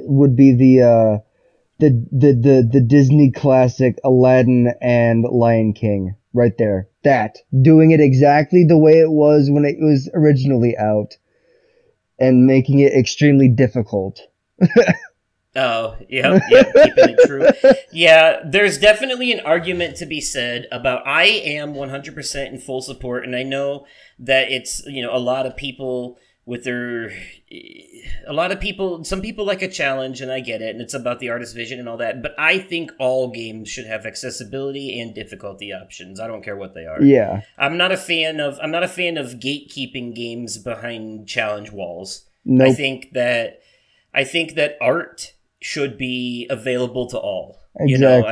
the Disney classic Aladdin and Lion King. Right there. Doing it exactly the way it was when it was originally out and making it extremely difficult. Oh, yeah, keeping it true. Yeah, there's definitely an argument to be said about I am 100% in full support, and I know that it's, a lot of people with their... A lot of people, some people like a challenge, and I get it, and it's about the artist's vision and all that, but I think all games should have accessibility and difficulty options. I don't care what they are. Yeah. I'm not a fan of gatekeeping games behind challenge walls. Nope. I think that art should be available to all. Exactly. You know,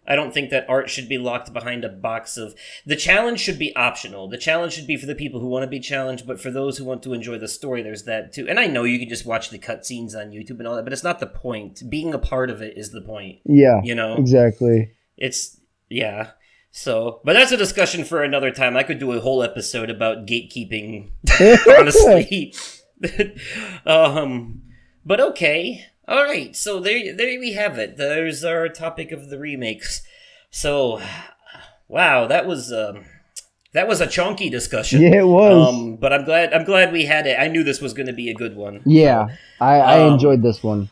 I don't think that art should be locked behind a box of... The challenge should be optional. The challenge should be for the people who want to be challenged, but for those who want to enjoy the story, there's that too. And I know you can just watch the cutscenes on YouTube and all that, but it's not the point. Being a part of it is the point. Yeah, you know? Exactly. Yeah. So, but that's a discussion for another time. I could do a whole episode about gatekeeping, honestly. But okay. All right, so there we have it. There's our topic of the remakes. So, wow, that was a chunky discussion. Yeah, it was. But I'm glad we had it. I knew this was going to be a good one. Yeah, I enjoyed this one.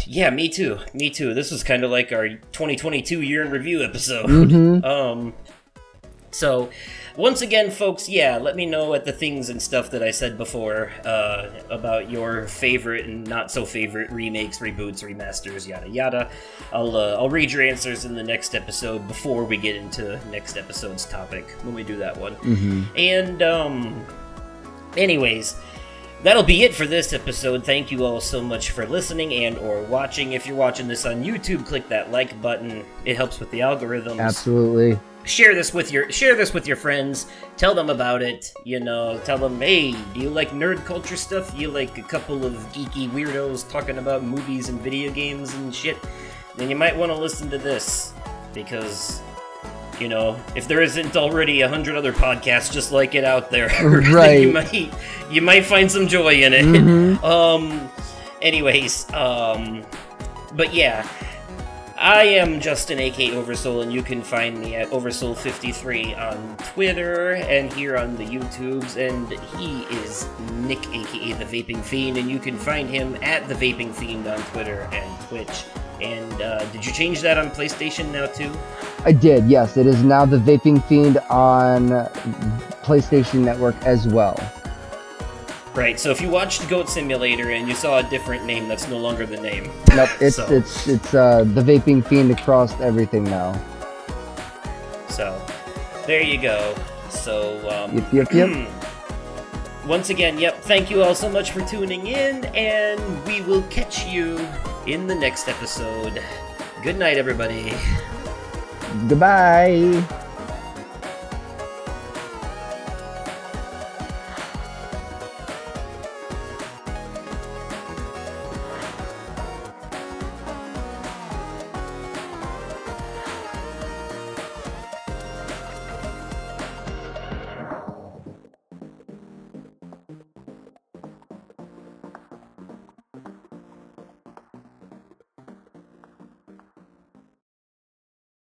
Yeah, me too. This was kind of like our 2022 year in review episode. Mm-hmm. So, once again, folks, yeah, let me know at the things and stuff that I said before about your favorite and not so favorite remakes, reboots, remasters, yada yada. I'll read your answers in the next episode before we get into next episode's topic when we do that one. Mm-hmm. And anyways, that'll be it for this episode. Thank you all so much for listening and or watching. If you're watching this on YouTube, click that like button. It helps with the algorithms. Absolutely. Share this with your friends. Tell them about it. You know, tell them, hey, do you like nerd culture stuff? You like a couple of geeky weirdos talking about movies and video games and shit? Then you might want to listen to this because, you know, if there isn't already 100 other podcasts just like it out there, right? Then you might find some joy in it. Mm-hmm. Anyways, but yeah. I am Justin, aka Oversoul, and you can find me at Oversoul53 on Twitter and here on the YouTubes, and he is Nick, aka The Vaping Fiend, and you can find him at The Vaping Fiend on Twitter and Twitch. And did you change that on PlayStation now too? I did, yes. It is now The Vaping Fiend on PlayStation Network as well. Right, so if you watched Goat Simulator and you saw a different name, that's no longer the name. Nope, it's The Vaping Fiend across everything now. So, there you go. So, Yep. Once again, yep, thank you all so much for tuning in, and we will catch you in the next episode. Good night, everybody. Goodbye.